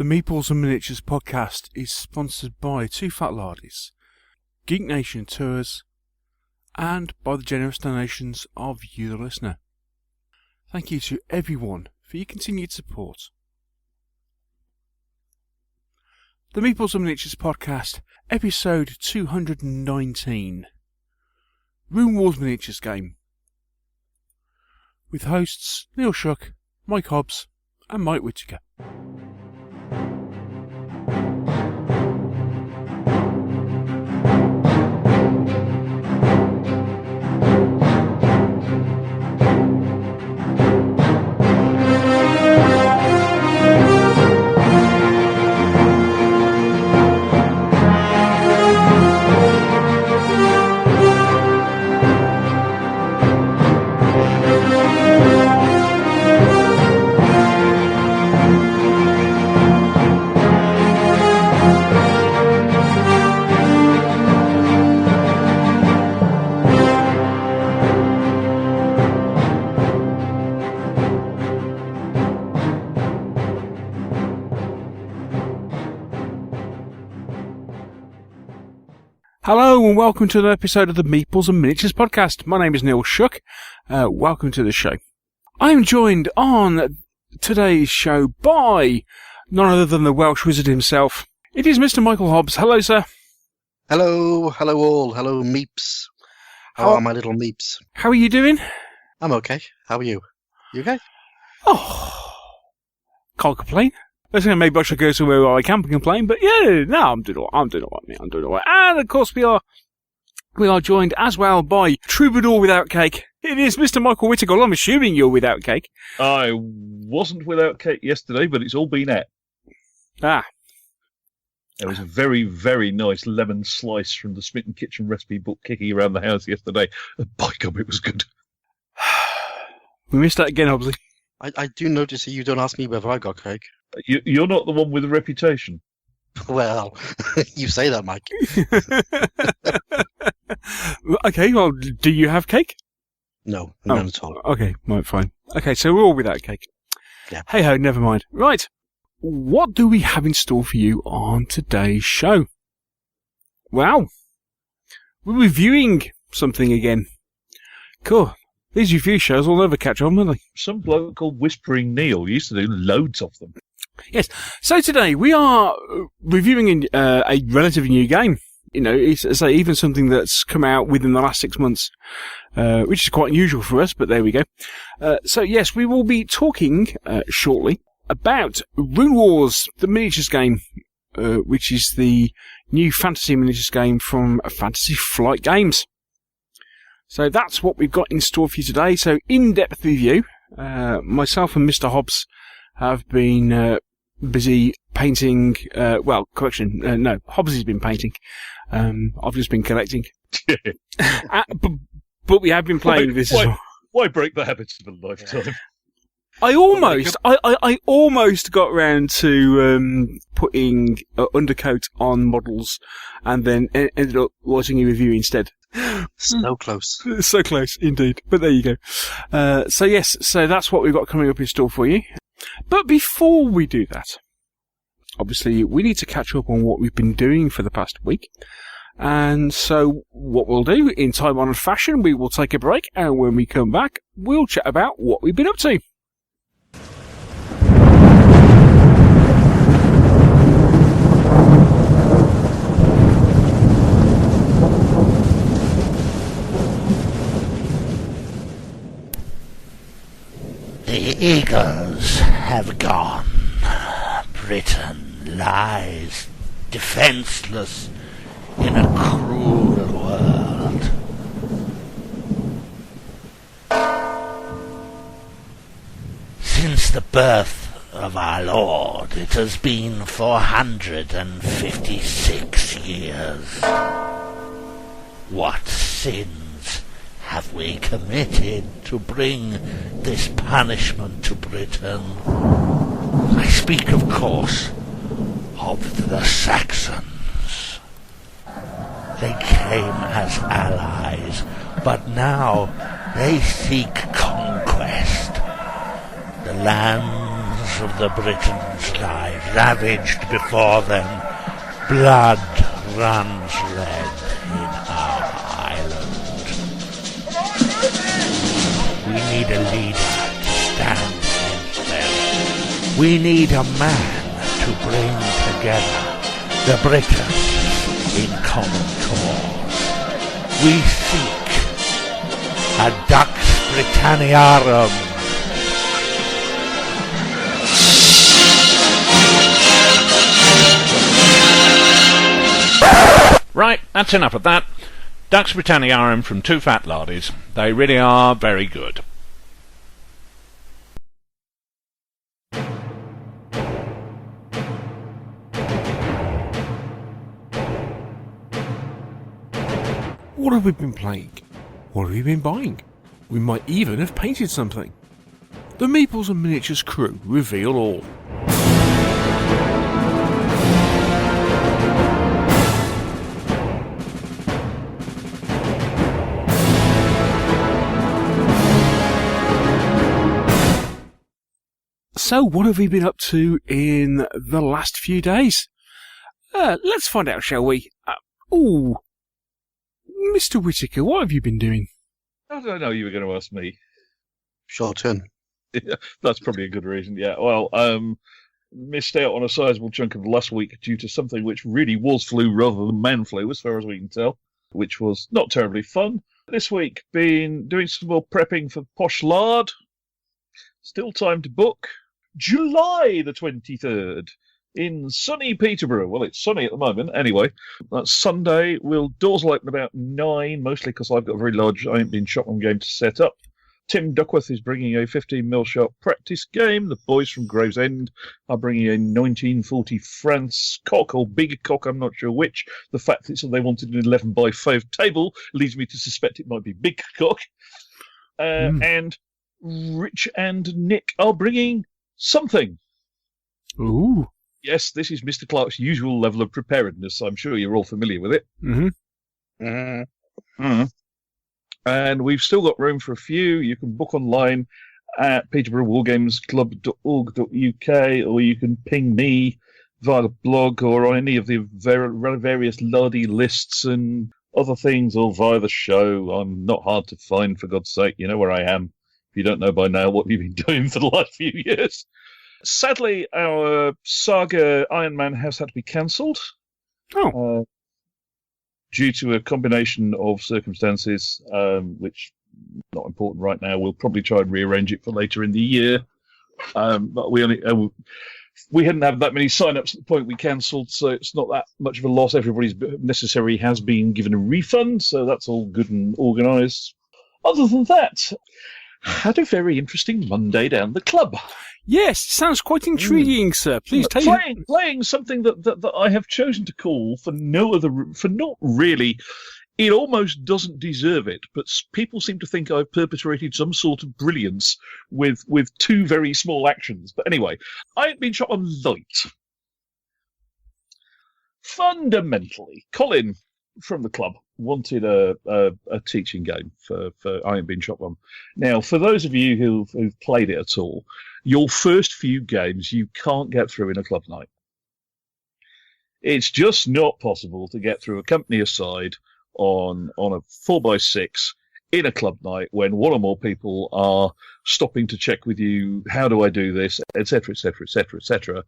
The Meeples and Miniatures podcast is sponsored by Two Fat Lardies, Geek Nation Tours, and by the generous donations of you, the listener. Thank you to everyone for your continued support. The Meeples and Miniatures podcast, episode 219, Runewars Miniatures Game, with hosts Neil Shuck, Mike Hobbs, and Mike Whittaker. Hello and welcome to another episode of the Meeples and Miniatures podcast. My name is Neil Shuck. Welcome to the show. I'm joined on today's show by none other than the Welsh wizard himself. It is Mr. Michael Hobbs. Hello, sir. Hello all. Hello, Meeps. How are my little Meeps? How are you doing? I'm okay. How are you? You okay? Oh, can't complain. I was thinking maybe I should go somewhere where I can complain, but yeah, no, I'm doing all right, mate. I'm doing all right. And of course we are joined as well by Troubadour without cake. It is Mr. Michael Whittaker. I'm assuming you're without cake. I wasn't without cake yesterday, but it's all been at. Ah. There was a very, very nice lemon slice from the Smitten Kitchen recipe book kicking around the house yesterday. By God, it was good. We missed that again, Hobbsley. I do notice that you don't ask me whether I got cake. You're not the one with the reputation. Well, you say that, Mike. Okay, well, do you have cake? No, none at all. Okay, right, fine. Okay, so we're all without cake. Yeah. Hey ho, never mind. Right, what do we have in store for you on today's show? Well, we're reviewing something again. Cool. These review shows will never catch on, will they? Some bloke called Whispering Neil used to do loads of them. Yes. So today we are reviewing a relatively new game. You know, it's even something that's come out within the last 6 months, which is quite unusual for us, but there we go. So yes, we will be talking shortly about Runewars, the miniatures game, which is the new fantasy miniatures game from Fantasy Flight Games. So that's what we've got in store for you today. So in-depth review. Myself and Mr. Hobbs have been busy painting. No, Hobbs has been painting. I've just been collecting. But we have been playing this as well. Why break the habits of a lifetime? I almost got round to putting undercoat on models, and then ended up watching a review instead. So close. So close, indeed. But there you go. So that's what we've got coming up in store for you. But before we do that, obviously, we need to catch up on what we've been doing for the past week. And so what we'll do, in time-honoured fashion, we will take a break, and when we come back, we'll chat about what we've been up to. The eagles have gone. Britain lies defenseless in a cruel world. Since the birth of our Lord, it has been 456 years. What sins have we committed to bring this punishment to Britain? I speak, of course, of the Saxons. They came as allies, but now they seek conquest. The lands lands of the Britons lie ravaged before them. Blood runs red in our island. We need a leader to stand against them. We need a man to bring together the Britons in common cause. We seek a Dux Britanniarum. Right, that's enough of that. Dux Britanniarum from Two Fat Lardies. They really are very good. What have we been playing? What have we been buying? We might even have painted something. The Meeples and Miniatures crew reveal all. So, what have we been up to in the last few days? Let's find out, shall we? Mr. Whittaker, what have you been doing? I don't know you were going to ask me. Short turn. That's probably a good reason, yeah. Well, missed out on a sizable chunk of last week due to something which really was flu rather than man flu, as far as we can tell, which was not terribly fun. This week, been doing some more prepping for Posh Lard. Still time to book. July the 23rd in sunny Peterborough. Well, it's sunny at the moment. Anyway, that's Sunday. Doors will open about 9, mostly because I've got a very large I Ain't Been Shotgun game to set up. Tim Duckworth is bringing a 15mm shot practice game. The boys from Gravesend are bringing a 1940 France cock, or big cock, I'm not sure which. The fact that they wanted an 11x5 table leads me to suspect it might be big cock. And Rich and Nick are bringing something. Ooh. Yes, this is Mr. Clark's usual level of preparedness. I'm sure you're all familiar with it. And we've still got room for a few. You can book online at peterboroughwargamesclub.org.uk, or you can ping me via the blog or on any of the various lardy lists and other things, or via the show. I'm not hard to find, for God's sake. You know where I am. If you don't know by now, what have you been doing for the last few years? Sadly, our Saga Iron Man has had to be cancelled. Due to a combination of circumstances, which not important right now. We'll probably try and rearrange it for later in the year. But we hadn't had that many sign-ups at the point we cancelled, so it's not that much of a loss. Everybody's necessary has been given a refund, so that's all good and organised. Other than that, had a very interesting Monday down the club. Yes, sounds quite intriguing, sir. Please tell playing something that I have chosen to call for not really. It almost doesn't deserve it, but people seem to think I've perpetrated some sort of brilliance with 2 very small actions. But anyway, I ain't been shot on Lite. Fundamentally, Colin from the club wanted a teaching game for I Ain't Been Shot One. Now, for those of you who've played it at all, your first few games you can't get through in a club night. It's just not possible to get through a company aside on a 4x6 in a club night when one or more people are stopping to check with you, how do I do this, etc., etc., etc., etc.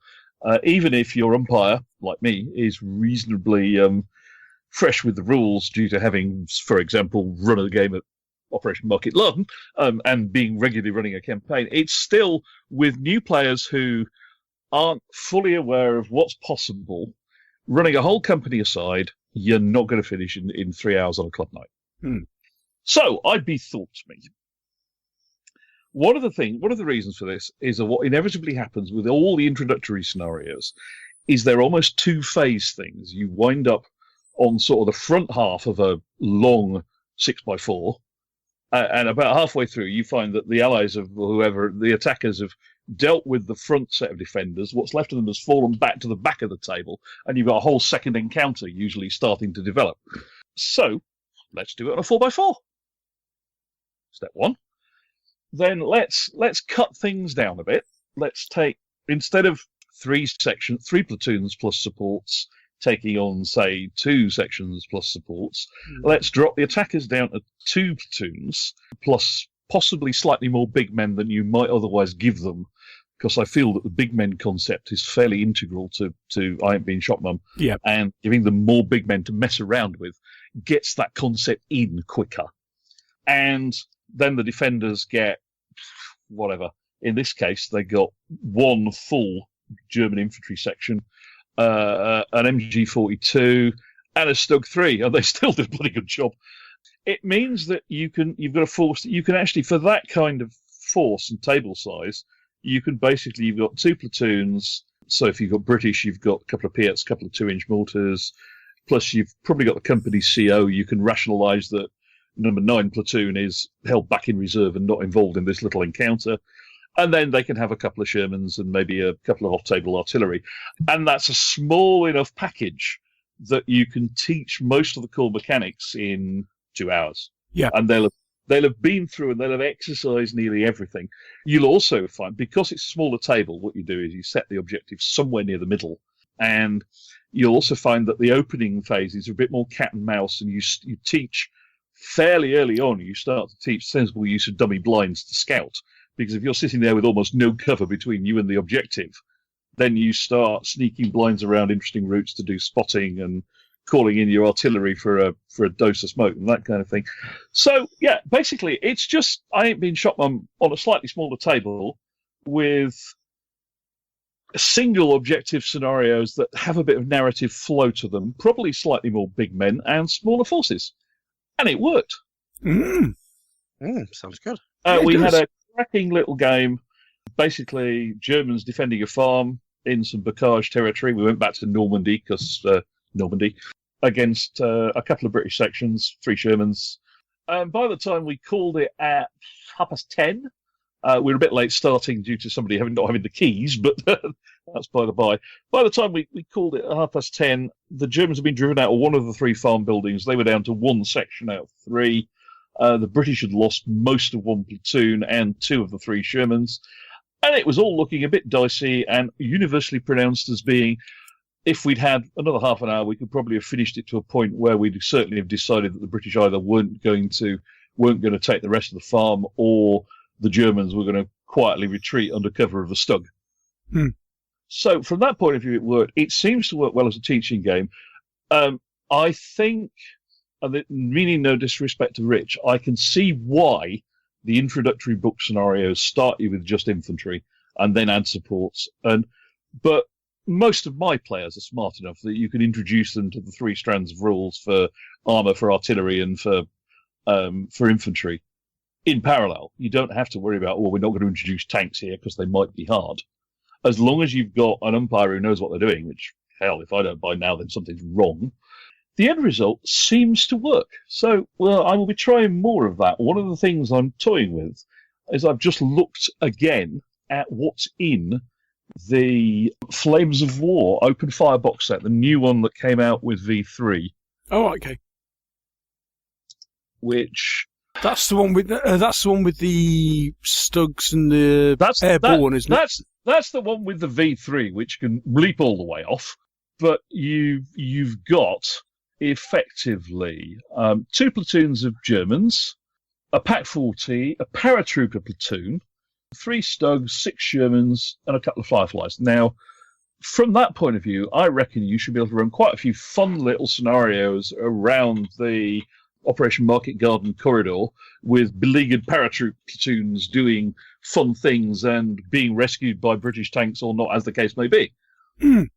Even if your umpire, like me, is reasonably fresh with the rules due to having, for example, run a game at Operation Market London and being regularly running a campaign, it's still with new players who aren't fully aware of what's possible. Running a whole company aside, you're not going to finish in 3 hours on a club night. So I bethought me. One of the reasons for this is that what inevitably happens with all the introductory scenarios is they're almost 2-phase things. You wind up on sort of the front half of a long 6x4, and about halfway through you find that the allies of whoever, the attackers, have dealt with the front set of defenders. What's left of them has fallen back to the back of the table, and you've got a whole second encounter usually starting to develop. So let's do it on a 4x4. Step 1. Then let's cut things down a bit. Let's take instead of three platoons plus supports taking on, say, 2 sections plus supports, let's drop the attackers down to 2 platoons plus possibly slightly more big men than you might otherwise give them, because I feel that the big men concept is fairly integral to I Ain't Been Shot Mum. Yeah. And giving them more big men to mess around with gets that concept in quicker. And then the defenders get whatever. In this case, they got 1 full German infantry section, an MG42, and a Stug 3, and they still did a bloody good job. It means that you've got a force that you can actually, for that kind of force and table size, you've got 2 platoons. So if you've got British, you've got a couple of Piats, a couple of 2-inch mortars, plus you've probably got the company CO. You can rationalise that number 9 platoon is held back in reserve and not involved in this little encounter. And then they can have a couple of Shermans and maybe a couple of off-table artillery. And that's a small enough package that you can teach most of the core mechanics in 2 hours. Yeah. And they'll have been through and they'll have exercised nearly everything. You'll also find, because it's a smaller table, what you do is you set the objective somewhere near the middle. And you'll also find that the opening phases are a bit more cat and mouse, and you teach fairly early on, you start to teach sensible use of dummy blinds to scout. Because if you're sitting there with almost no cover between you and the objective, then you start sneaking blinds around interesting routes to do spotting and calling in your artillery for a dose of smoke and that kind of thing. So, yeah, basically, it's just I Ain't Been Shot Mum on a slightly smaller table with single objective scenarios that have a bit of narrative flow to them, probably slightly more big men and smaller forces. And it worked. Sounds good. We had a cracking little game. Basically, Germans defending a farm in some Bocage territory. We went back to Normandy because Normandy against a couple of British sections, 3 Shermans. By the time we called it at 10:30, we were a bit late starting due to somebody not having the keys, but that's by the by. By the time we called it at 10:30, the Germans had been driven out of one of the 3 farm buildings. They were down to 1 section out of 3. The British had lost most of 1 platoon and 2 of the 3 Shermans. And it was all looking a bit dicey and universally pronounced as being, if we'd had another half an hour, we could probably have finished it to a point where we'd certainly have decided that the British either weren't going to take the rest of the farm, or the Germans were going to quietly retreat under cover of the Stug. So from that point of view, it worked. It seems to work well as a teaching game. I think, and meaning no disrespect to Rich, I can see why the introductory book scenarios start you with just infantry and then add supports. But most of my players are smart enough that you can introduce them to the 3 strands of rules for armour, for artillery, and for infantry in parallel. You don't have to worry about, we're not going to introduce tanks here because they might be hard. As long as you've got an umpire who knows what they're doing, which, hell, if I don't by now, then something's wrong. The end result seems to work. So, I will be trying more of that. One of the things I'm toying with is I've just looked again at what's in the Flames of War open fire box set, the new one that came out with V3. Oh, okay. Which that's the one with the Stugs and the airborne, isn't it? That's the one with the V3, which can bleep all the way off. But you've got effectively 2 platoons of Germans, a Pack 40, a paratrooper platoon, 3 Stugs, 6 Shermans, and a couple of Fireflies. Now, from that point of view, I reckon you should be able to run quite a few fun little scenarios around the Operation Market Garden corridor with beleaguered paratroop platoons doing fun things and being rescued by British tanks or not, as the case may be. And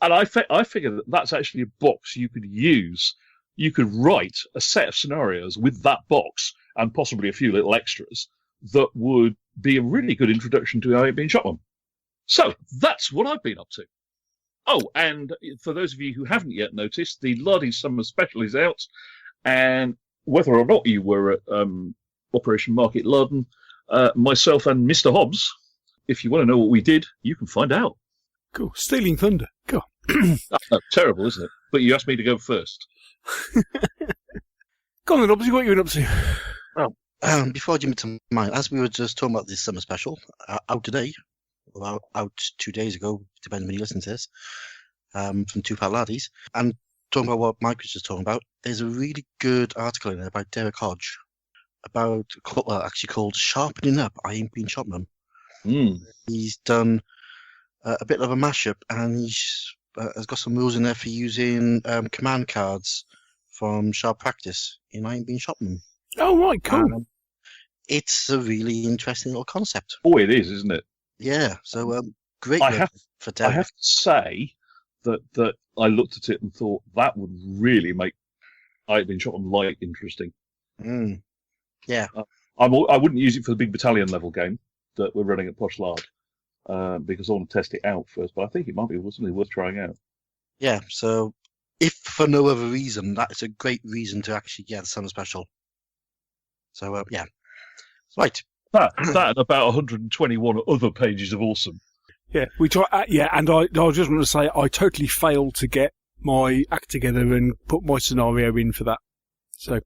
I figure that that's actually a box you could use. You could write a set of scenarios with that box and possibly a few little extras that would be a really good introduction to I Ain't Been Shot Mum. So that's what I've been up to. Oh, and for those of you who haven't yet noticed, the Lardy's Summer Special is out, and whether or not you were at Operation Market Larden, myself and Mr. Hobbs, if you want to know what we did, you can find out. Cool. Stealing Thunder. Go on. Terrible, isn't it? But you asked me to go first. Go on then, Hobbs, what are you up to? Well, before I jump into mine, as we were just talking about this summer special, out today, out 2 days ago, depending when you listen to this, from Two Fat Laddies. And talking about what Mike was just talking about, there's a really good article in there by Derek Hodge about, actually called Sharpening Up, I Ain't Been Shopman. He's done a bit of a mashup, and he's has got some rules in there for using command cards from Sharp Practice in I Ain't Been Shopman. Oh, right, cool. It's a really interesting little concept. Oh, it is, isn't it? Yeah, so great for Derek. I have to say that I looked at it and thought that would really make I Ain't Been Shopman Lite interesting. Yeah. I wouldn't use it for the big battalion level game that we're running at Posh Lard because I want to test it out first, but I think it might be something worth trying out. Yeah, so if for no other reason, that's a great reason to actually get the summer special. So, yeah. Right. That and about 121 other pages of awesome. Yeah, we try. And I just want to say I totally failed to get my act together and put my scenario in for that. So,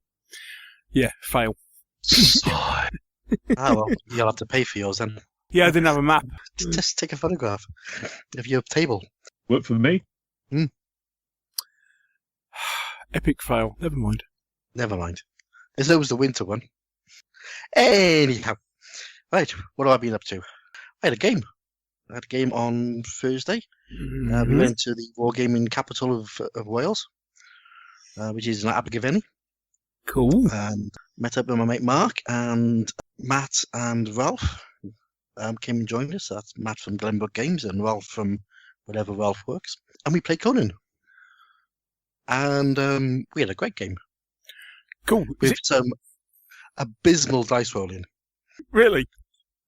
yeah, fail. Well, you'll have to pay for yours then. Yeah, I didn't have a map. Just take a photograph of your table. Work for me? Epic fail. Never mind. Never mind. There's always the winter one. Anyhow. Right, what have I been up to? I had a game. I had a game on Thursday. We went to the wargaming capital of Wales, which is in Abergavenny. Cool. And met up with my mate Mark and Matt and Ralph. Came and joined us. That's Matt from Glenbrook Games and Ralph from wherever Ralph works. And we played Conan. And we had a great game. Cool. With some abysmal dice rolling. Really?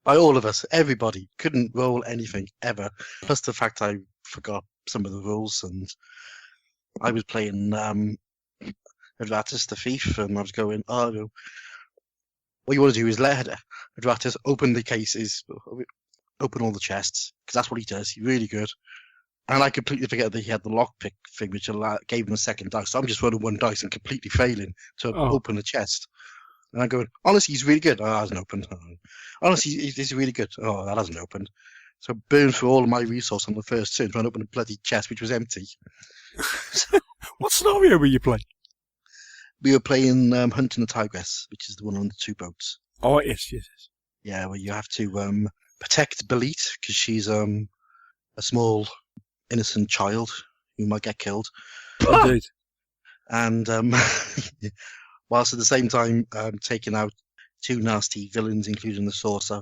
By all of us. Everybody. Couldn't roll anything, ever. Plus the fact I forgot some of the rules, and I was playing Adratus the Thief, and I was going, what you want to do is let Adratus open the cases, open all the chests, because that's what he does. He's really good. And I completely forget that he had the lockpick thing, which gave him a second dice. So I'm just rolling one dice and completely failing to open the chest. And I'm going, honestly, he's really good. Oh, that hasn't opened. Honestly, he's really good. Oh, that hasn't opened. So I burned through all of my resource on the first turn trying to open a bloody chest, which was empty. What scenario were you playing? We were playing Hunting the Tigress, which is the one on the two boats. Oh, yes. Yeah, where you have to protect Belit, because she's a small, innocent child who might get killed. Indeed. And whilst at the same time taking out two nasty villains, including the sorcerer,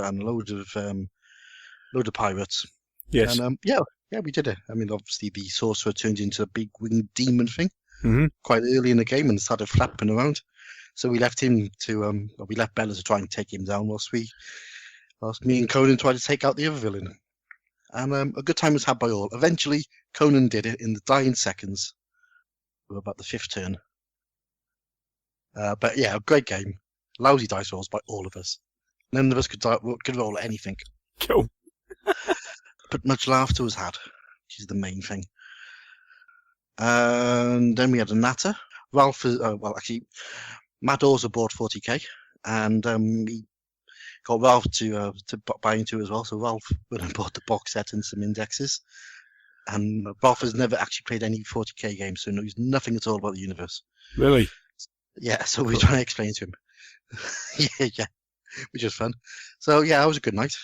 and a load of pirates. Yes. And yeah, we did it. I mean, obviously the sorcerer turned into a big winged demon thing quite early in the game and started flapping around. So we left him to we left Bella to try and take him down whilst me and Conan tried to take out the other villain. And a good time was had by all. Eventually, Conan did it in the dying seconds. We were about the fifth turn. But yeah, a great game. Lousy dice rolls by all of us. None of us could roll anything. Cool. But much laughter was had, which is the main thing. And then we had a natter. Ralph, Matt also bought 40k, and he got Ralph to buy into as well. So Ralph went and bought the box set and some indexes. And Ralph has never actually played any 40k games, so knows nothing at all about the universe. Really? Yeah, so we're trying to explain to him. yeah, which was fun. So yeah, it was a good night.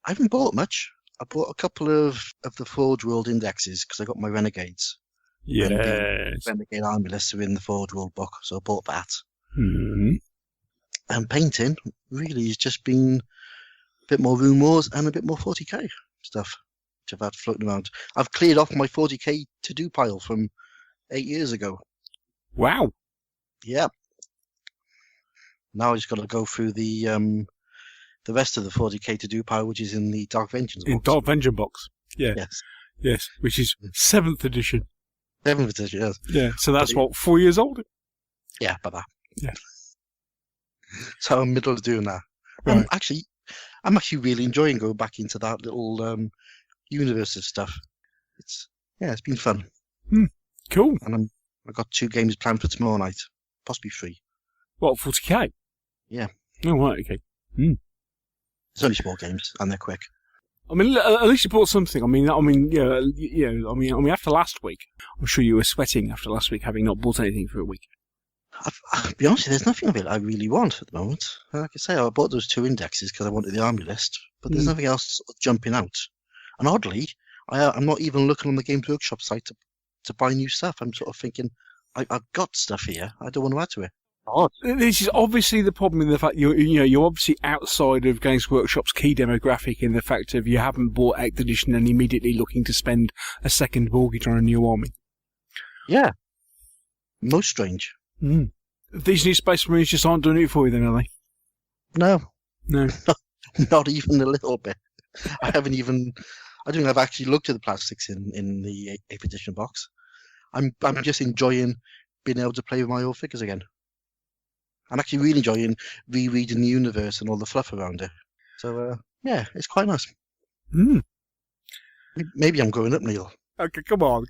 I haven't bought much. I bought a couple of the Forge World indexes because I got my Renegades. Yes. Renegade army lists are in the Forge World book, so I bought that. Mm-hmm. And painting really has just been a bit more Rune Wars and a bit more 40k stuff, which I've had floating around. I've cleared off my 40k to-do pile from 8 years ago. Wow. Yeah. Now I just got to go through the rest of the 40k to-do pile, which is in the Dark Vengeance box. In Dark Vengeance box. Yeah. Yes, which is 7th edition. 7th edition, yes. Yeah, so that's 4 years old? Yeah, about that. Yeah. So I'm middle of doing that. Right. I'm actually really enjoying going back into that little universe of stuff. It's been fun. Cool. And I've got 2 games planned for tomorrow night, possibly 3. What, 40k? Yeah. Oh, right, okay. It's only small games, and they're quick. I mean, at least you bought something. I mean, after last week, I'm sure you were sweating after last week, having not bought anything for a week. I'll be honest, there's nothing of it I really want at the moment. Like I say, I bought those 2 indexes because I wanted the army list, but there's nothing else jumping out. And oddly, I'm not even looking on the Games Workshop site to buy new stuff. I'm sort of thinking, I've got stuff here. I don't want to add to it. Odd. This is obviously the problem in the fact you're obviously outside of Games Workshop's key demographic in the fact of you haven't bought 8th edition and immediately looking to spend a second mortgage on a new army. Yeah. Most strange. Mm. These new Space Marines just aren't doing it for you then, are they? No. No. Not even a little bit. I don't think I've actually looked at the plastics in the 8th edition box. I'm just enjoying being able to play with my old figures again. I'm actually really enjoying rereading the universe and all the fluff around it. So, yeah, it's quite nice. Mm. Maybe I'm growing up, Neil. Okay, come on.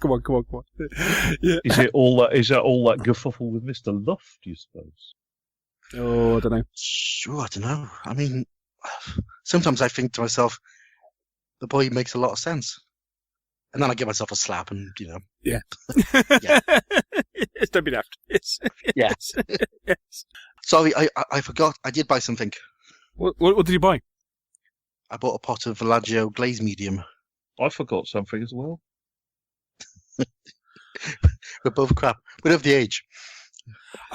Yeah. Is that all that kerfuffle with Mr. Luft, do you suppose? Oh, I don't know. Sure, I don't know. I mean, sometimes I think to myself, the boy makes a lot of sense. And then I give myself a slap and, Yeah. Yeah. Yes, don't be daft. Yes. Yeah. Yes. Sorry, I forgot. I did buy something. What did you buy? I bought a pot of Vallejo Glaze Medium. I forgot something as well. We're both crap. We don't have the age.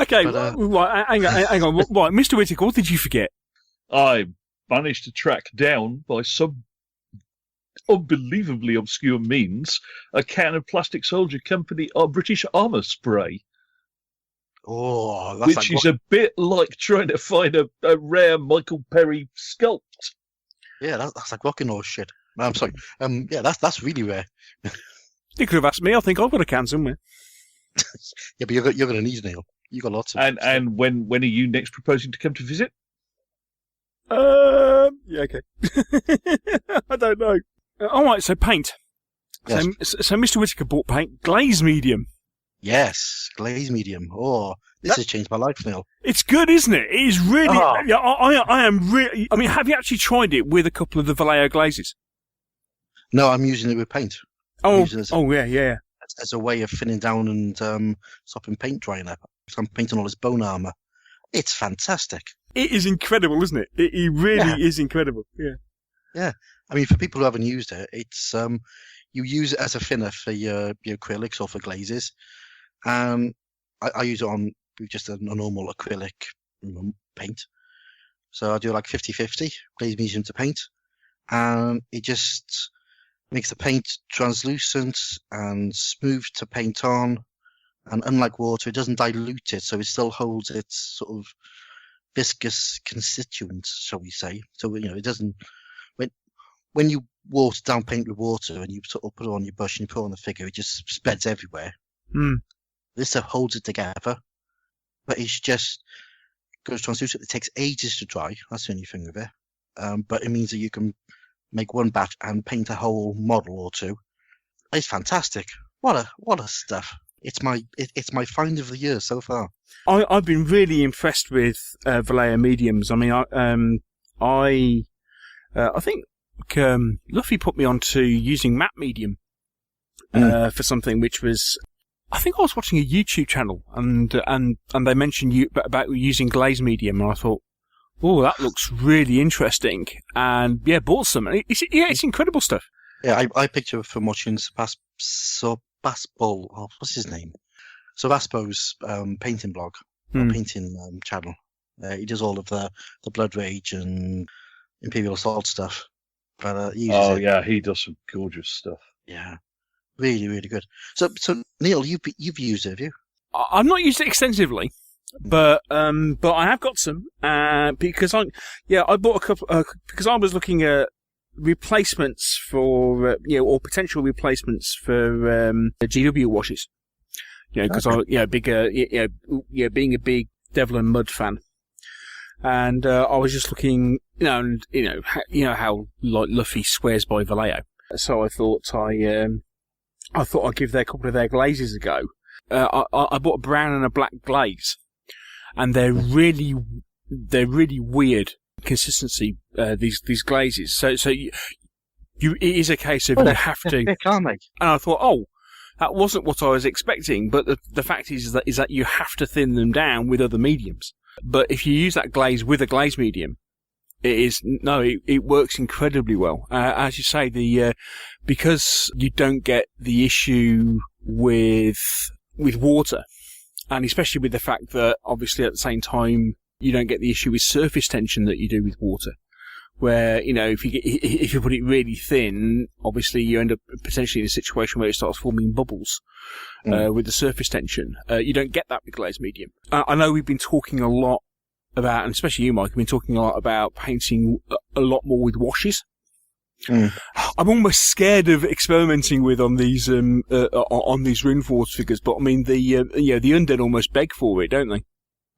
Okay, But, right, hang on. Right, Mr. Whittaker, what did you forget? I managed to track down by some unbelievably obscure means a can of Plastic Soldier Company British armour spray. Oh, that's which is a bit like trying to find a rare Michael Perry sculpt. Yeah, that's like rocking horse shit. No, I'm sorry. Yeah, that's really rare. You could have asked me. I think I've got a can somewhere. Yeah, but you're going to need Neil. You got lots of. And when are you next proposing to come to visit? Yeah, okay. I don't know. All right, so paint. Yes. So Mr. Whittaker bought paint, glaze medium. Yes, glaze medium. Oh, this has changed my life, Neil. It's good, isn't it? It is really. Oh. Yeah, I am really. I mean, have you actually tried it with a couple of the Vallejo glazes? No, I'm using it with paint. Oh, using it yeah. as a way of thinning down and stopping paint drying up. So I'm painting all this bone armour. It's fantastic. It is incredible, isn't it? It really is incredible. Yeah. Yeah. I mean, for people who haven't used it, it's you use it as a thinner for your acrylics or for glazes. I use it on just a normal acrylic paint. So I do like 50-50, glaze medium to paint. And it just makes the paint translucent and smooth to paint on. And unlike water, it doesn't dilute it, so it still holds its sort of viscous constituents, shall we say. So, it doesn't... When you water down paint with water and you sort of put it on your brush and you put it on the figure, it just spreads everywhere. Mm. This stuff holds it together, but it's just goes translucent. It takes ages to dry. That's the only thing with it. But it means that you can make one batch and paint a whole model or two. It's fantastic. What a stuff. It's my find of the year so far. I've been really impressed with Vallejo mediums. I mean, I think Luffy put me onto using matte medium for something, which was, I think I was watching a YouTube channel and they mentioned about using glaze medium, and I thought, oh, that looks really interesting, and yeah, bought some. It's incredible stuff. Yeah, I picked it up from watching what's his name? Sebaspo's painting blog, or painting channel. He does all of the Blood Rage and Imperial Assault stuff. But he does some gorgeous stuff. Yeah, really, really good. So Neil, you've used it, have you? I've not used it extensively, but I have got some because I bought a couple because I was looking at replacements for or potential replacements for GW washes. Because being a big Devil and Mud fan. And I was just looking, how like Luffy swears by Vallejo. So I thought I'd give a couple of their glazes a go. I bought a brown and a black glaze, and they're really weird consistency. These glazes. So it is a case of Well, you they're- have they're to. thick, aren't they? And I thought, oh, that wasn't what I was expecting. But the fact is that you have to thin them down with other mediums. But if you use that glaze with a glaze medium, it works incredibly well. As you say, because you don't get the issue with water, and especially with the fact that obviously at the same time you don't get the issue with surface tension that you do with water. Where, if you put it really thin, obviously you end up potentially in a situation where it starts forming bubbles with the surface tension. You don't get that with glaze medium. I know we've been talking a lot about, and especially you, Mike, have been talking a lot about painting a lot more with washes. I'm almost scared of experimenting with on these Runewars figures, but I mean the undead almost beg for it, don't they?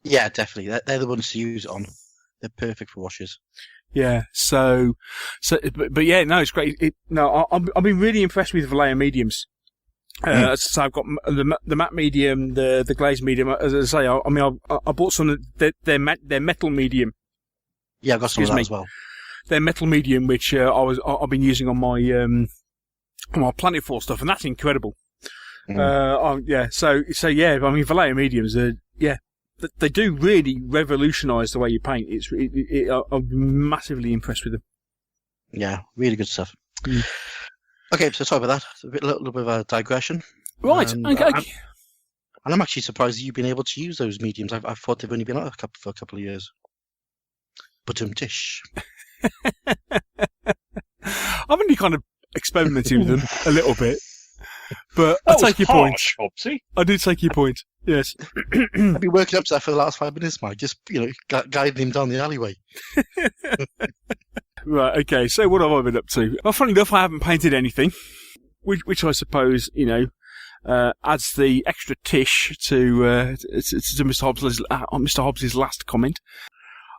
Yeah, definitely. They're the ones to use it on. They're perfect for washes. Yeah. But yeah, no, it's great. I've been really impressed with Vallejo mediums. So I've got the matte medium, the glaze medium. As I say, I bought some of their metal medium. Yeah, I've got some of that as well. Their metal medium, which I've been using on my Planet 4 stuff, and that's incredible. Yeah. So yeah, I mean, Vallejo mediums are they do really revolutionise the way you paint. I'm massively impressed with them. Yeah, really good stuff. Okay, so sorry about that. It's a little bit of a digression. Right. Okay. And I'm actually surprised you've been able to use those mediums. I thought they've only been out for a couple of years. But tish. I've only kind of experimented with them a little bit, but I take your point. I do take your point. Yes. I've been working up to that for the last 5 minutes, Mike. Just guiding him down the alleyway. Right. Okay. So what have I been up to? Well, funny enough, I haven't painted anything, which I suppose adds the extra tish to Mr. Hobbs's last comment.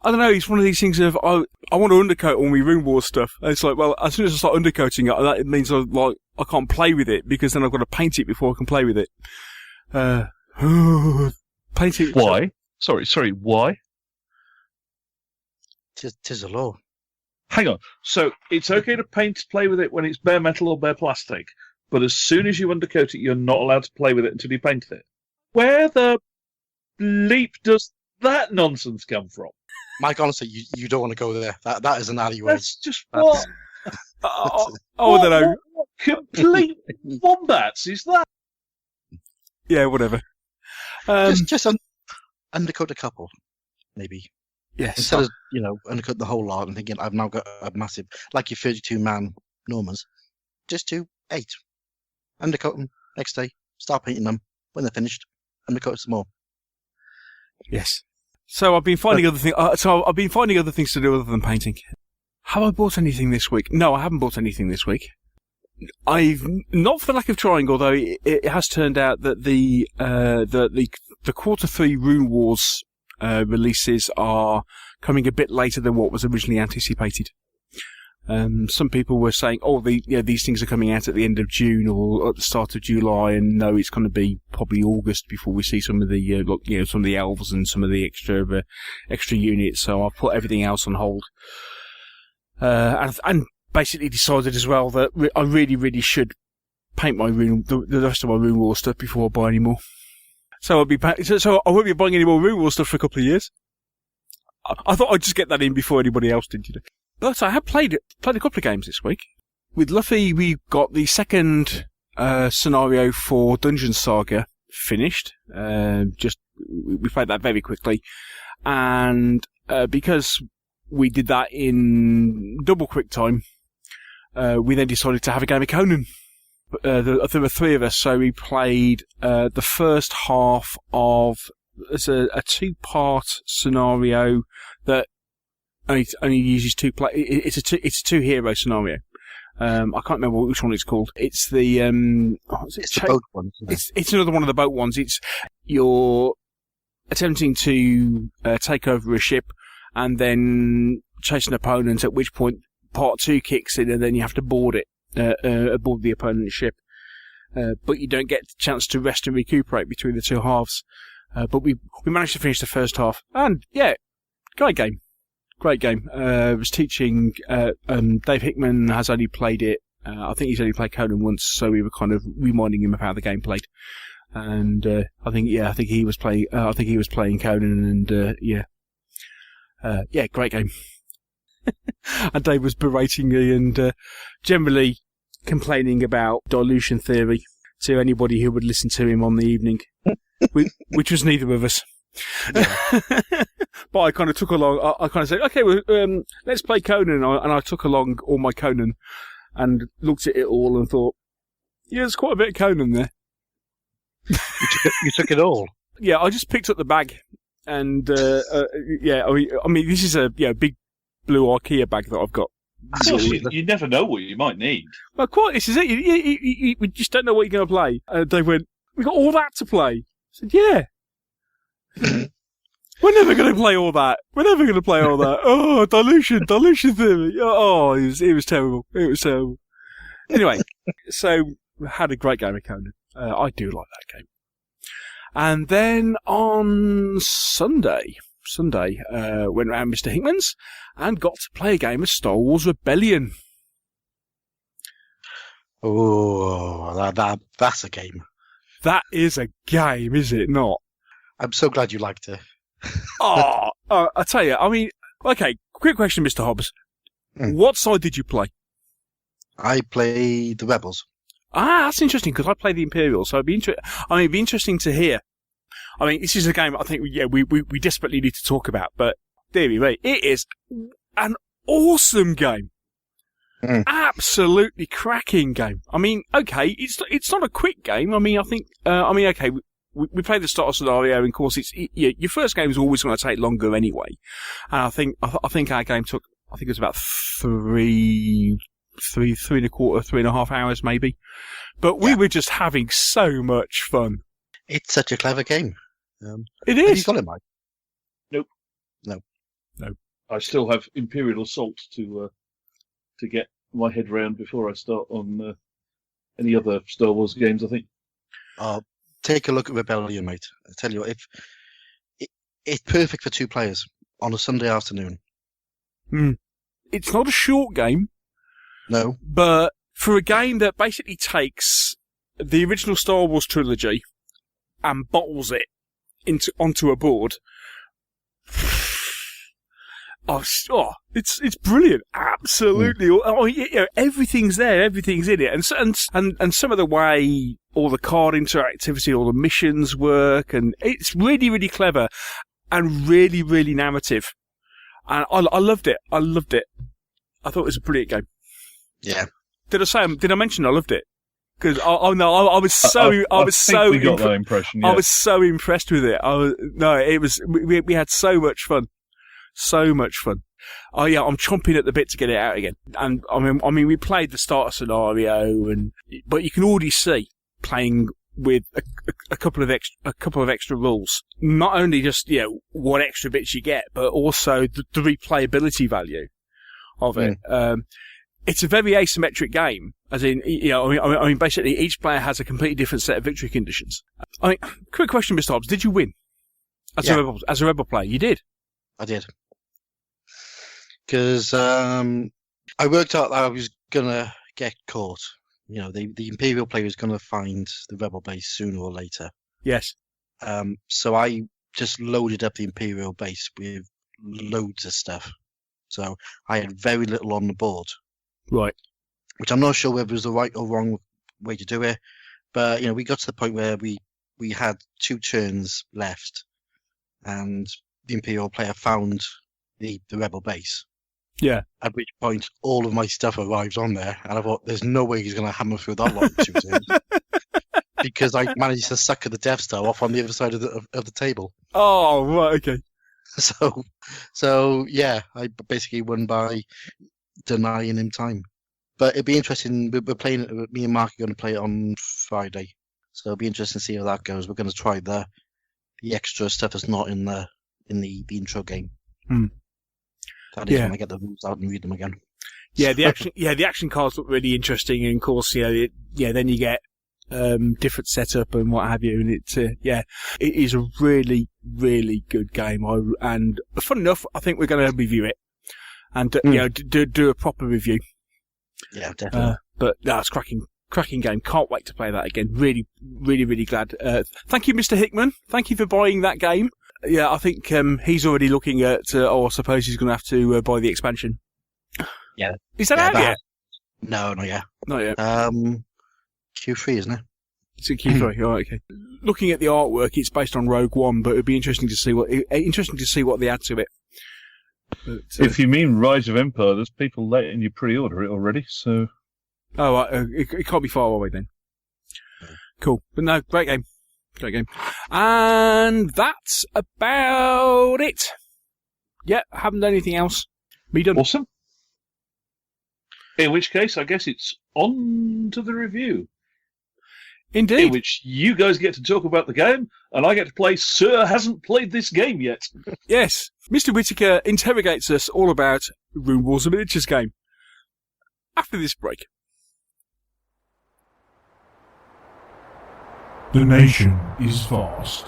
I don't know, it's one of these things of, I want to undercoat all my Runewars stuff. And it's like, well, as soon as I start undercoating it, that means I can't play with it, because then I've got to paint it before I can play with it. Paint it. Why? Sorry, why? Tis a law. Hang on. So it's okay to play with it when it's bare metal or bare plastic, but as soon as you undercoat it, you're not allowed to play with it until you paint it. Where the bleep does that nonsense come from? Mike, honestly, you don't want to go there. That is an alleyway. That's just what? I don't know. What complete wombats is that? Yeah, whatever. Just undercoat a couple, maybe. Yes. Instead of undercoat the whole lot and thinking I've now got a massive, like your 32-man Normans, just do 8. Undercoat them next day. Start painting them when they're finished. Undercoat some more. Yes. So I've been finding other things. I've been finding other things to do other than painting. Have I bought anything this week? No, I haven't bought anything this week. I've not for the lack of trying, although it has turned out that the Q3 Runewars releases are coming a bit later than what was originally anticipated. Some people were saying, these things are coming out at the end of June or at the start of July, and no, it's going to be probably August before we see some of the some of the elves and some of the extra units. So I've put everything else on hold, and basically decided as well that I really, really should paint the rest of my Runewars stuff before I buy any more. So I won't be buying any more Runewars stuff for a couple of years. I thought I'd just get that in before anybody else did, But I have played a couple of games this week. With Luffy, we got the second scenario for Dungeon Saga finished. We played that very quickly, and because we did that in double quick time, we then decided to have a game of Conan. There were 3 of us, so we played the first half of a 2-part scenario that only uses 2 play. It's a 2-hero scenario. I can't remember which one it's called. It's the it's the boat one. It's another one of the boat ones. It's you're attempting to take over a ship and then chase an opponent. At which point, part 2 kicks in, and then you have to board it aboard the opponent's ship. But you don't get the chance to rest and recuperate between the 2 halves. But we managed to finish the first half, and yeah, great game. Great game. Was teaching. Dave Hickman has only played it. I think he's only played Conan once, so we were kind of reminding him of how the game played. And I think he was playing. I think he was playing Conan, and great game. And Dave was berating me and generally complaining about dilution theory to anybody who would listen to him on the evening, which was neither of us. Yeah. But I kind of took along. I kind of said, "Okay, well, let's play Conan," and I took along all my Conan and looked at it all and thought, "Yeah, there's quite a bit of Conan there." You took it all. Yeah, I just picked up the bag, and I mean, this is a big blue IKEA bag that I've got. You never know what you might need. Well, quite. This is it. You just don't know what you're going to play. They went, "We got all that to play." I said, "Yeah." We're never going to play all that. We're never going to play all that. Oh, dilution theory. Oh, it was terrible. It was terrible. Anyway, so we had a great game of Conan. I do like that game. And then on Sunday, went round Mr. Hickman's and got to play a game of Star Wars Rebellion. Oh, that's a game. That is a game, is it not? I'm so glad you liked it. I tell you, I mean, okay, quick question, Mr. Hobbs. What side did you play? I played the Rebels. Ah, that's interesting, because I played the Imperials, so it'd be interesting to hear. I mean, this is a game I think we desperately need to talk about, but dearie me, it is an awesome game. Absolutely cracking game. I mean, okay, it's not a quick game. I mean, I think, okay, we played the starter scenario, and of course, your first game is always going to take longer anyway. And I think our game took, I think it was about 3.25 hours maybe. But we were just having so much fun. It's such a clever game. It is. Have you got it, Mike? Nope. No. I still have Imperial Assault to get my head round before I start on any other Star Wars games, I think. Take a look at Rebellion, mate. I tell you, it's perfect for 2 players on a Sunday afternoon. It's not a short game. No. But for a game that basically takes the original Star Wars trilogy and bottles it onto a board, it's brilliant. Absolutely. Everything's there. Everything's in it. And some of the way all the card interactivity, all the missions work, and it's really, really clever and really, really narrative. And I loved it. I thought it was a brilliant game. Yeah. Did I mention I loved it? Because I was so we got that impression. Yeah. I was so impressed with it. We had so much fun. So much fun. Oh yeah, I'm chomping at the bit to get it out again. And I mean, we played the starter scenario, but you can already see playing with a couple of extra rules. Not only just what extra bits you get, but also the replayability value of it. It's a very asymmetric game, as in I mean, basically each player has a completely different set of victory conditions. I mean, quick question, Mr. Hobbs, did you win as a rebel player? You did. I did. Because I worked out that I was going to get caught. The Imperial player was going to find the Rebel base sooner or later. Yes. So I just loaded up the Imperial base with loads of stuff. So I had very little on the board. Right. Which I'm not sure whether it was the right or wrong way to do it. But, we got to the point where we had 2 turns left. And the Imperial player found the Rebel base. Yeah. At which point, all of my stuff arrives on there, and I thought, "There's no way he's going to hammer through that lot in 2 turns," because I managed to sucker the Death Star off on the other side of the table. Oh, right, okay. So yeah, I basically won by denying him time. But it'd be interesting. We're playing it. Me and Mark are going to play it on Friday, so it'll be interesting to see how that goes. We're going to try the extra stuff that's not in the intro game. That is when I get the rules out and read them again. Yeah, the action cards look really interesting, and of course, then you get different setup and what have you, and it is a really, really good game. And fun enough, I think we're going to review it and do a proper review. Yeah, definitely. But no, it's cracking game. Can't wait to play that again. Really, really, really glad. Thank you, Mr. Hickman. Thank you for buying that game. Yeah, I think he's already looking at. I suppose he's going to have to buy the expansion. Yeah. Is that out yet? No, not yet. Not yet. Q3, isn't it? It's a Q3. Oh, okay. Looking at the artwork, it's based on Rogue One, but it'd be interesting to see what they add to it. But, if you mean Rise of Empire, there's people letting you pre-order it already. So. Oh, it can't be far away then. Cool, but no, great game. And that's about it. Yeah, haven't done anything else. Me done. Awesome. In which case, I guess it's on to the review. Indeed. In which you guys get to talk about the game, and I get to play Sir Hasn't Played This Game Yet. Yes. Mr. Whittaker interrogates us all about Runewars Miniatures Game. After this break. The nation is vast.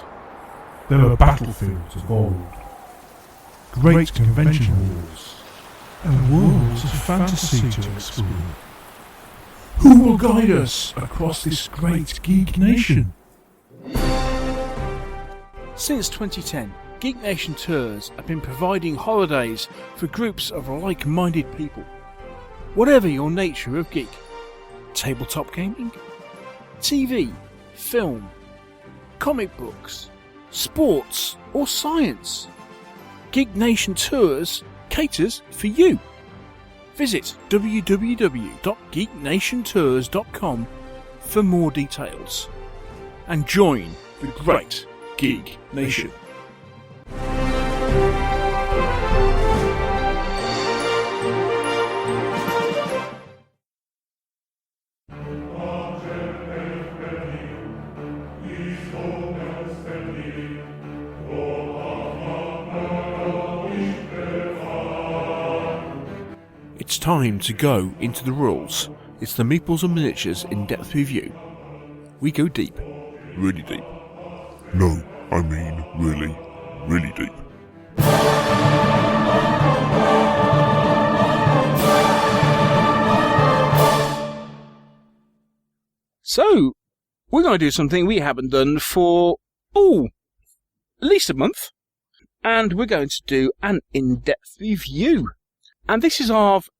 There are battlefields of old, great convention halls, and worlds of fantasy to explore. Who will guide us across this great geek nation? Since 2010, Geek Nation Tours have been providing holidays for groups of like-minded people. Whatever your nature of geek, tabletop gaming, TV, film, comic books, sports or science, Geek Nation Tours caters for you. Visit www.geeknationtours.com for more details and join the great Geek Nation. It's time to go into the rules. It's the Meeples and Miniatures in-depth review. We go deep. Really deep. No, I mean really, really deep. So, we're going to do something we haven't done for, at least a month. And we're going to do an in-depth review. And this is also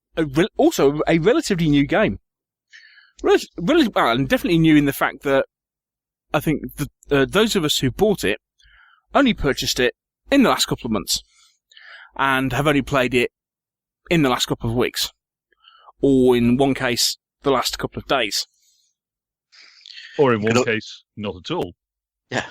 a relatively new game. And definitely new in the fact that I think those of us who bought it only purchased it in the last couple of months and have only played it in the last couple of weeks, or in one case, the last couple of days. Or in one case, not at all. Yeah.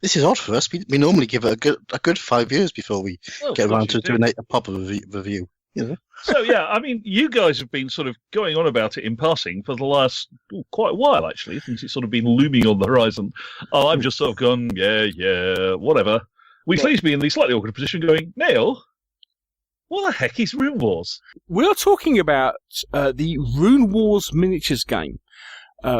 This is odd for us. We normally give it a good 5 years before we get around to doing a proper review. You know? So, yeah, I mean, you guys have been sort of going on about it in passing for the last quite a while, actually, since it's sort of been looming on the horizon. I've just sort of gone, yeah, whatever. Which leaves me in the slightly awkward position going, Neil, what the heck is Runewars? We're talking about the Runewars Miniatures Game,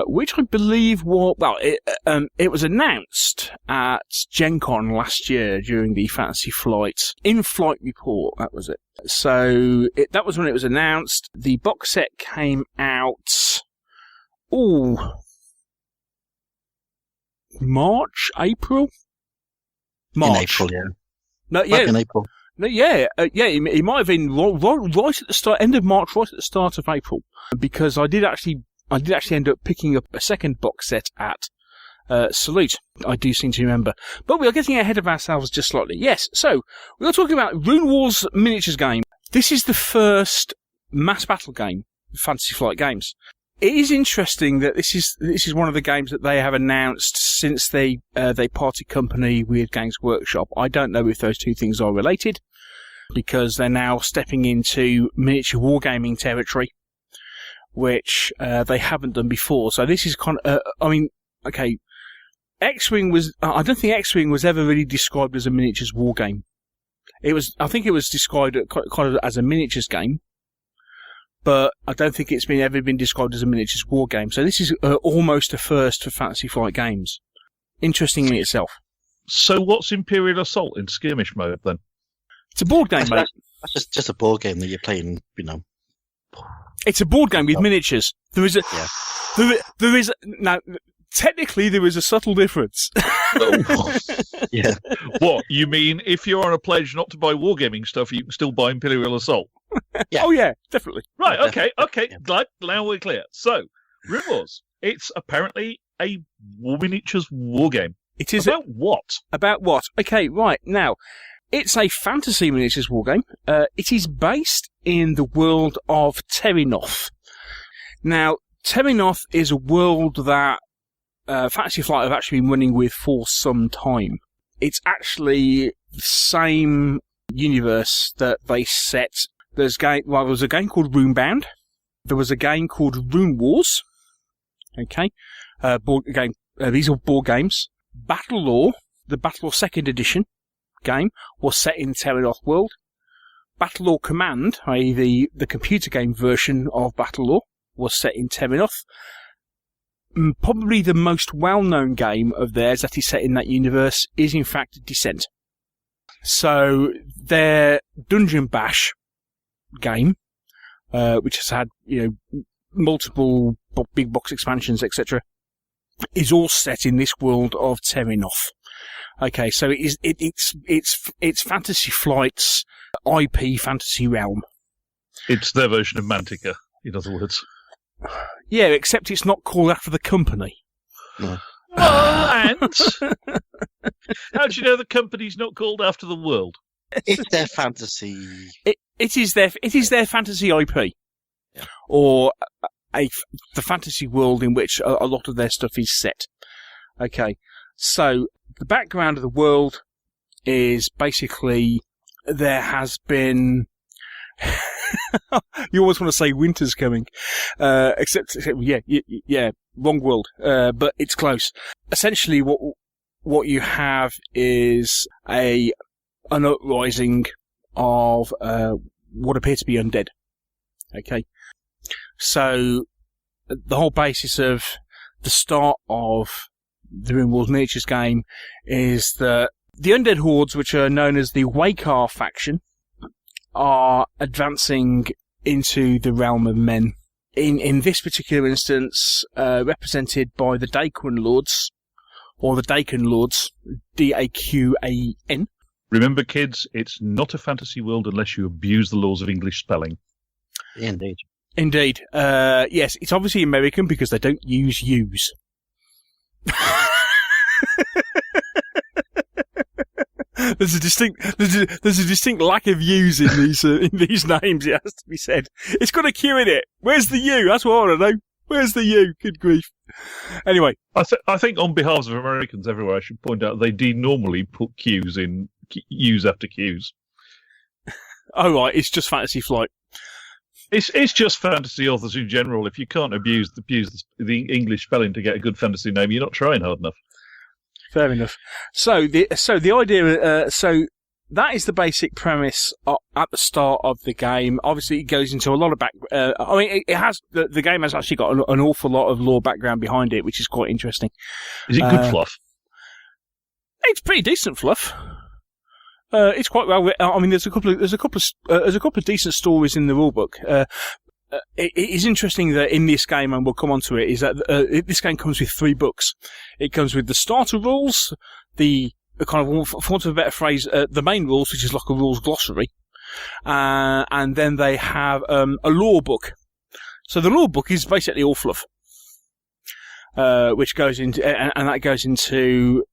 which I believe it was announced at Gen Con last year during the Fantasy Flight in-flight report. That was it. So that was when it was announced. The box set came out, March, April? March. In April, yeah. No, yeah. Back in April. No, yeah, it might have been right at the start, end of March, right at the start of April, because I did actually end up picking up a second box set at Salute. I do seem to remember. But we are getting ahead of ourselves just slightly. Yes, so we are talking about Runewars Miniatures Game. This is the first mass battle game of Fantasy Flight Games. It is interesting that this is one of the games that they have announced since they parted company with Games Workshop. I don't know if those two things are related, because they're now stepping into miniature wargaming territory, which they haven't done before. So this is kind of, X-Wing was, I don't think X-Wing was ever really described as a miniatures wargame. I think it was described kind of as a miniatures game, but I don't think it's ever been described as a miniatures wargame. So this is almost a first for Fantasy Flight Games. Interesting in itself. So what's Imperial Assault in skirmish mode then? It's a board game, mate. That's just a board game that you're playing, It's a board game with miniatures. There is a Yeah. there is now technically there is a subtle difference. Yeah. What, you mean if you're on a pledge not to buy wargaming stuff, you can still buy Imperial Assault? Yeah. Oh yeah, definitely. Right, okay. Yeah. Glad now we're clear. So, Runewars, it's apparently a miniatures wargame. It is About what? about what? Okay, right now. It's a fantasy miniatures wargame. It is based in the world of Terrinoth. Now, Terrinoth is a world that Fantasy Flight have actually been running with for some time. It's actually the same universe that they set. There was a game called Runebound. There was a game called Runewars. Okay, board game. These are board games. Battle Law, the Battle Law 2nd Edition game, was set in Terrinoth world. Battle Law Command, i.e. the computer game version of Battle Law, was set in Terrinoth. Probably the most well-known game of theirs that is set in that universe is in fact Descent. So their Dungeon Bash game, which has had multiple big box expansions, etc., is all set in this world of Terrinoth. Okay, so it's Fantasy Flight's IP fantasy realm. It's their version of Mantica, in other words. Yeah, except it's not called after the company. No. Well, and how do you know the company's not called after the world? It's their fantasy. It is their fantasy IP, Yeah. or the fantasy world in which a lot of their stuff is set. Okay, so the background of the world is basically there has been. You always want to say winter's coming, except wrong world, but it's close. Essentially, what you have is an uprising of what appear to be undead. Okay, so the whole basis of the start of the Runewars Miniatures game is that the undead hordes, which are known as the Wakar faction, are advancing into the realm of men. In this particular instance, represented by the Daquan Lords, or the Daquan Lords, D-A-Q-A-N. Remember, kids, it's not a fantasy world unless you abuse the laws of English spelling. Indeed. Indeed. Yes, it's obviously American because they don't use U's. There's a distinct lack of U's in these names. It has to be said. It's got a Q in it. Where's the U? That's what I want to know. Where's the U? Good grief. Anyway, I think on behalf of Americans everywhere, I should point out they do normally put Q's in U's after Q's. oh right, it's just Fantasy Flight. It's just fantasy authors in general. If you can't abuse the English spelling to get a good fantasy name, you're not trying hard enough. Fair enough. So the idea, so that is the basic premise at the start of the game. Obviously, it goes into a lot of it has the game has actually got an awful lot of lore background behind it, which is quite interesting. Is it good fluff? It's pretty decent fluff. It's quite well. I mean, there's a couple of decent stories in the rulebook. It is interesting that in this game, and we'll come on to it, is that this game comes with 3 books. It comes with the starter rules, the kind of, for want of a better phrase, the main rules, which is like a rules glossary, and then they have a lore book. So the lore book is basically all fluff, which goes into and that goes into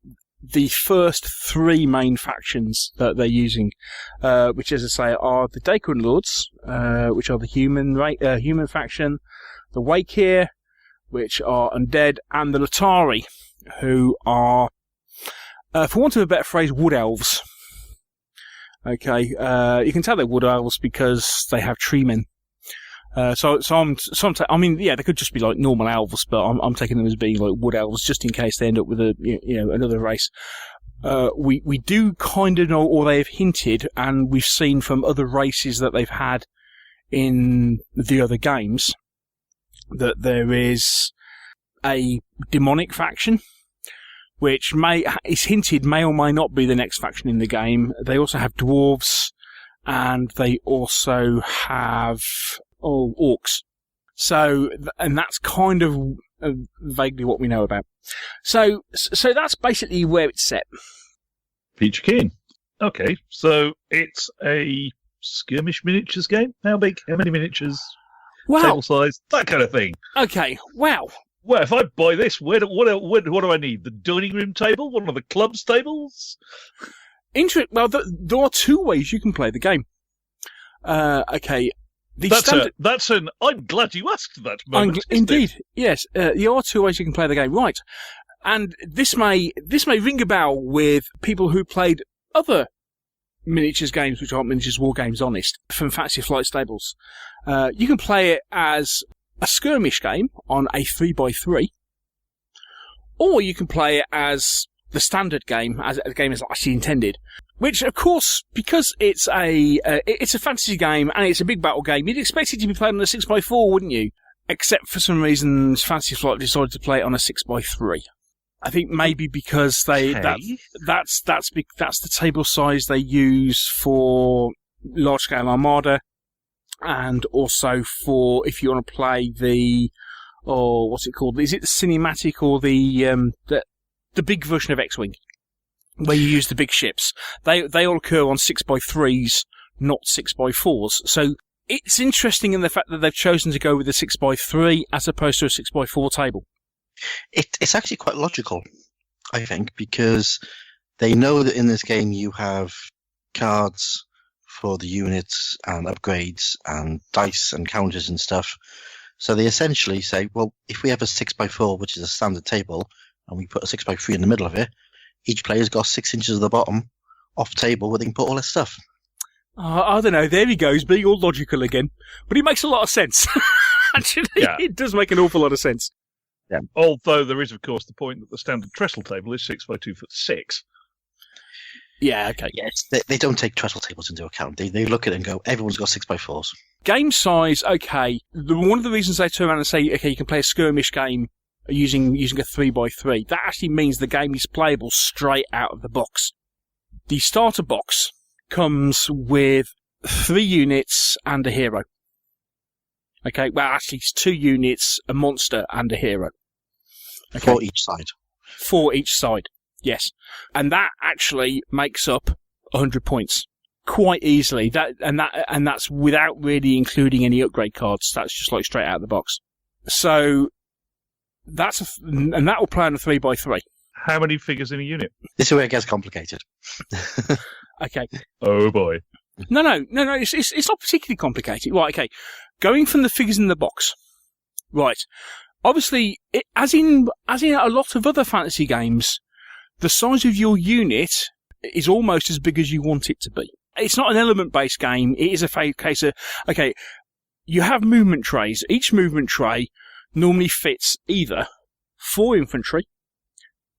the first 3 main factions that they're using, which, as I say, are the Daquan Lords, which are the human faction, the Wakir, which are undead, and the Latari, who are, for want of a better phrase, wood elves. Okay, you can tell they're wood elves because they have tree men. I mean, yeah, they could just be like normal elves, but I'm taking them as being like wood elves, just in case they end up with another race. We do kind of know, or they have hinted, and we've seen from other races that they've had in the other games, that there is a demonic faction, which is hinted may or may not be the next faction in the game. They also have dwarves, and they also have orcs. So, and that's kind of vaguely what we know about. So that's basically where it's set. Peachy Keen. Okay, so it's a skirmish miniatures game. How big? How many miniatures? Wow. Table size? That kind of thing. Okay. Wow. Well, if I buy this, what do I need? The dining room table? One of the club's tables? Well, there are two ways you can play the game. Okay. I'm glad you asked that moment. Indeed, yes. There are two ways you can play the game, right? And this may ring a bell with people who played other miniatures games, which aren't miniatures war games, honest, from Fantasy Flight Stables. You can play it as a skirmish game on a 3x3, or you can play it as the standard game, as the game is actually intended. Which, of course, because it's a fantasy game and it's a big battle game, you'd expect it to be played on a 6x4, wouldn't you? Except for some reason, Fantasy Flight decided to play it on a 6x3. I think maybe because that's the table size they use for large scale Armada, and also for if you want to play what's it called? Is it the cinematic or the big version of X-Wing, where you use the big ships? They all occur on 6x3s, not 6x4s. So it's interesting in the fact that they've chosen to go with a 6x3 as opposed to a 6x4 table. It's actually quite logical, I think, because they know that in this game you have cards for the units and upgrades and dice and counters and stuff. So they essentially say, well, if we have a 6x4, which is a standard table, and we put a 6x3 in the middle of it, each player's got 6 inches at the bottom off table where they can put all their stuff. I don't know. There he goes, being all logical again. But it makes a lot of sense. Actually, yeah. It does make an awful lot of sense. Yeah. Although there is, of course, the point that the standard trestle table is 6x2'6". Yeah, okay. Yes, they don't take trestle tables into account. They look at it and go, everyone's got 6x4s. Game size, okay. One of the reasons they turn around and say, okay, you can play a skirmish game using a 3x3, that actually means the game is playable straight out of the box. The starter box comes with 3 units and a hero. Okay, well, actually, it's 2 units, a monster, and a hero. Okay. For each side. For each side, yes. And that actually makes up 100 points quite easily. That's without really including any upgrade cards. That's just like straight out of the box. So and that will play on a 3x3. How many figures in a unit? This is where it gets complicated. Okay. Oh boy. No. It's not particularly complicated. Right. Okay. Going from the figures in the box. Right. Obviously, as in a lot of other fantasy games, the size of your unit is almost as big as you want it to be. It's not an element-based game. It is a case of, okay, you have movement trays. Each movement tray normally fits either 4 infantry,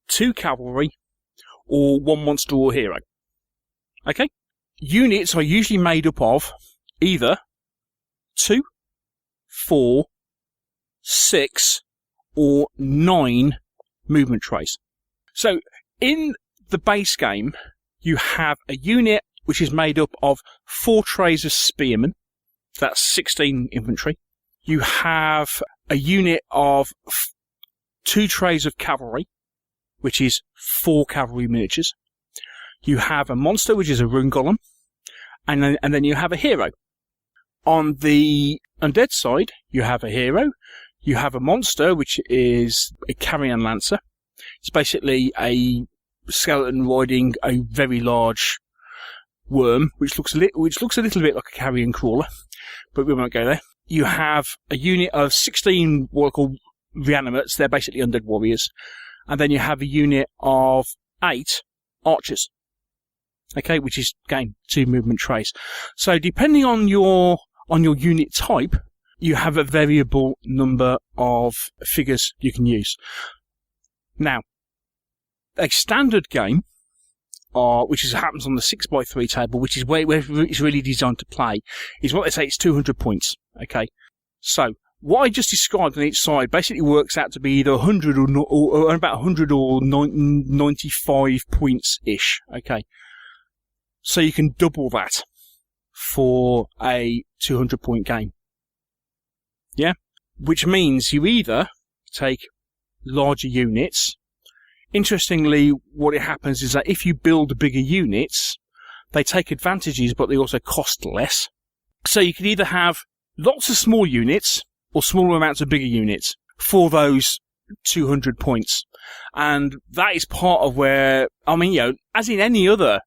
2 cavalry, or 1 monster or hero. Okay? Units are usually made up of either 2, 4, 6, or 9 movement trays. So, in the base game, you have a unit which is made up of 4 trays of spearmen. That's 16 infantry. You have a unit of 2 trays of cavalry, which is 4 cavalry miniatures. You have a monster, which is a rune golem, and then you have a hero. On the undead side, you have a hero. You have a monster, which is a carrion lancer. It's basically a skeleton riding a very large worm, which looks a little bit like a carrion crawler, but we won't go there. You have a unit of 16 what are called reanimates. They're basically undead warriors. And then you have a unit of 8 archers. Okay, which is, again, 2 movement trays. So depending on your unit type, you have a variable number of figures you can use. Now, a standard game, which happens on the 6x3 table, which is where it's really designed to play, is what they say it's 200 points. Okay, so what I just described on each side basically works out to be either 100 or about 100 or 95 points ish. Okay, so you can double that for a 200-point game. Yeah? Which means you either take larger units. Interestingly, what it happens is that if you build bigger units, they take advantages, but they also cost less. So you can either have lots of small units or smaller amounts of bigger units for those 200 points. And that is part of where, I mean, you know, as in any other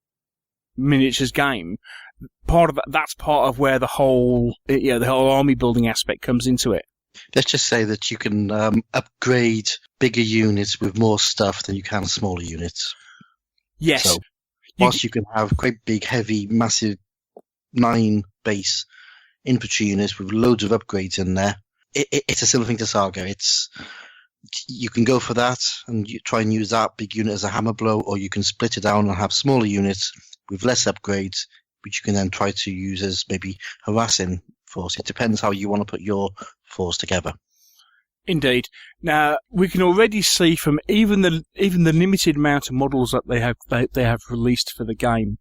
miniatures game, that's part of where the whole army building aspect comes into it. Let's just say that you can upgrade bigger units with more stuff than you can smaller units. Yes. So, whilst you can have quite big, heavy, massive 9 base infantry units with loads of upgrades in there, it's a similar thing to Saga. You can go for that and you try and use that big unit as a hammer blow, or you can split it down and have smaller units with less upgrades, which you can then try to use as maybe harassing force. It depends how you want to put your force together. Indeed. Now we can already see from even the limited amount of models that they have released for the game,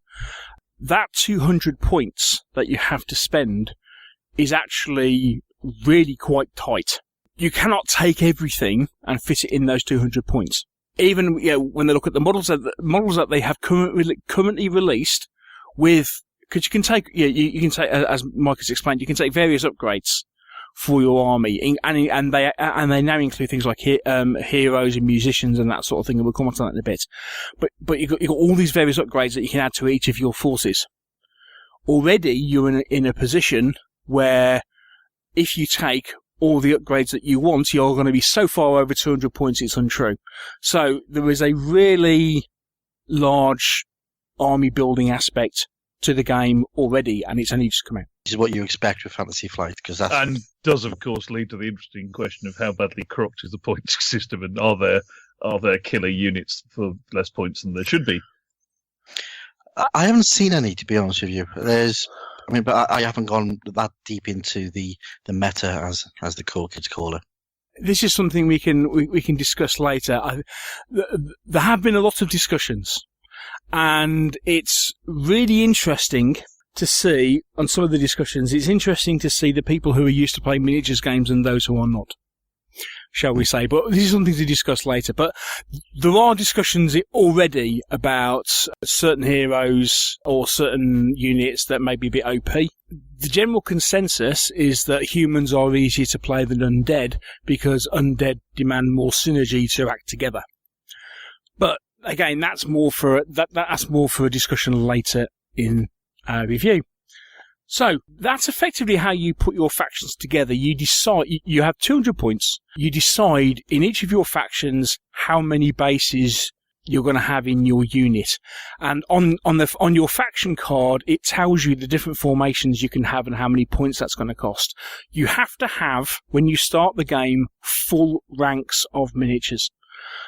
that 200 points that you have to spend is actually really quite tight. You cannot take everything and fit it in those 200 points. Even when they look at the models that they have currently released, because you can take as Mike has explained, you can take various upgrades for your army, and they now include things like heroes and musicians and that sort of thing, and we'll comment on that in a bit. But you've got all these various upgrades that you can add to each of your forces. Already you're in a position where if you take all the upgrades that you want, you're going to be so far over 200 points it's untrue. So there is a really large army building aspect to the game already, and it's only just come out. This is what you expect with Fantasy Flight, and does of course lead to the interesting question of how badly corrupt is the point system, and are there killer units for less points than there should be? I haven't seen any, to be honest with you. But I haven't gone that deep into the meta, as the cool kids call it. This is something we can discuss later. There have been a lot of discussions, and it's really interesting to see on some of the discussions. It's interesting to see the people who are used to playing miniatures games and those who are not, shall we say. But this is something to discuss later. But there are discussions already about certain heroes or certain units that may be a bit OP. The general consensus is that humans are easier to play than undead because undead demand more synergy to act together. But again, that's more for a discussion later in our review. So that's effectively how you put your factions together. You decide, you have 200 points. You decide in each of your factions how many bases you're going to have in your unit. And on your faction card, it tells you the different formations you can have and how many points that's going to cost. You have to have, when you start the game, full ranks of miniatures.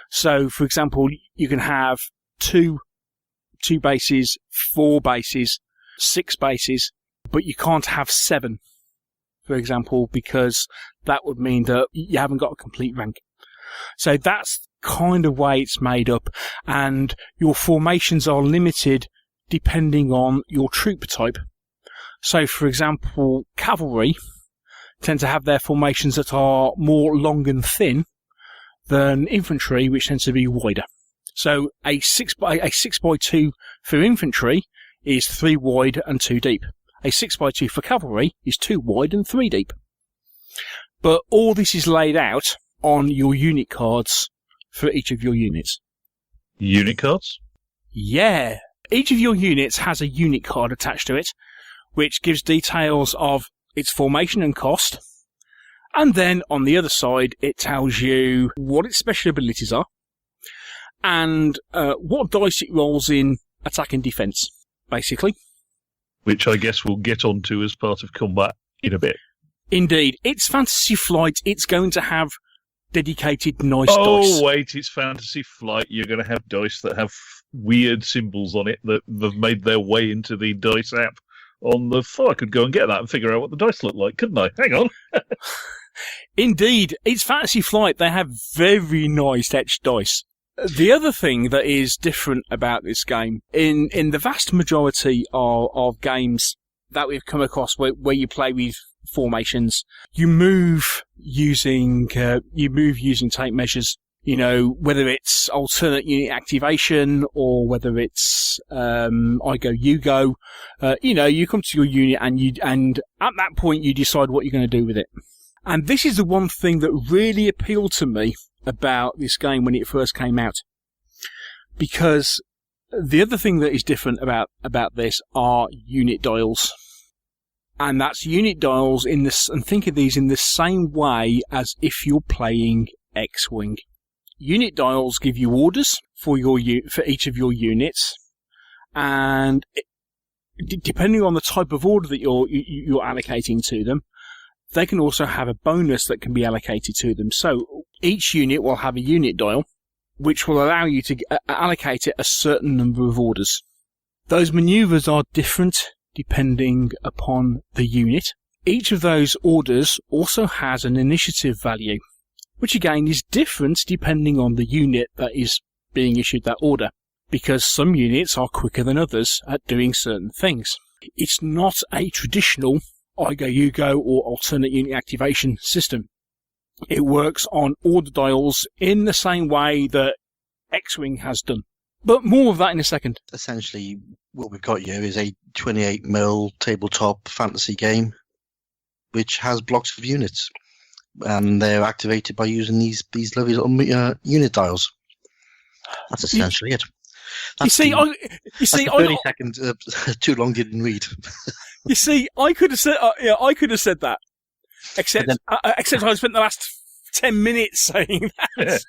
So, for example, you can have two bases, 4 bases, 6 bases, but you can't have 7, for example, because that would mean that you haven't got a complete rank. So that's kind of way it's made up, and your formations are limited depending on your troop type. So, for example, cavalry tend to have their formations that are more long and thin than infantry, which tends to be wider. So a 6x2 for infantry is 3 wide and 2 deep. A 6x2 for cavalry is 2 wide and 3 deep. But all this is laid out on your unit cards for each of your units. Unit cards? Yeah. Each of your units has a unit card attached to it, which gives details of its formation and cost. And then on the other side, it tells you what its special abilities are and what dice it rolls in attack and defense, basically. Which I guess we'll get onto as part of combat in a bit. Indeed. It's Fantasy Flight. It's going to have dedicated nice dice. Oh, wait, it's Fantasy Flight. You're going to have dice that have weird symbols on it that have made their way into the dice app on the phone. I could go and get that and figure out what the dice look like, couldn't I? Hang on. Indeed. It's Fantasy Flight. They have very nice etched dice. The other thing that is different about this game, in the vast majority of games that we've come across where you play with formations. You move using tape measures. You know, whether it's alternate unit activation or whether it's I go, you go. You know, you come to your unit and at that point you decide what you're going to do with it. And this is the one thing that really appealed to me about this game when it first came out, because the other thing that is different about this are unit dials. And that's unit dials and think of these in the same way as if you're playing X-Wing. Unit dials give you orders for each of your units, and depending on the type of order that you're allocating to them, they can also have a bonus that can be allocated to them. So each unit will have a unit dial, which will allow you to allocate it a certain number of orders. Those manoeuvres are different depending upon the unit. Each of those orders also has an initiative value, which again is different depending on the unit that is being issued that order, because some units are quicker than others at doing certain things. It's not a traditional I go, you go, or alternate unit activation system. It works on order dials in the same way that X-Wing has done. But more of that in a second. Essentially, what we've got here is a 28mm tabletop fantasy game, which has blocks of units. And they're activated by using these lovely little unit dials. That's essentially it. That's 30 seconds too long didn't read. You see, I could have said that, except I spent the last 10 minutes saying that.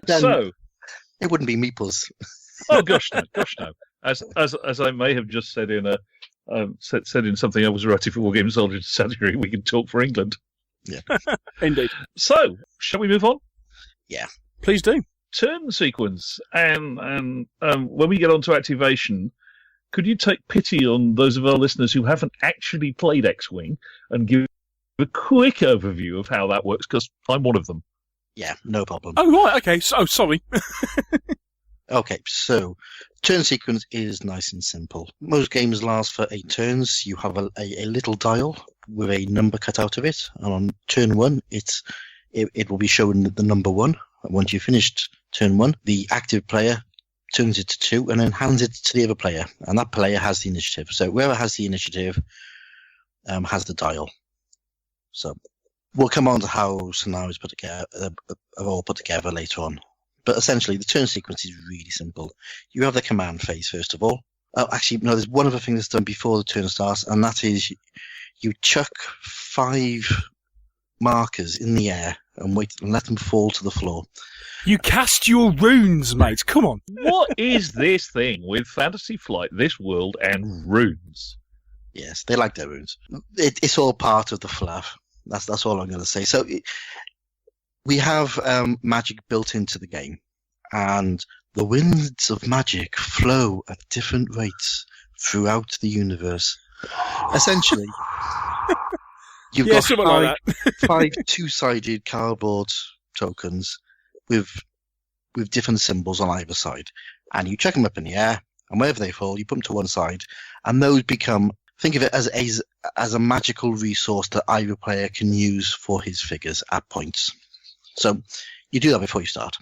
Then So it wouldn't be Meeples. Oh gosh no. As I may have just said in said in something I was writing for Wargame Soldier to Saturday, we can talk for England. Yeah, indeed. So, shall we move on? Yeah, please do. Turn sequence, and when we get on to activation, could you take pity on those of our listeners who haven't actually played X-Wing and give a quick overview of how that works? Because I'm one of them. Yeah, no problem. Oh right, okay. So sorry. Okay, so turn sequence is nice and simple. Most games last for 8 turns. You have a little dial with a number cut out of it, and on turn 1, it will be showing the number 1. And once you've finished turn 1, the active player turns it to 2 and then hands it to the other player, and that player has the initiative. So whoever has the initiative has the dial. So we'll come on to how scenarios are all put together later on. But essentially, the turn sequence is really simple. You have the command phase, first of all. Oh, actually, no, there's one other thing that's done before the turn starts, and that is you chuck 5 markers in the air and wait and let them fall to the floor. You cast your runes, mate. Come on. What is this thing with Fantasy Flight, this world, and runes? Yes, they like their runes. It's all part of the fluff. That's all I'm going to say. So we have magic built into the game, and the winds of magic flow at different rates throughout the universe. Essentially, you've got five 2-sided cardboard tokens with different symbols on either side, and you chuck them up in the air, and wherever they fall, you put them to one side, and those become. Think of it as a magical resource that either player can use for his figures at points. So you do that before you start.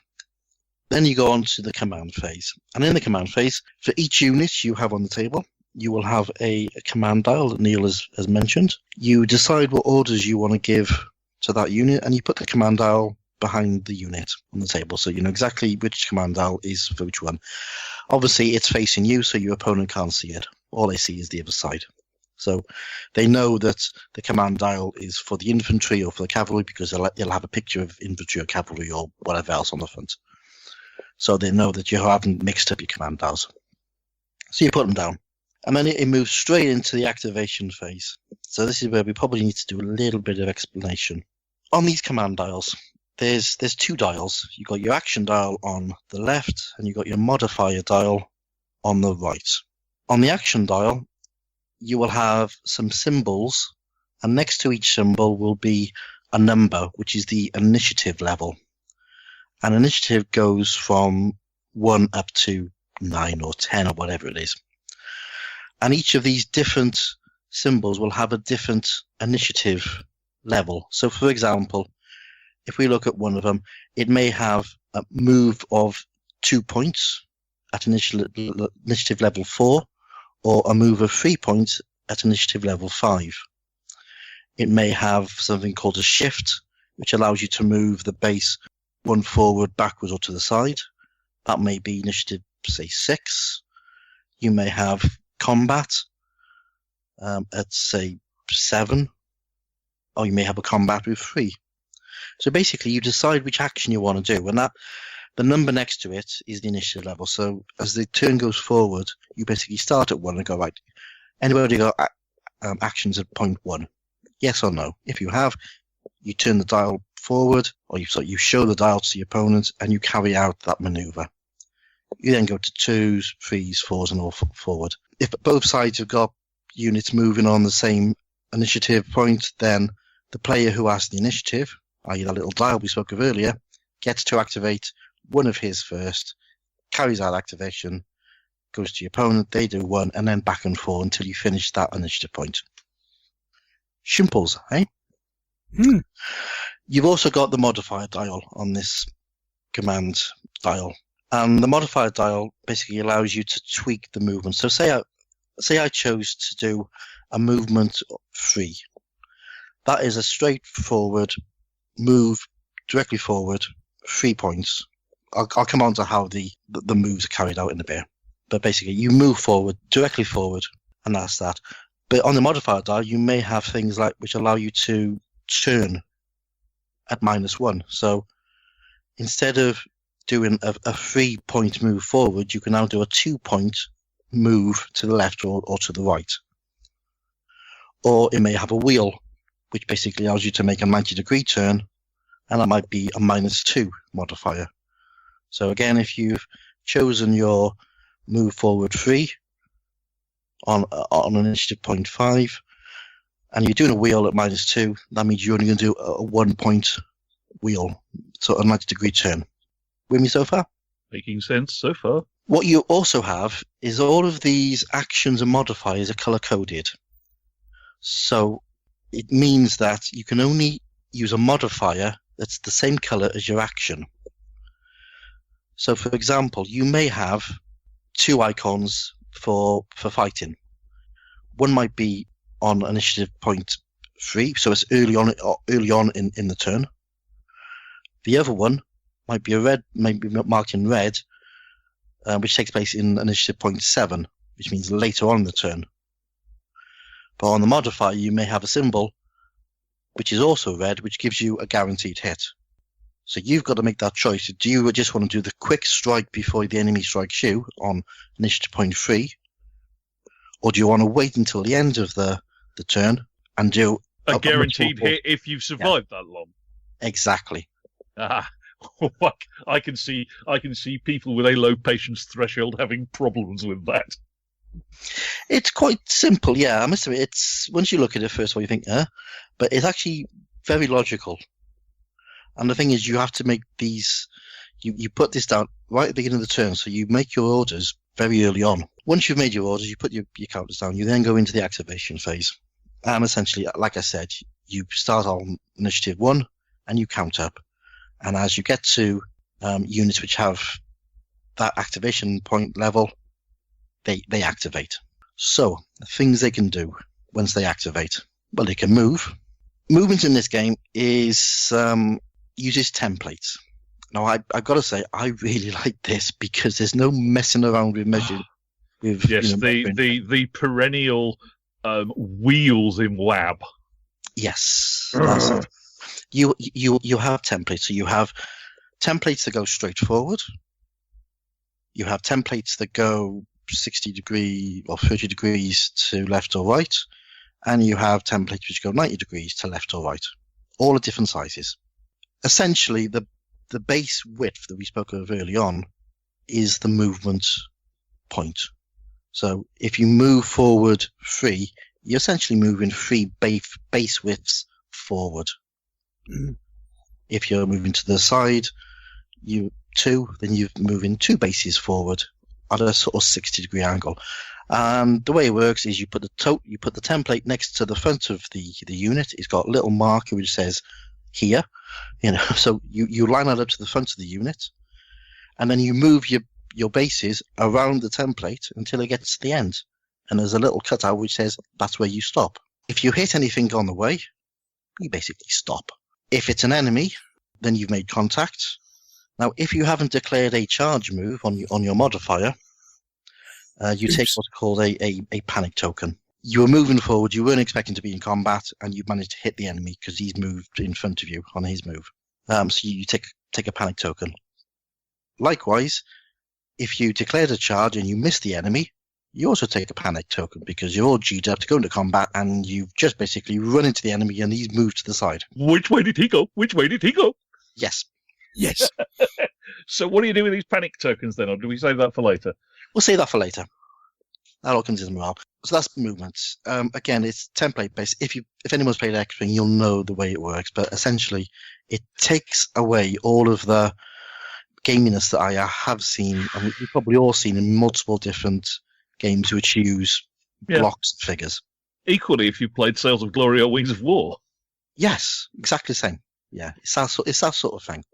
Then you go on to the command phase. And in the command phase, for each unit you have on the table, you will have a command dial that Neil has mentioned. You decide what orders you want to give to that unit, and you put the command dial behind the unit on the table, so you know exactly which command dial is for which one. Obviously, it's facing you, so your opponent can't see it. All they see is the other side. So they know that the command dial is for the infantry or for the cavalry because they'll have a picture of infantry or cavalry or whatever else on the front. So they know that you haven't mixed up your command dials. So you put them down. And then it moves straight into the activation phase. So this is where we probably need to do a little bit of explanation. On these command dials, there's 2 dials. You've got your action dial on the left and you've got your modifier dial on the right. On the action dial, you will have some symbols, and next to each symbol will be a number, which is the initiative level. And initiative goes from 1 up to 9 or 10 or whatever it is. And each of these different symbols will have a different initiative level. So, for example, if we look at one of them, it may have a move of 2 points at initiative level 4, or a move of 3 points at initiative level 5. It may have something called a shift, which allows you to move the base one forward, backwards, or to the side. That may be initiative, say, 6. You may have combat at, say, 7. Or you may have a combat with 3. So basically, you decide which action you want to do, and the number next to it is the initiative level. So as the turn goes forward, you basically start at 1 and go, right, anybody got actions at point 1? Yes or no? If you have, you turn the dial forward, or you show the dial to your opponent, and you carry out that maneuver. You then go to 2s, 3s, 4s, and all forward. If both sides have got units moving on the same initiative point, then the player who has the initiative, i.e. that little dial we spoke of earlier, gets to activate one of his first, carries out activation, goes to your opponent, they do 1, and then back and forth until you finish that initiative point. Simples, eh? You've also got the modifier dial on this command dial. And the modifier dial basically allows you to tweak the movement. So say I chose to do a movement 3. That is a straightforward move directly forward, 3 points. I'll come on to how the moves are carried out in a bit. But basically, you move forward, directly forward, and that's that. But on the modifier dial, you may have things like which allow you to turn at -1. So instead of doing a 3-point move forward, you can now do a 2-point move to the left or to the right. Or it may have a wheel, which basically allows you to make a 90-degree turn, and that might be a -2 modifier. So again, if you've chosen your move forward 3 on initiative point 5, and you're doing a wheel at -2, that means you're only going to do a 1-point wheel, so a 90-degree turn. With me so far? Making sense so far. What you also have is all of these actions and modifiers are color-coded. So it means that you can only use a modifier that's the same color as your action. So, for example, you may have 2 icons for fighting. One might be on initiative point 3, so it's early on in the turn. The other one might be marked in red, which takes place in initiative point 7, which means later on in the turn. But on the modifier, you may have a symbol which is also red, which gives you a guaranteed hit. So you've got to make that choice. Do you just want to do the quick strike before the enemy strikes you on initiative point 3? Or do you want to wait until the end of the turn and do a guaranteed hit if you've survived that long? Exactly. I can see people with a low patience threshold having problems with that. It's quite simple, yeah. I must admit, it's once you look at it, first of all, you think, but it's actually very logical. And the thing is, you have to make these. You put this down right at the beginning of the turn, so you make your orders very early on. Once you've made your orders, you put your counters down. You then go into the activation phase, and essentially, like I said, you start on initiative 1 and you count up. And as you get to units which have that activation point level, they activate. So, the things they can do once they activate. Well, they can move. Movement in this game is uses templates. Now, I've got to say, I really like this because there's no messing around with measures. Yes, the perennial wheels in lab. Yes, that's it. You have templates. So you have templates that go straight forward. You have templates that go 60 degrees or 30 degrees to left or right, and you have templates which go 90 degrees to left or right, all at different sizes. Essentially, the base width that we spoke of early on is the movement point. So if you move forward 3, you're essentially moving 3 base widths forward. If you're moving to the side, then you're moving 2 bases forward at a sort of 60-degree angle. The way it works is you put the template next to the front of the unit. It's got a little marker which says here, so you line that up to the front of the unit, and then you move your bases around the template until it gets to the end. And there's a little cutout which says that's where you stop. If you hit anything on the way, you basically stop. If it's an enemy, then you've made contact. Now, if you haven't declared a charge move on your modifier, you take what's called a panic token. You were moving forward, you weren't expecting to be in combat, and you managed to hit the enemy because he's moved in front of you on his move. So you take a panic token. Likewise, if you declared a charge and you miss the enemy, you also take a panic token because you're all G'd up to go into combat and you've just basically run into the enemy and he's moved to the side. Which way did he go? Which way did he go? Yes. Yes. So what do you do with these panic tokens then, or do we save that for later? We'll save that for later. That all comes in well. So that's movements. Again, it's template based. If anyone's played X-Wing, you'll know the way it works. But essentially, it takes away all of the gaminess that I have seen, and we've probably all seen in multiple different games which use blocks and figures. Equally, if you played Sails of Glory or Wings of War. Yes, exactly the same. Yeah, it's that sort of thing.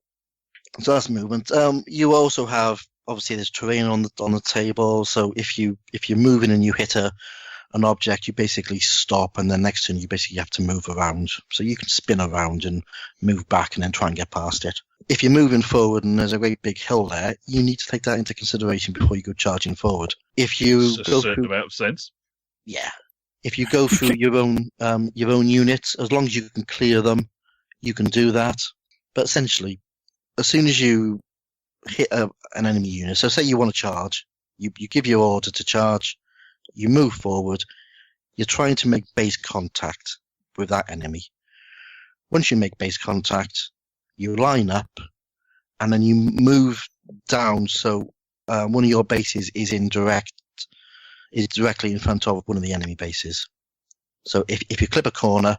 So that's movement. You also have, obviously, there's terrain on the table. So if you're moving and you hit an object, you basically stop, and then next turn you basically have to move around. So you can spin around and move back and then try and get past it. If you're moving forward and there's a great big hill there, you need to take that into consideration before you go charging forward. If you It's a certain amount of sense. Yeah. If you go through your own units, as long as you can clear them, you can do that. But essentially, as soon as you hit an enemy unit, so say you want to charge, you give your order to charge, you move forward, you're trying to make base contact with that enemy. Once you make base contact, you line up, and then you move down so one of your bases is directly in front of one of the enemy bases. So if you clip a corner,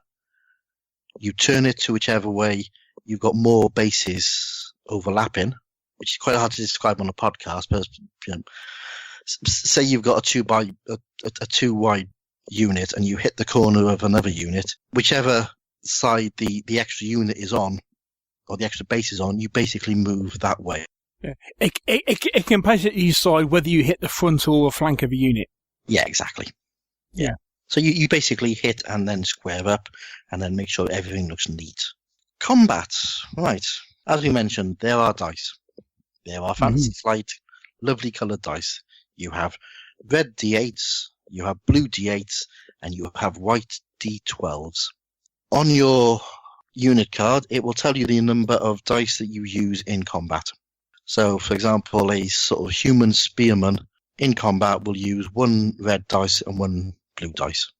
you turn it to whichever way you've got more bases overlapping, which is quite hard to describe on a podcast, but say you've got a two wide unit and you hit the corner of another unit, whichever side the extra unit is on, or the extra base is on, you basically move that way. Yeah. It can basically decide whether you hit the front or the flank of a unit. Yeah, exactly. Yeah. So you basically hit and then square up and then make sure everything looks neat. Combat. Right. As we mentioned, there are dice. There are Fantasy Flight, lovely coloured dice. You have red D8s, you have blue D8s, and you have white D12s. On your unit card, it will tell you the number of dice that you use in combat. So, for example, a sort of human spearman in combat will use one red dice and one blue dice.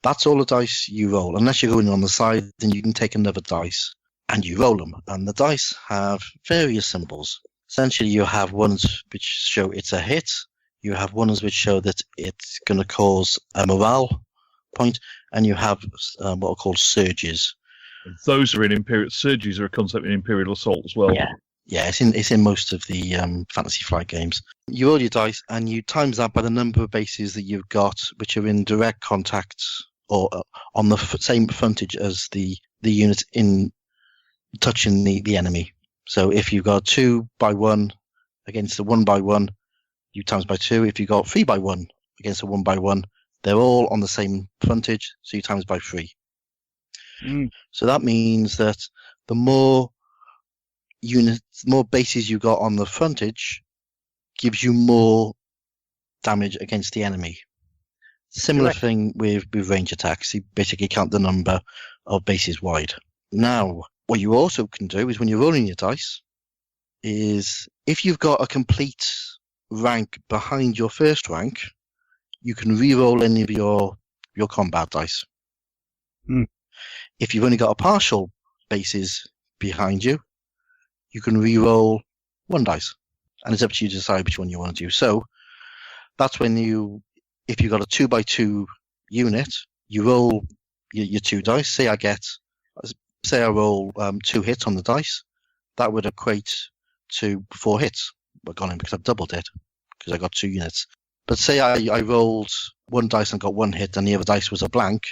That's all the dice you roll. Unless you're going on the side, then you can take another dice and you roll them. And the dice have various symbols. Essentially, you have ones which show it's a hit. You have ones which show that it's going to cause a morale point. And you have what are called surges. Those are in Imperial. Surges are a concept in Imperial Assault as well. Yeah, it's in most of the Fantasy Flight games. You roll your dice and you times that by the number of bases that you've got, which are in direct contact or on the same frontage as the unit in touching the enemy. So if you've got 2x1 against the 1x1, you times by 2. If you've got 3x1 against a 1x1, they're all on the same frontage, so you times by 3. So that means that the more bases you got on the frontage gives you more damage against the enemy. Similar thing with range attacks. You basically count the number of bases wide. Now, what you also can do is when you're rolling your dice is if you've got a complete rank behind your first rank, you can re-roll any of your combat dice. If you've only got a partial bases behind you, you can re-roll one dice. And it's up to you to decide which one you want to do. So that's when if you've got a 2x2 unit, you roll your 2 dice. Say I roll 2 hits on the dice. That would equate to 4 hits. I've gone in because I've doubled it because I got 2 units. But say I rolled one dice and got one hit, and the other dice was a blank.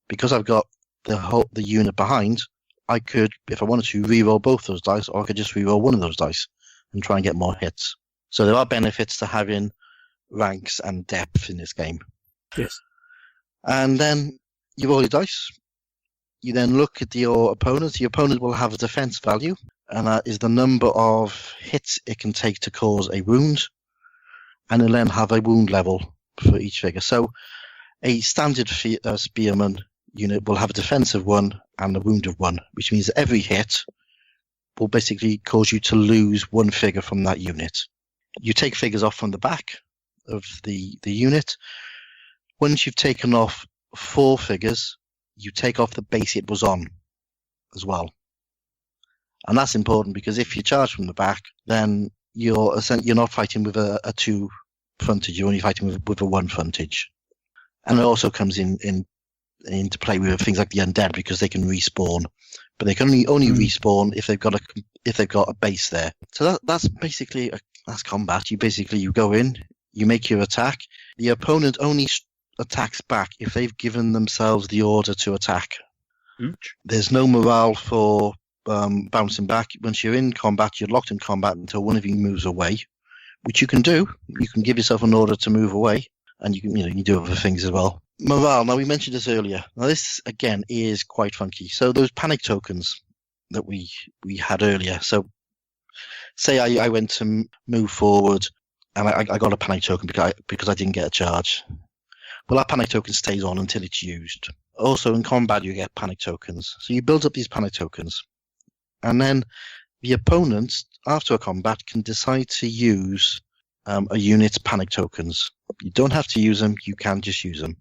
Because I've got the unit behind, I could, if I wanted to, re-roll both those dice, or I could just re-roll one of those dice and try and get more hits. So there are benefits to having ranks and depth in this game. Yes. And then you roll your dice. You then look at your opponent. Your opponent will have a defense value, and that is the number of hits it can take to cause a wound, and it'll then have a wound level for each figure. So a standard spearman unit will have a defense of 1 and a wound of 1, which means that every hit will basically cause you to lose 1 figure from that unit. You take figures off from the back of the unit. Once you've taken off 4 figures, you take off the base it was on as well. And that's important because if you charge from the back, then you're not fighting with a 2 frontage, you're only fighting with a 1 frontage. And it also comes into play with things like the undead because they can respawn, but they can only respawn if they've got a base there. So that's basically that's combat. You go in, you make your attack. The opponent only attacks back if they've given themselves the order to attack. Ooch. There's no morale for bouncing back. Once you're in combat, you're locked in combat until one of you moves away, which you can do. You can give yourself an order to move away, and you can you do other things as well. Morale. Now we mentioned this earlier. Now this again is quite funky. So those panic tokens that we had earlier. So say I went to move forward and I got a panic token because I didn't get a charge. Well, that panic token stays on until it's used. Also in combat you get panic tokens. So you build up these panic tokens, and then the opponent after a combat can decide to use a unit's panic tokens. You don't have to use them. You can just use them.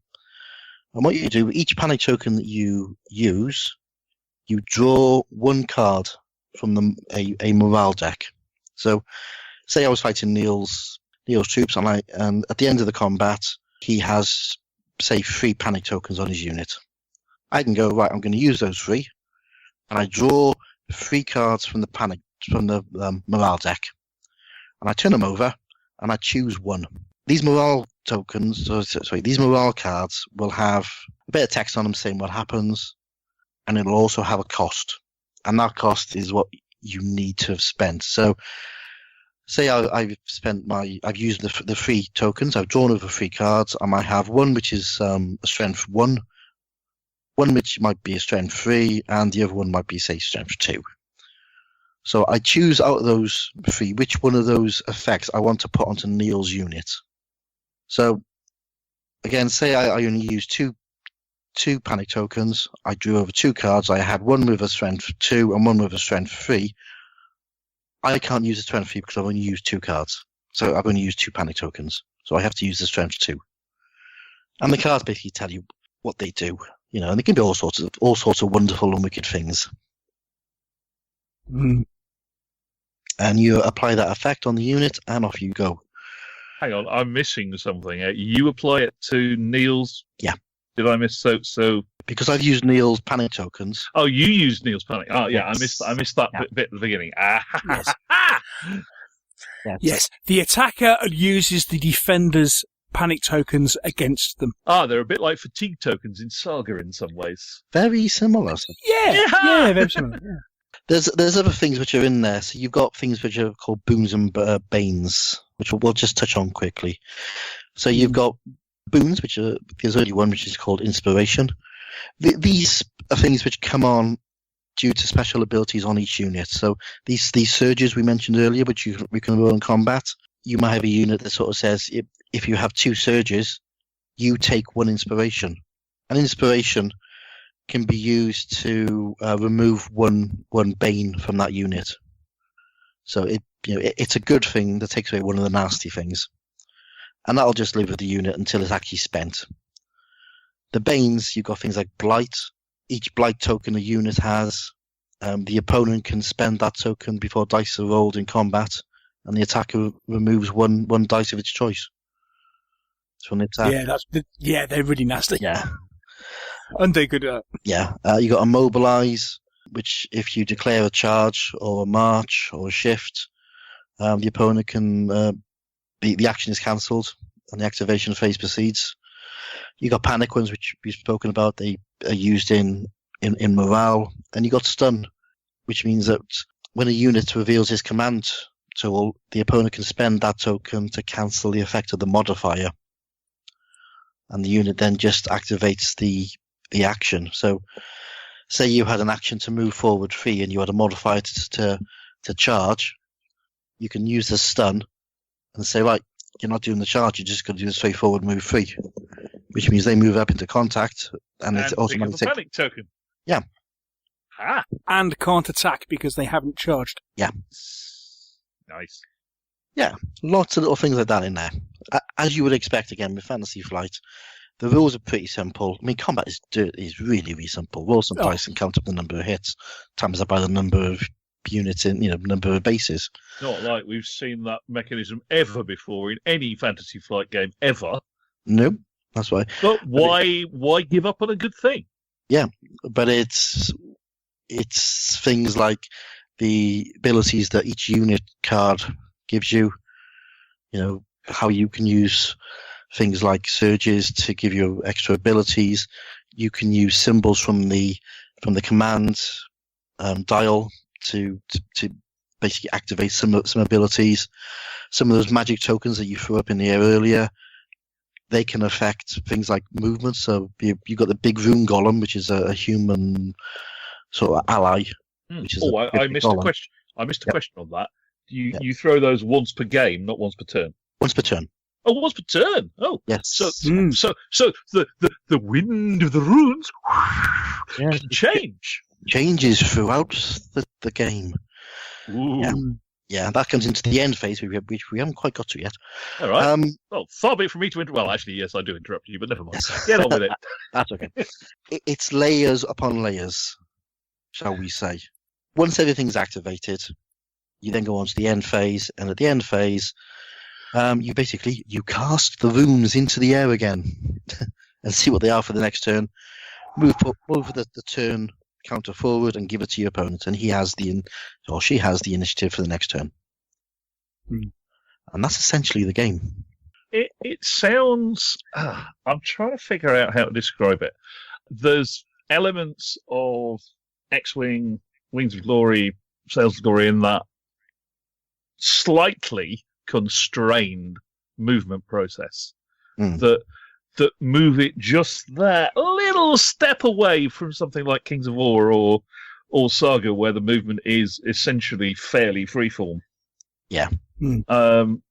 And what you do, each panic token that you use, you draw 1 card from a morale deck. So, say I was fighting Neil's troops, and at the end of the combat, he has, say, 3 panic tokens on his unit. I can go, right, I'm going to use those 3, and I draw 3 cards from the morale deck, and I turn them over, and I choose 1. These morale tokens, these morale cards will have a bit of text on them saying what happens, and it'll also have a cost. And that cost is what you need to have spent. So, say I've used the 3 tokens, I've drawn over 3 cards, I might have 1 which is a strength 1, 1 which might be a strength 3, and the other one might be, say, strength 2. So I choose out of those 3 which one of those effects I want to put onto Neil's unit. So, again, say I only used two panic tokens. I drew over 2 cards. I had 1 with a strength 2 and 1 with a strength 3. I can't use a strength 3 because I've only used 2 cards. So I've only used 2 panic tokens. So I have to use the strength 2. And the cards basically tell you what they do, and they can be all sorts of wonderful and wicked things. Mm. And you apply that effect on the unit, and off you go. Hang on, I'm missing something. You apply it to Neil's. Yeah. Did I miss so? Because I've used Neil's panic tokens. Oh, you used Neil's panic. Oh, yeah, Yes. I missed that bit at the beginning. Yes. Yeah. Yes, the attacker uses the defender's panic tokens against them. They're a bit like fatigue tokens in Saga in some ways. Very similar. Yeah, very similar. Yeah. There's other things which are in there. So you've got things which are called boons and banes, which we'll just touch on quickly. So you've got boons, which are there's only one which is called inspiration. These are things which come on due to special abilities on each unit. So these surges we mentioned earlier, which we can roll in combat. You might have a unit that sort of says if you have 2 surges, you take 1 inspiration. An inspiration can be used to remove one bane from that unit. So it's a good thing that takes away one of the nasty things, and that'll just live with the unit until it's actually spent. The banes, you've got things like blight. Each blight token a unit has, the opponent can spend that token before dice are rolled in combat, and the attacker removes one dice of its choice. So an attack. Yeah, they're really nasty. Yeah. And they're good at. Yeah, you got immobilize, which if you declare a charge or a march or a shift, the opponent can the action is cancelled and the activation phase proceeds. You got panic ones, which we've spoken about. They are used in morale. And you got stun, which means that when a unit reveals his command tool, the opponent can spend that token to cancel the effect of the modifier. And the unit then just activates the action. So, say you had an action to move forward 3 and you had a modifier to charge, you can use the stun and say, right, you're not doing the charge, you're just going to do a straightforward move 3, which means they move up into contact and it's automatically a panic token. Yeah. Ah, And can't attack because they haven't charged. Yeah. nice. Yeah, lots of little things like that in there. As you would expect, again, with Fantasy Flight, the rules are pretty simple. I mean, combat is really, really simple. Roll some dice and count up the number of hits, times that by the number of units in, number of bases. Not like we've seen that mechanism ever before in any Fantasy Flight game ever. No, that's why. But why give up on a good thing? Yeah, but it's things like the abilities that each unit card gives you. How you can use things like surges to give you extra abilities. You can use symbols from the command dial to basically activate some abilities. Some of those magic tokens that you threw up in the air earlier, they can affect things like movement. So you've got the big rune golem, which is a human sort of ally. Which is I missed a question. I missed a question on that. You throw those once per game, not once per turn. Once per turn. Oh, once per turn. Oh, yes. So the wind of the runes can change. Changes throughout the game. Ooh. Yeah, that comes into the end phase, which we haven't quite got to yet. All right. Well, far be it from me to interrupt. Well, actually, yes, I do interrupt you, but never mind. Yes. Get on with it. That's okay. It's layers upon layers, shall we say. Once everything's activated, you then go on to the end phase, and at the end phase, you cast the runes into the air again and see what they are for the next turn. Move the turn counter forward and give it to your opponent, and he has or she has the initiative for the next turn. And that's essentially the game. It sounds. I'm trying to figure out how to describe it. There's elements of X-Wing, Wings of Glory, Sails of Glory in that slightly constrained movement process that move it just that little step away from something like Kings of War or Saga, where the movement is essentially fairly freeform. Yeah. And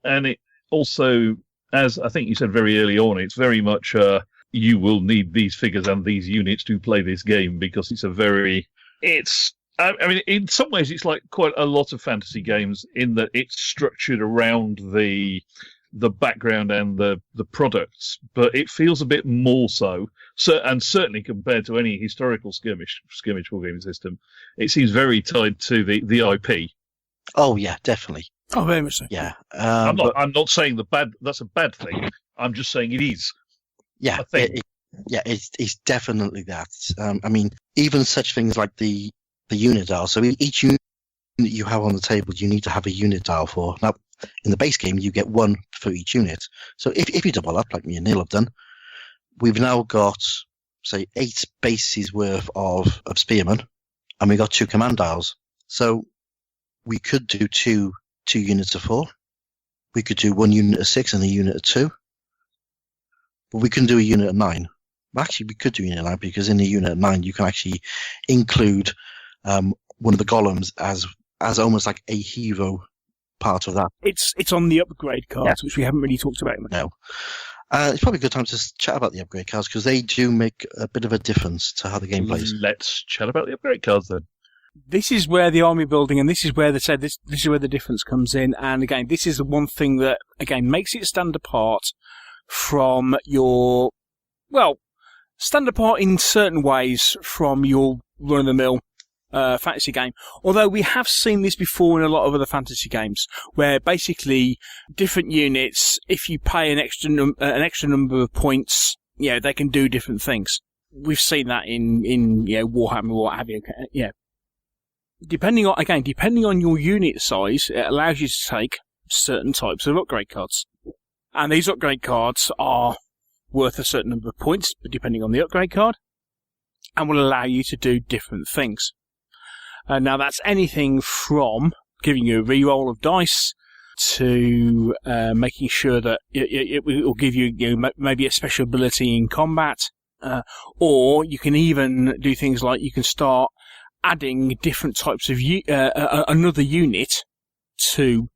it also, as I think you said very early on, it's very much you will need these figures and these units to play this game, because I mean, in some ways, it's like quite a lot of fantasy games in that it's structured around the background and the products, but it feels a bit more so. And certainly compared to any historical skirmish wargaming system, it seems very tied to the IP. Oh yeah, definitely. Oh, very much so. Yeah. I'm not saying that's a bad thing. I'm just saying it is. Yeah. It's definitely that. I mean, even such things like the unit dial. So each unit you have on the table, you need to have a unit dial for. Now, in the base game, you get one for each unit. So if you double up, like me and Neil have done, we've now got, say, 8 bases worth of spearmen, and we got 2 command dials. So we could do two units of 4. We could do 1 unit of 6 and a unit of 2. But we couldn't do a unit of 9. Well, actually, we could do a unit of 9, because in the unit of 9, you can actually include one of the golems as almost like a hero part of that. It's on the upgrade cards, which we haven't really talked about much. No. It's probably a good time to chat about the upgrade cards, because they do make a bit of a difference to how the game plays. Let's chat about the upgrade cards then. This is where the army building, and this is where this is where the difference comes in. And again, this is the one thing that again makes it stand apart from stand apart in certain ways from your run-of-the-mill fantasy game. Although we have seen this before in a lot of other fantasy games, where basically different units, if you pay an extra number of points, they can do different things. We've seen that in Warhammer or what have you. Depending on your unit size, it allows you to take certain types of upgrade cards. And these upgrade cards are worth a certain number of points, depending on the upgrade card, and will allow you to do different things. Now, that's anything from giving you a reroll of dice to making sure that it will give you, maybe a special ability in combat, or you can even do things like you can start adding different types of another unit to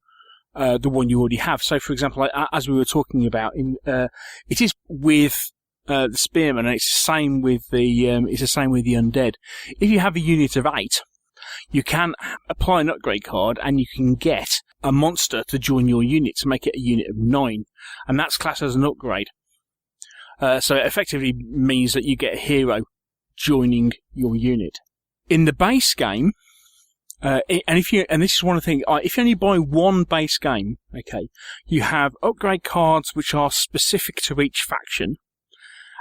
the one you already have. So, for example, as we were talking about, it is with the spearmen, and it's the same with the undead. If you have a unit of 8, you can apply an upgrade card, and you can get a monster to join your unit to make it a unit of 9, and that's classed as an upgrade. So it effectively means that you get a hero joining your unit. In the base game, and this is one of the things, if you only buy one base game, okay, you have upgrade cards which are specific to each faction,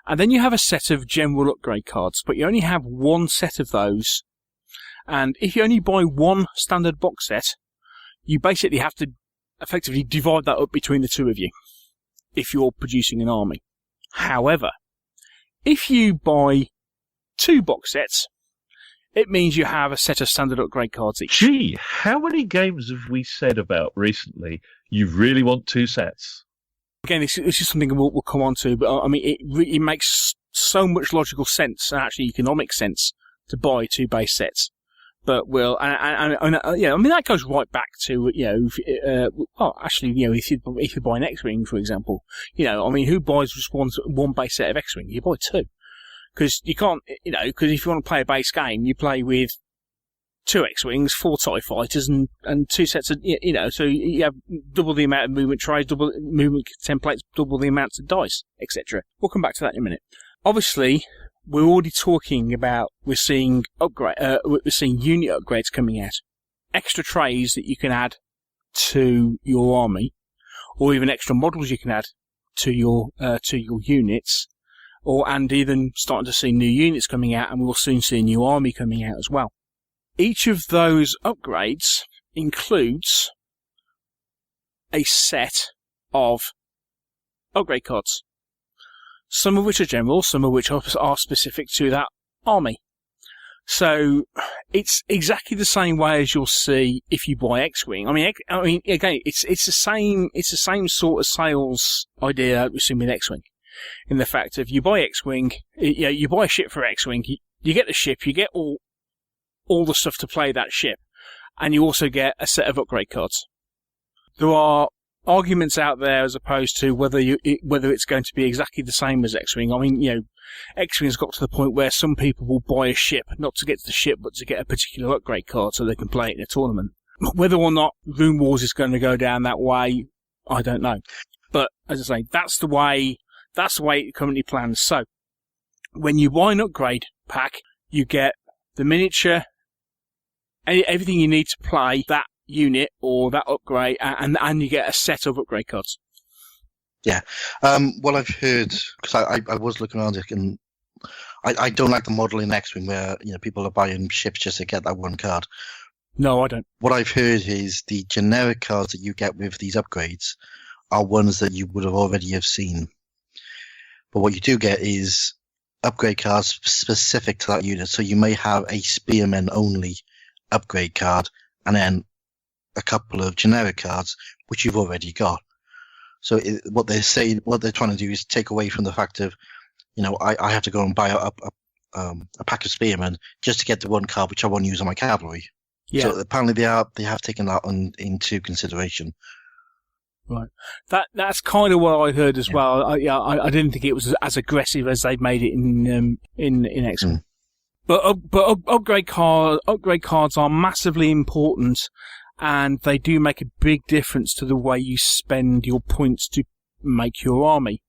and then you have a set of general upgrade cards, but you only have one set of those. And if you only buy one standard box set, you basically have to effectively divide that up between the two of you if you're producing an army. However, if you buy 2 box sets, it means you have a set of standard upgrade cards each. Gee, how many games have we said about recently you really want 2 sets? Again, this is something we'll come on to, but I mean, it makes so much logical sense and actually economic sense to buy 2 base sets. But that goes right back to, if you buy an X-Wing, for example, who buys just one base set of X-Wing? You buy 2. Because you can't, because if you want to play a base game, you play with 2 X-Wings, 4 TIE fighters, and 2 sets of, so you have double the amount of movement trays, double movement templates, double the amounts of dice, etc. We'll come back to that in a minute. Obviously, we're already talking about, we're seeing unit upgrades coming out. Extra trays that you can add to your army, or even extra models you can add to your units, and even starting to see new units coming out, and we'll soon see a new army coming out as well. Each of those upgrades includes a set of upgrade cards. Some of which are general, some of which are specific to that army. So it's exactly the same way as you'll see if you buy X-Wing. I mean, again, it's the same sort of sales idea that we've seen with X-Wing. In the fact of you buy X-Wing, you buy a ship for X-Wing, you get the ship, you get all the stuff to play that ship, and you also get a set of upgrade cards. There are arguments out there as opposed to whether it's going to be exactly the same as X-Wing. I mean, X-Wing's got to the point where some people will buy a ship, not to get to the ship, but to get a particular upgrade card so they can play it in a tournament. Whether or not Runewars is going to go down that way, I don't know. But, as I say, that's the way it currently plans. So, when you buy an upgrade pack, you get the miniature, everything you need to play that unit or that upgrade, and you get a set of upgrade cards. Yeah. What I've heard, because I was looking around it, and I don't like the model in X-Wing where people are buying ships just to get that one card. No, I don't. What I've heard is the generic cards that you get with these upgrades are ones that you would have already have seen. But what you do get is upgrade cards specific to that unit. So you may have a Spearman only upgrade card, and then a couple of generic cards which you've already got. So what they're trying to do is take away from the fact of, I have to go and buy a pack of Spearmen just to get the one card which I want to use on my cavalry. Yeah. So apparently they have taken that into consideration. Right. That's kind of what I heard as well. I didn't think it was as aggressive as they've made it in X-Men. But upgrade cards are massively important, and they do make a big difference to the way you spend your points to make your army.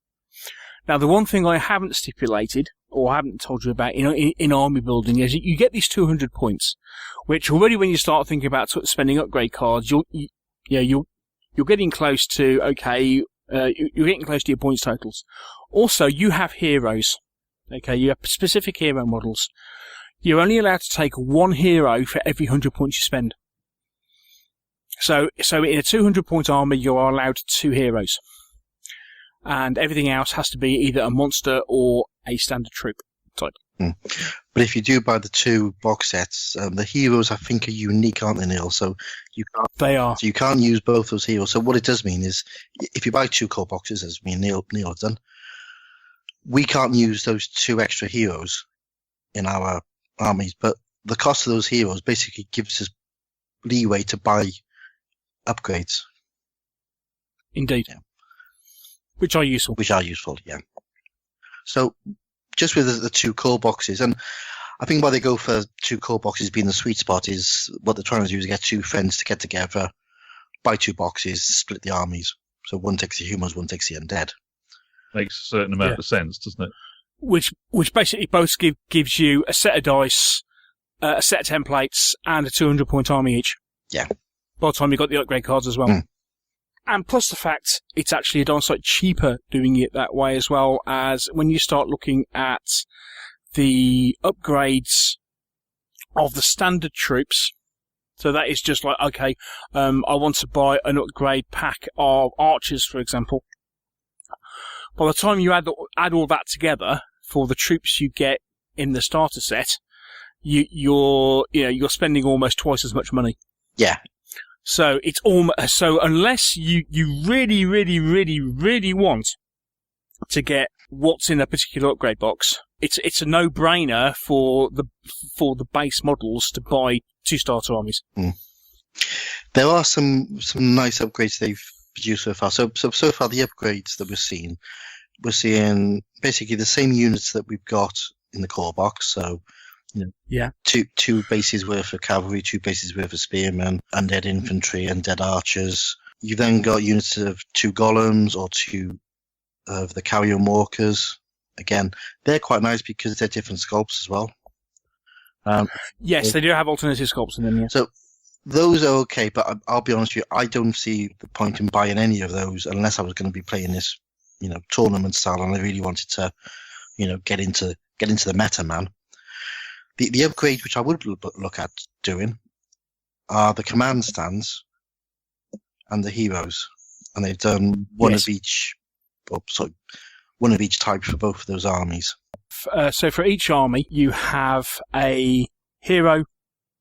Now, the one thing I haven't stipulated, or haven't told you about in army building, is you get these 200 points, which already when you start thinking about spending upgrade cards, you're getting close to you're getting close to your points totals. Also, you have heroes. Okay, you have specific hero models. You're only allowed to take one hero for every 100 points you spend. So in a 200 point army, you are allowed 2 heroes. and everything else has to be either a monster or a standard troop type. But if you do buy the 2 box sets, the heroes I think are unique, aren't they, Neil? So they are. So you can't use both those heroes. So what it does mean is, if you buy 2 core boxes, as me and Neil have done, we can't use those 2 extra heroes in our armies. But the cost of those heroes basically gives us leeway to buy upgrades. Indeed. Yeah. Which are useful. Yeah. So just with the 2 core boxes, and I think why they go for 2 core boxes being the sweet spot is what they're trying to do is get 2 friends to get together, buy 2 boxes, split the armies. So one takes the humans, one takes the undead. Makes a certain amount of sense, doesn't it? Which basically both gives you a set of dice, a set of templates, and a 200-point army each. Yeah. By the time you've got the upgrade cards as well. And plus the fact it's actually a darn sight cheaper doing it that way, as well, as when you start looking at the upgrades of the standard troops. So that is just like, okay, I want to buy an upgrade pack of archers, for example. By the time you add all that together for the troops you get in the starter set, you're spending almost twice as much money. Yeah. So it's so unless you really, really, really, really want to get what's in a particular upgrade box, it's a no-brainer for the base models to buy 2 starter armies. There are some nice upgrades they've produced so far. So far the upgrades that we're seeing basically the same units that we've got in the core box. So. Yeah. Two bases worth of cavalry, 2 bases worth of spearmen, undead infantry, undead archers. You then got units of 2 golems or 2 of the carrion walkers. Again, they're quite nice because they're different sculpts as well. Yes, they do have alternative sculpts in them. Yeah. So those are okay, but I'll be honest with you, I don't see the point in buying any of those unless I was going to be playing this, tournament style, and I really wanted to, get into the meta, man. The upgrade which I would look at doing are the command stands and the heroes, and they've done one of each type for both of those armies. So for each army, you have a hero,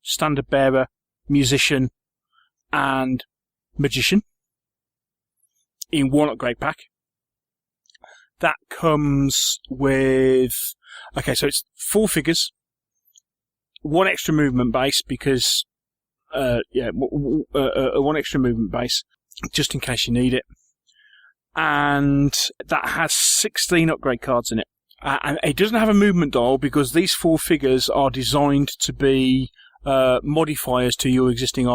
standard bearer, musician, and magician in one upgrade pack. That comes with so it's 4 figures. 1 extra movement base because, 1 extra movement base just in case you need it, and that has 16 upgrade cards in it. And it doesn't have a movement dial because these 4 figures are designed to be modifiers to your existing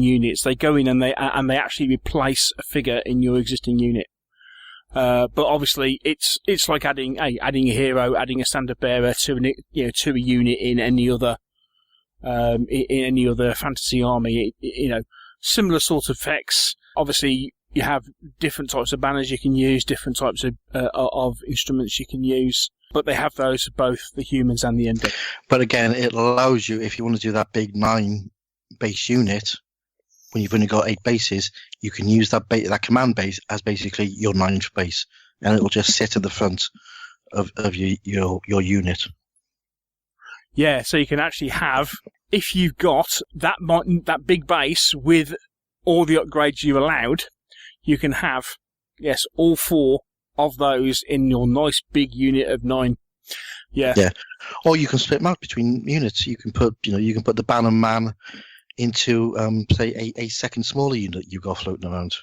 units. They go in and they actually replace a figure in your existing unit. But obviously, it's like adding a hero, adding a standard bearer to a unit in any other fantasy army. Similar sort of effects. Obviously, you have different types of banners you can use, different types of instruments you can use. But they have those for both the humans and the undead. But again, it allows you, if you want to do that big 9 base unit, when you've only got 8 bases, you can use that command base as basically your 9th base, and it'll just sit at the front of your unit. Yeah, so you can actually have, if you've got that big base with all the upgrades you allowed, you can have, all 4 of those in your nice big unit of 9. Yeah. Yeah. Or you can split them out between units. You can put the banner man into, say, a second smaller unit you've got floating around,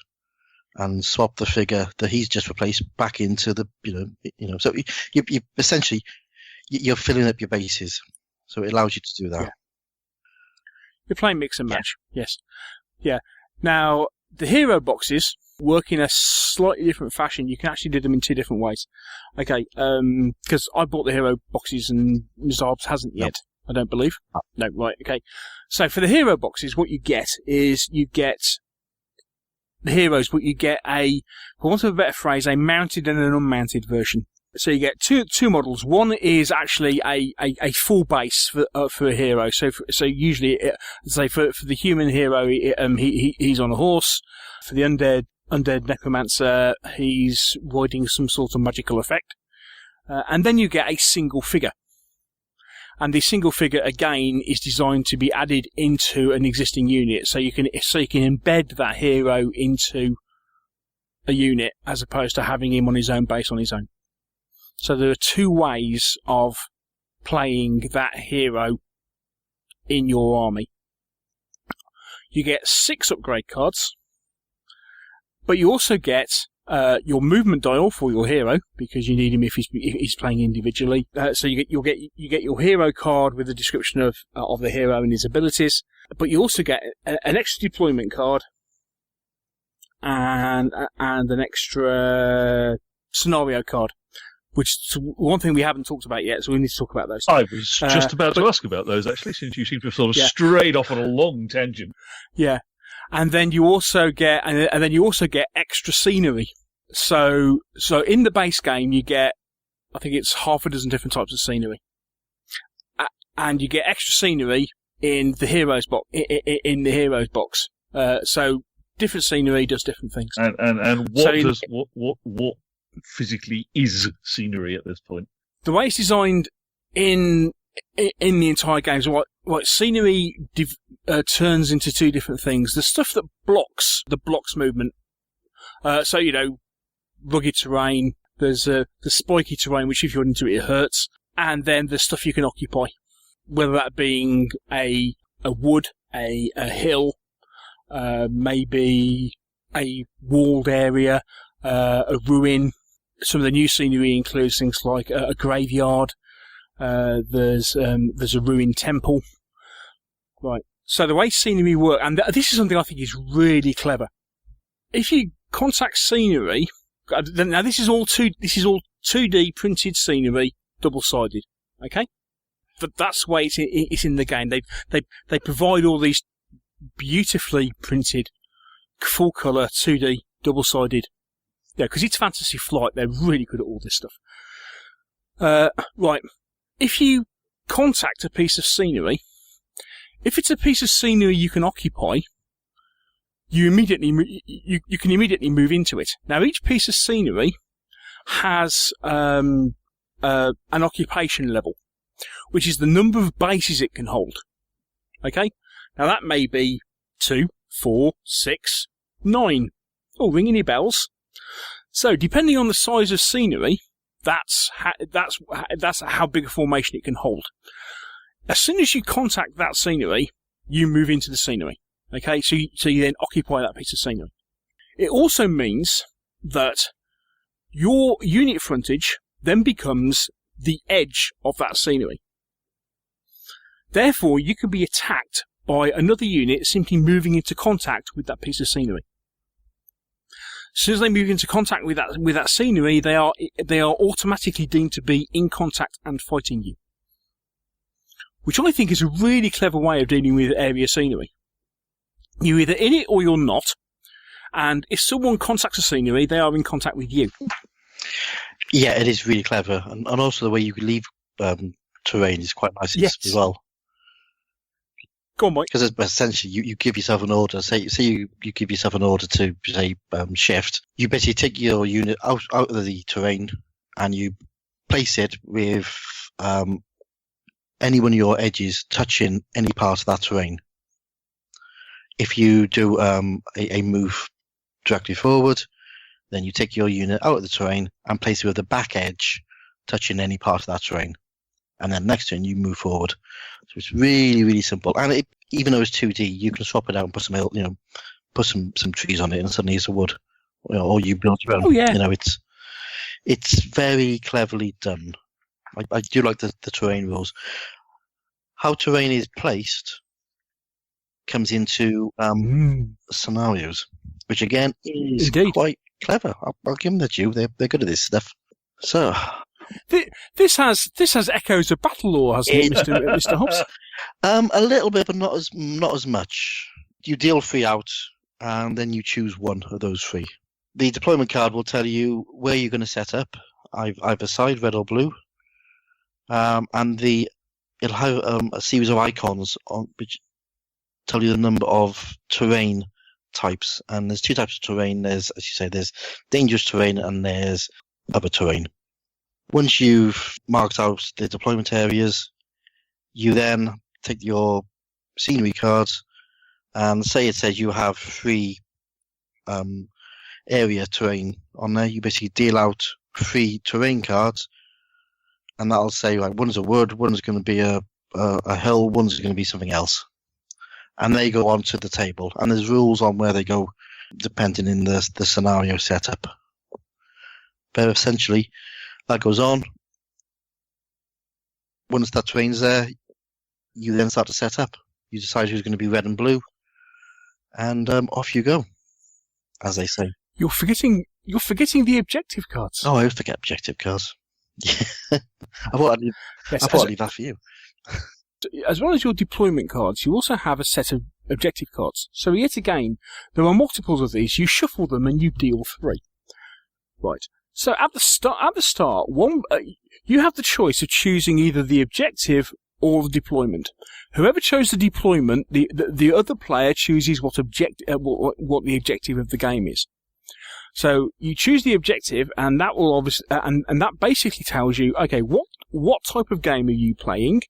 and swap the figure that he's just replaced back into the, So you essentially you're filling up your bases, so it allows you to do that. Yeah. You're playing mix and match. Yes. Yeah. Now the hero boxes work in a slightly different fashion. You can actually do them in 2 different ways. Okay. Because I bought the hero boxes and Zarbs hasn't yet. I don't believe. No, right, okay. So for the hero boxes, what you get is the heroes, but you get for want of a better phrase, a mounted and an unmounted version. So you get two models. One is actually a full base for a hero. So usually, for the human hero, he's on a horse. For the undead undead necromancer. He's riding some sort of magical effect. And then you get a single figure. And the single figure, again, is designed to be added into an existing unit. So you can embed that hero into a unit as opposed to having him on his own base on his own. So there are two ways of playing that hero in your army. You get 6 upgrade cards, but you also get your movement dial for your hero because you need him if he's playing individually. So you get your hero card with a description of the hero and his abilities, but you also get an extra deployment card and an extra scenario card. Which is one thing we haven't talked about yet, so we need to talk about those. I was just about to ask about those, actually, since you seem to have sort of strayed off on a long tangent. Yeah, and then you also get extra scenery. So in the base game, you get, I think it's half a dozen different types of scenery, and you get extra scenery in the heroes box. So different scenery does different things. And what physically is scenery at this point? The way it's designed in the entire game is what scenery turns into 2 different things. The stuff that blocks movement. So rugged terrain. There's the spiky terrain, which if you're into it hurts. And then the stuff you can occupy, whether that being a wood, a hill, maybe a walled area, a ruin. Some of the new scenery includes things like a graveyard. There's a ruined temple. Right. So the way scenery works, and this is something I think is really clever. If you contact scenery, now this is all 2D printed scenery, double-sided. Okay. But that's the way it's in the game. They provide all these beautifully printed, full colour 2D double-sided. Yeah, because it's Fantasy Flight, they're really good at all this stuff. Right, if you contact a piece of scenery, if it's a piece of scenery you can occupy, you can immediately move into it. Now, each piece of scenery has an occupation level, which is the number of bases it can hold. Okay? Now, that may be 2, 4, 6, 9. Oh, ring any bells? So, depending on the size of scenery, that's how big a formation it can hold. As soon as you contact that scenery, you move into the scenery. Okay, so you then occupy that piece of scenery. It also means that your unit frontage then becomes the edge of that scenery. Therefore, you can be attacked by another unit simply moving into contact with that piece of scenery. As soon as they move into contact with that scenery, they are automatically deemed to be in contact and fighting you. Which I think is a really clever way of dealing with area scenery. You're either in it or you're not, and if someone contacts a scenery, they are in contact with you. Yeah, it is really clever, and also the way you leave terrain is quite nice as well. Go on, Mike. Because essentially, you give yourself an order. Say you give yourself an order to say shift. You basically take your unit out of the terrain and you place it with any one of your edges touching any part of that terrain. If you do a move directly forward, then you take your unit out of the terrain and place it with the back edge touching any part of that terrain. And then next turn you move forward. So it's really, really simple. And even though it's 2D, you can swap it out and put some trees on it, and suddenly it's a wood. Or you build your own. Oh yeah. It's very cleverly done. I do like the terrain rules. How terrain is placed comes into scenarios, which again is quite clever. I'll give them that due. They're good at this stuff. So. This has echoes of battle lore, hasn't it, Mr. Hobbs? A little bit, but not as much. You deal 3 out, and then you choose one of those 3. The deployment card will tell you where you're going to set up, either side, red or blue, and it'll have a series of icons on which tell you the number of terrain types, and there's 2 types of terrain. There's, as you say, there's dangerous terrain and there's other terrain. Once you've marked out the deployment areas, you then take your scenery cards, and say it says you have 3 area terrain on there. You basically deal out 3 terrain cards, and that'll say, like, one's a wood, one's going to be a hill, one's going to be something else. And they go onto the table, and there's rules on where they go depending in the scenario setup. But essentially, that goes on. Once that terrain's there, you then start to set up. You decide who's going to be red and blue, and off you go, as they say. You're forgetting the objective cards. Oh, I always forget objective cards. I thought I'd leave that for you. As well as your deployment cards, you also have a set of objective cards. So yet again, there are multiples of these. You shuffle them and you deal 3. Right. So at the start, you have the choice of choosing either the objective or the deployment. Whoever chose the deployment, the other player chooses what the objective of the game is. So you choose the objective, and that will obviously and that basically tells you, okay, what type of game are you playing?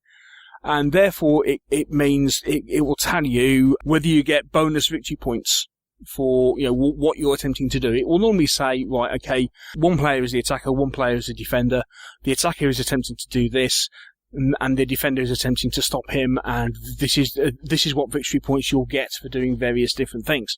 And therefore, it means it will tell you whether you get bonus victory points for, you know, what you're attempting to do. It will normally say, right, okay, one player is the attacker, one player is the defender. The attacker is attempting to do this, and the defender is attempting to stop him. And this is what victory points you'll get for doing various different things.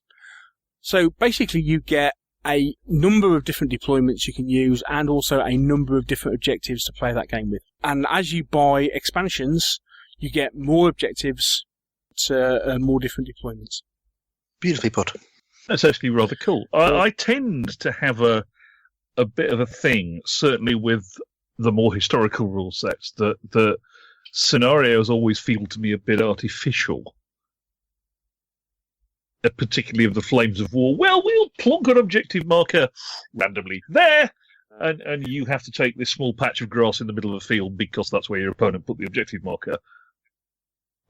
So basically, you get a number of different deployments you can use, and also a number of different objectives to play that game with. And as you buy expansions, you get more objectives to more different deployments. Beautifully put. That's actually rather cool. I tend to have a bit of a thing, certainly with the more historical rule sets, that the scenarios always feel to me a bit artificial. Particularly of the Flames of War. Well, we'll plonk an objective marker randomly there, and you have to take this small patch of grass in the middle of the field because that's where your opponent put the objective marker.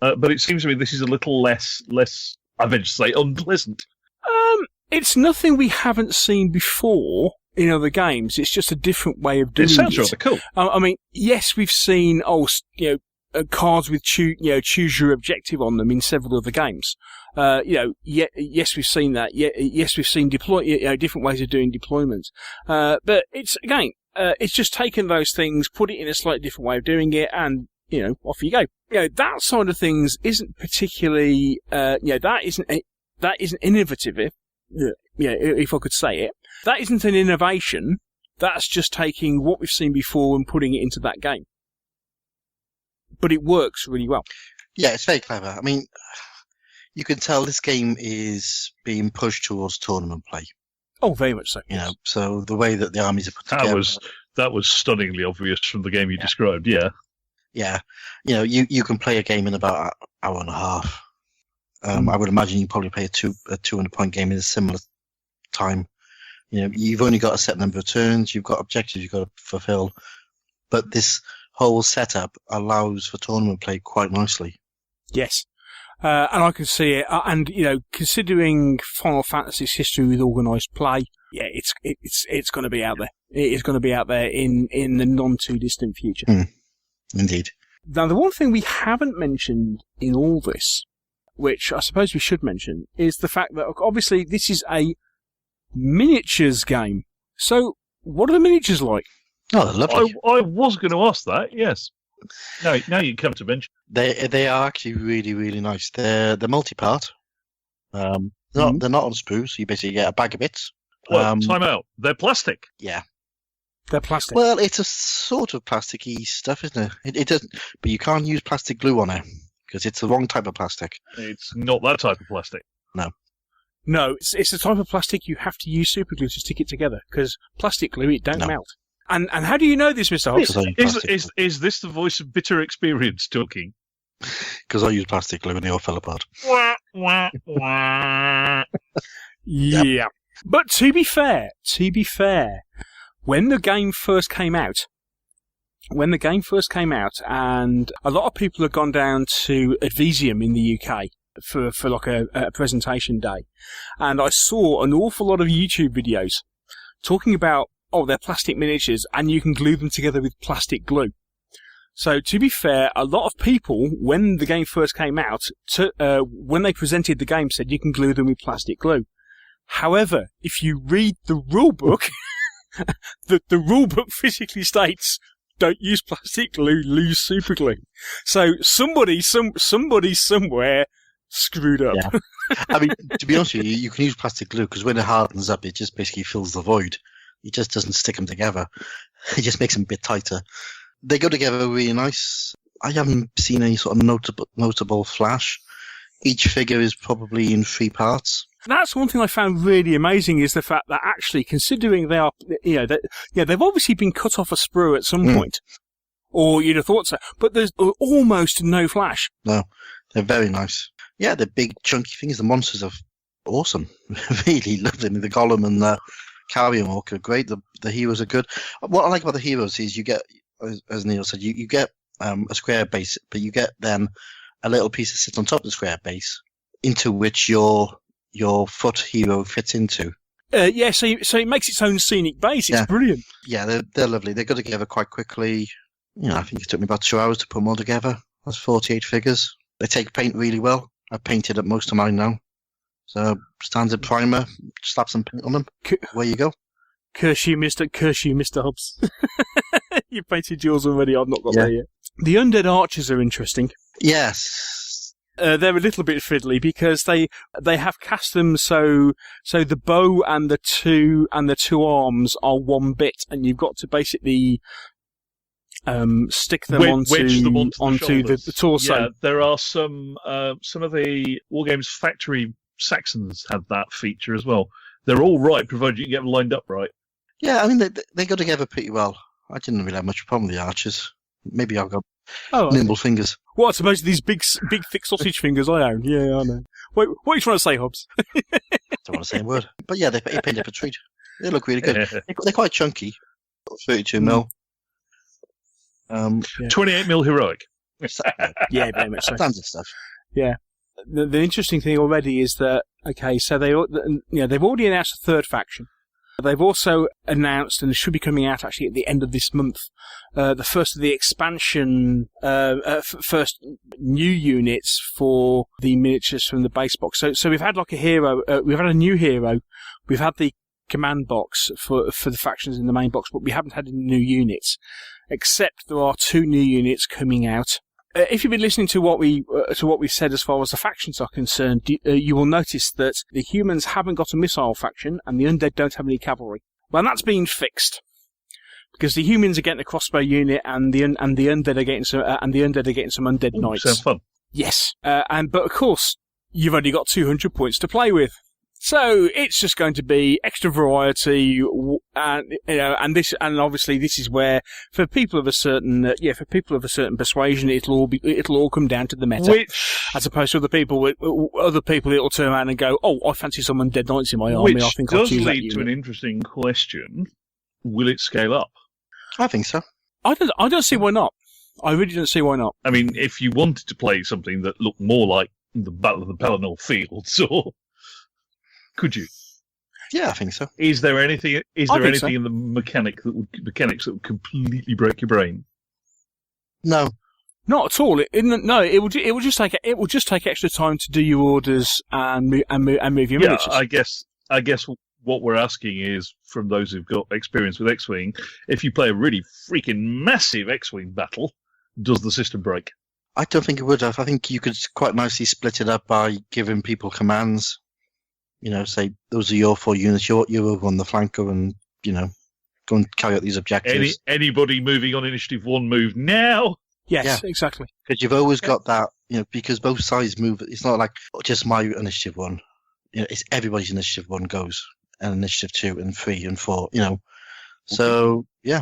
But it seems to me this is a little less, I venture to say, unpleasant. It's nothing we haven't seen before in other games. It's just a different way of doing it. It sounds rather cool. I mean, yes, we've seen, cards with choose your objective on them in several other games. Yes, we've seen that. Yes, we've seen different ways of doing deployments. But it's again, it's just taken those things, put it in a slightly different way of doing it, and off you go. That side of things isn't particularly, that isn't innovative. If I could say it, that isn't an innovation. That's just taking what we've seen before and putting it into that game. But it works really well. Yeah, it's very clever. I mean, you can tell this game is being pushed towards tournament play. Oh, very much so. So the way that the armies are put together. That was stunningly obvious from the game you described, yeah. Yeah. You can play a game in about an hour and a half. I would imagine you probably play a 200-point game in a similar time. You've only got a set number of turns, you've got objectives you've got to fulfill. But this whole setup allows for tournament play quite nicely. Yes. And I can see it. And, considering Final Fantasy's history with organised play, yeah, it's going to be out there. It is going to be out there in the non-too-distant future. Indeed. Now, the one thing we haven't mentioned in all this, which I suppose we should mention, is the fact that obviously this is a miniatures game. So, what are the miniatures like? Oh, they're lovely. I was going to ask that, yes. Now you come to mention. They are actually really, really nice. They're multi-part. They're not on sprues, so you basically get a bag of bits. Well, time out. They're plastic. Yeah. They're plastic. Well, it's a sort of plasticky stuff, isn't it? It doesn't, but you can't use plastic glue on it because it's the wrong type of plastic. It's not that type of plastic. No, it's the type of plastic you have to use super glue to stick it together because plastic glue, it don't melt. And how do you know this, Mr. Hobbs? Is this the voice of bitter experience talking? Because I used plastic glue and they all fell apart. Yeah. But to be fair, when the game first came out, and a lot of people have gone down to Advisium in the UK, for like a presentation day, and I saw an awful lot of YouTube videos talking about, they're plastic miniatures and you can glue them together with plastic glue. So to be fair, a lot of people, when the game first came out, when they presented the game, said you can glue them with plastic glue. However, if you read the rule book, the rule book physically states, don't use plastic glue, use super glue. So somebody somewhere screwed up. Yeah. I mean, to be honest with you, you can use plastic glue because when it hardens up, it just basically fills the void. It just doesn't stick them together. It just makes them a bit tighter. They go together really nice. I haven't seen any sort of notable flash. Each figure is probably in 3 parts. That's one thing I found really amazing is the fact that actually, considering they are, they've obviously been cut off a sprue at some point, or you'd have thought so. But there's almost no flash. No, they're very nice. Yeah, they're big, chunky things. The monsters are awesome. Really lovely. I mean, the Golem and the Carrion Walk are great. The heroes are good. What I like about the heroes is you get, as Neil said, you get a square base, but you get then a little piece that sits on top of the square base, into which your foot hero fits into. So it makes its own scenic base. It's brilliant. Yeah, they're lovely. They go together quite quickly. I think it took me about 2 hours to put them all together. That's 48 figures. They take paint really well. I've painted up most of mine now. So standard primer, slap some paint on them. Where you go. Curse you, Mr. Hobbs. You painted yours already. I've not got there yet. The undead archers are interesting. Yes. They're a little bit fiddly because they have cast them so the bow and the two arms are one bit, and you've got to basically stick them onto the torso. Yeah, there are some of the Wargames Factory Saxons have that feature as well. They're all right, provided you can get them lined up right. Yeah, I mean they go together pretty well. I didn't really have much problem with the archers. Maybe I've got nimble fingers. What, I suppose these big thick sausage fingers I own? Yeah, I know. Wait, what are you trying to say, Hobbs? Don't want to say a word. But yeah, they paint up a treat. They look really good. They're quite chunky. 32 mil. 28 mil heroic. Yeah, very much so. Standard stuff. Yeah. The interesting thing already is that, so they've already announced a third faction. They've also announced, and it should be coming out actually at the end of this month, the first of the expansion, first new units for the miniatures from the base box. So we've had like a hero, we've had a new hero, we've had the command box for the factions in the main box, but we haven't had any new units, except there are 2 new units coming out. If you've been listening to what we said as far as the factions are concerned, you will notice that the humans haven't got a missile faction and the undead don't have any cavalry. Well, that's been fixed because the humans are getting a crossbow unit and the undead are getting some undead knights. Sounds fun. Yes, but of course you've only got 200 points to play with. So it's just going to be extra variety, and obviously this is where for people of a certain persuasion, it'll all come down to the meta, as opposed to other people it'll turn around and go, I fancy some undead knights in my army. I think I'll choose that unit. Which does lead to an interesting question: will it scale up? I think so. I don't see why not. I really don't see why not. I mean, if you wanted to play something that looked more like the Battle of the Pelennor Fields, or could you? Yeah, I think so. Is there anything in the mechanics that would completely break your brain? No, not at all. It will just take extra time to do your orders and move your miniatures. I guess what we're asking is from those who've got experience with X-Wing, if you play a really freaking massive X-Wing battle, does the system break? I don't think it would have. I think you could quite nicely split it up by giving people commands. Say, those are your 4 units, you're over on the flanker and, go and carry out these objectives. Anybody moving on initiative 1 move now? Yes, exactly. Because you've always got that, because both sides move. It's not like just my initiative 1. It's everybody's initiative 1 goes, and initiative 2 and 3 and 4, So, yeah,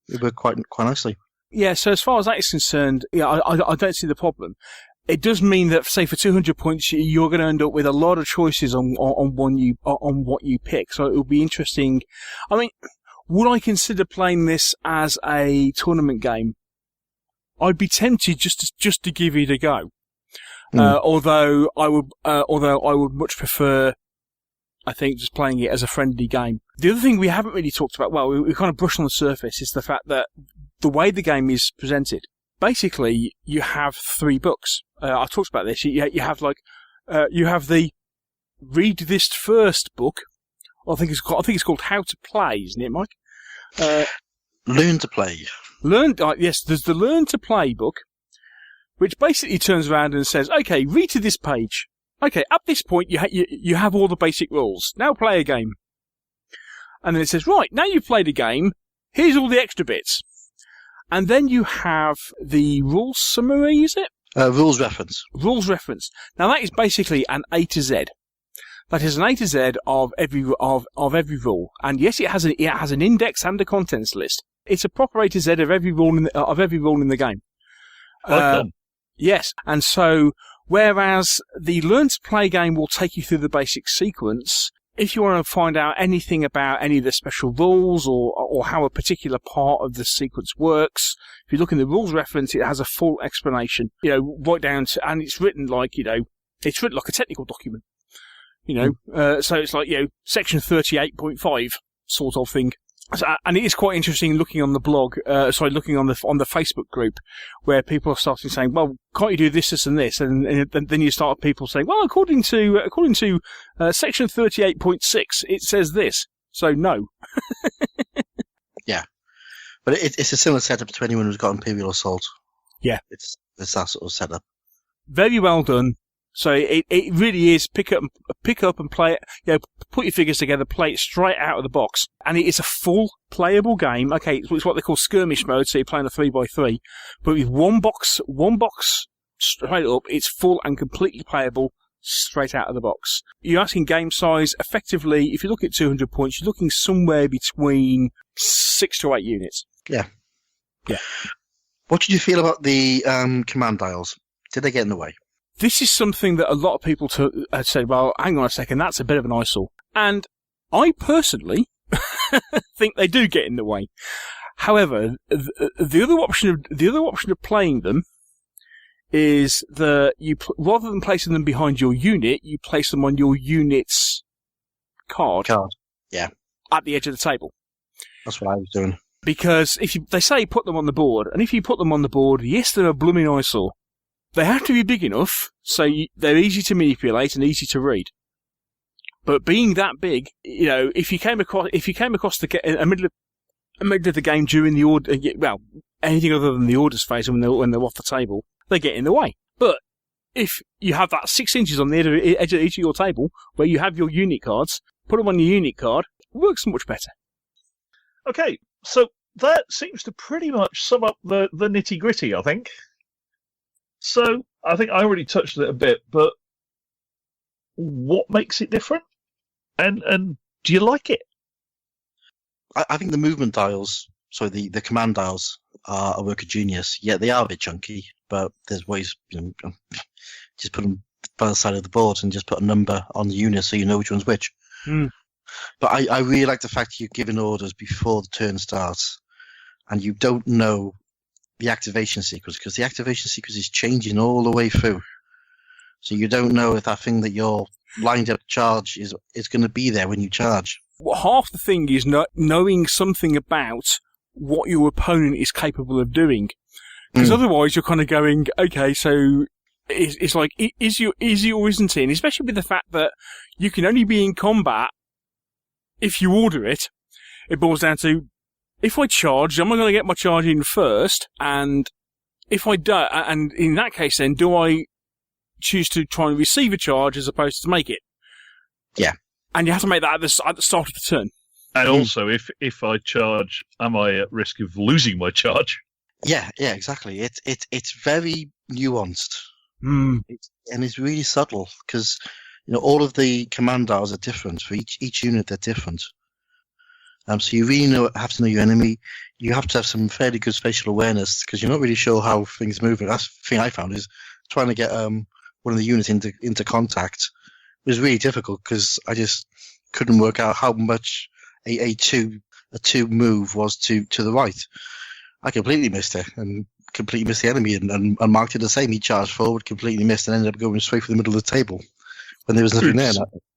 it worked quite nicely. Yeah, so as far as that is concerned, I don't see the problem. It does mean that, say, for 200 points, you're going to end up with a lot of choices on what you pick. So it will be interesting. I mean, would I consider playing this as a tournament game? I'd be tempted just to give it a go. Although I would much prefer, I think, just playing it as a friendly game. The other thing we haven't really talked about, well, we kind of brushed on the surface, is the fact that the way the game is presented, basically, you have 3 books. I talked about this. You have you have the read this first book. I think it's called How to Play, isn't it, Mike? Learn to play. Yes, there's the Learn to Play book, which basically turns around and says, okay, read to this page. Okay, at this point, you have all the basic rules. Now play a game. And then it says, right, now you've played a game, here's all the extra bits. And then you have the rules summary, is it? Rules reference. Rules reference. Now that is basically an A to Z. That is an A to Z of every rule. And yes, it has an index and a contents list. It's a proper A to Z of every rule in the game. Yes, and so whereas the Learn to Play game will take you through the basic sequence, if you want to find out anything about any of the special rules or how a particular part of the sequence works, if you look in the rules reference, it has a full explanation, right down to, and it's written like, it's written like a technical document, so it's like, section 38.5 sort of thing. So, and it is quite interesting looking on the blog, looking on the Facebook group, where people are starting saying, well, can't you do this, and this? And then you start people saying, well, according to section 38.6, it says this. So no. Yeah. But it's a similar setup to anyone who's got Imperial Assault. Yeah. It's that sort of setup. Very well done. So it really is pick up and play it. Put your figures together, play it straight out of the box, and it is a full playable game. Okay, it's what they call skirmish mode, so you're playing a 3x3, but with one box straight up, it's full and completely playable straight out of the box. You're asking game size. Effectively, if you look at 200 points, you're looking somewhere between 6 to 8 units. Yeah. Yeah. What did you feel about the command dials? Did they get in the way? This is something that a lot of people had said, well, hang on a second, that's a bit of an eyesore. And I personally think they do get in the way. However, the other option of playing them is that rather than placing them behind your unit, you place them on your unit's card. Yeah. At the edge of the table. That's what I was doing. Because they say put them on the board, and if you put them on the board, yes, they're a blooming eyesore. They have to be big enough so they're easy to manipulate and easy to read. But being that big, if you came across a middle of the game during the order, well, anything other than the orders phase when they're off the table, they get in the way. But if you have that 6 inches on the edge of each of your table where you have your unit cards, put them on your unit card, it works much better. Okay, so that seems to pretty much sum up the nitty-gritty, I think. So, I think I already touched on it a bit, but what makes it different? And do you like it? I think the movement dials, the command dials, are a work of genius. Yeah, they are a bit chunky, but there's ways, just put them by the side of the board and just put a number on the unit so you know which one's which. Mm. But I really like the fact you're giving orders before the turn starts, and you don't know the activation sequence, because the activation sequence is changing all the way through. So you don't know if that thing that you're lined up to charge is going to be there when you charge. Well, half the thing is knowing something about what your opponent is capable of doing. Because otherwise you're kind of going, okay, so it's like, is he or isn't he? And especially with the fact that you can only be in combat if you order it. It boils down to, if I charge, am I going to get my charge in first? And if I do, and in that case, then do I choose to try and receive a charge as opposed to make it? Yeah. And you have to make that at the start of the turn. And also, if I charge, am I at risk of losing my charge? Yeah, exactly. It's very nuanced, and it's really subtle because all of the command dials are different for each unit. They're different. So you really have to know your enemy. You have to have some fairly good spatial awareness because you're not really sure how things move. That's the thing I found is trying to get one of the units into contact was really difficult because I just couldn't work out how much a two move was to the right. I completely missed it and completely missed the enemy and marked it the same. He charged forward, completely missed, and ended up going straight for the middle of the table when there was nothing there.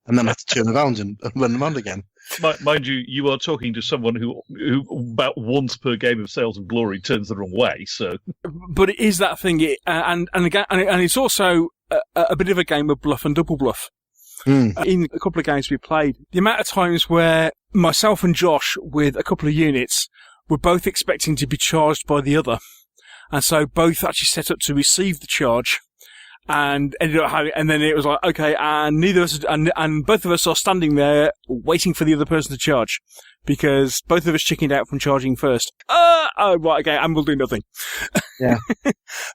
And then I had to turn around and run around again. Mind you, you are talking to someone who about once per game of Sales of Glory turns the wrong way. So, but it is that thing, and it's also a bit of a game of bluff and double bluff. In a couple of games we played, the amount of times where myself and Josh, with a couple of units, were both expecting to be charged by the other, and so both actually set up to receive the charge. And ended up having, and then it was like, okay, and neither of us, and both of us are standing there waiting for the other person to charge, because both of us chickened out from charging first. Oh, right, okay, and we'll do nothing. Yeah.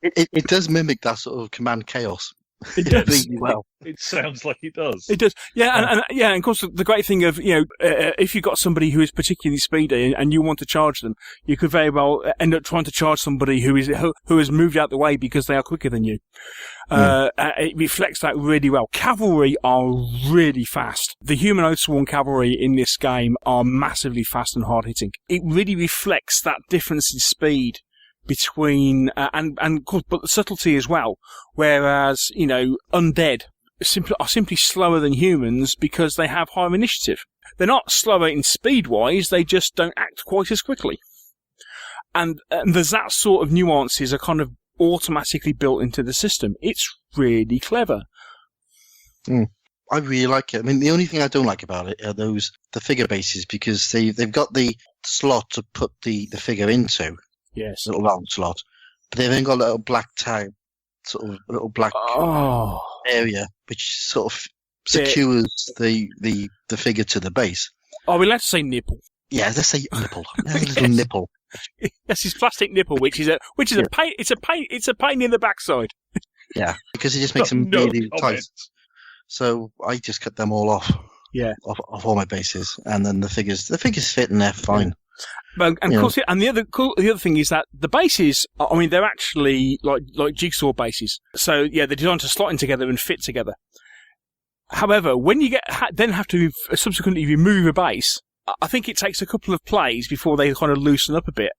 It does mimic that sort of command chaos. It does. Really well. it sounds like it does. It does. Yeah, and of course the great thing of, if you've got somebody who is particularly speedy and you want to charge them, you could very well end up trying to charge somebody who has moved out the way because they are quicker than you. It reflects that really well. Cavalry are really fast. The humanoid sworn cavalry in this game are massively fast and hard hitting. It really reflects that difference in speed between, and of course, but the subtlety as well. Whereas, undead are simply slower than humans because they have higher initiative. They're not slower in speed-wise, they just don't act quite as quickly. And there's that sort of nuances are kind of automatically built into the system. It's really clever. I really like it. I mean, the only thing I don't like about it are the figure bases, because they've got the slot to put the figure into. Yes. Little round slot. But they've then got a little black tag, sort of a little black area, which sort of secures the figure to the base. Are we allowed to say nipple? Yeah, let's say nipple. A little nipple. Yes, his plastic nipple, which is a pain. It's a pain in the backside. Yeah, because it just makes them really tight. So I just cut them all off. Yeah, off all my bases, and then the figures fit and they're fine. But, and of course, and the other thing is that the bases, I mean, they're actually like jigsaw bases. So yeah, they're designed to slot in together and fit together. However, when you then have to subsequently remove a base, I think it takes a couple of plays before they kind of loosen up a bit.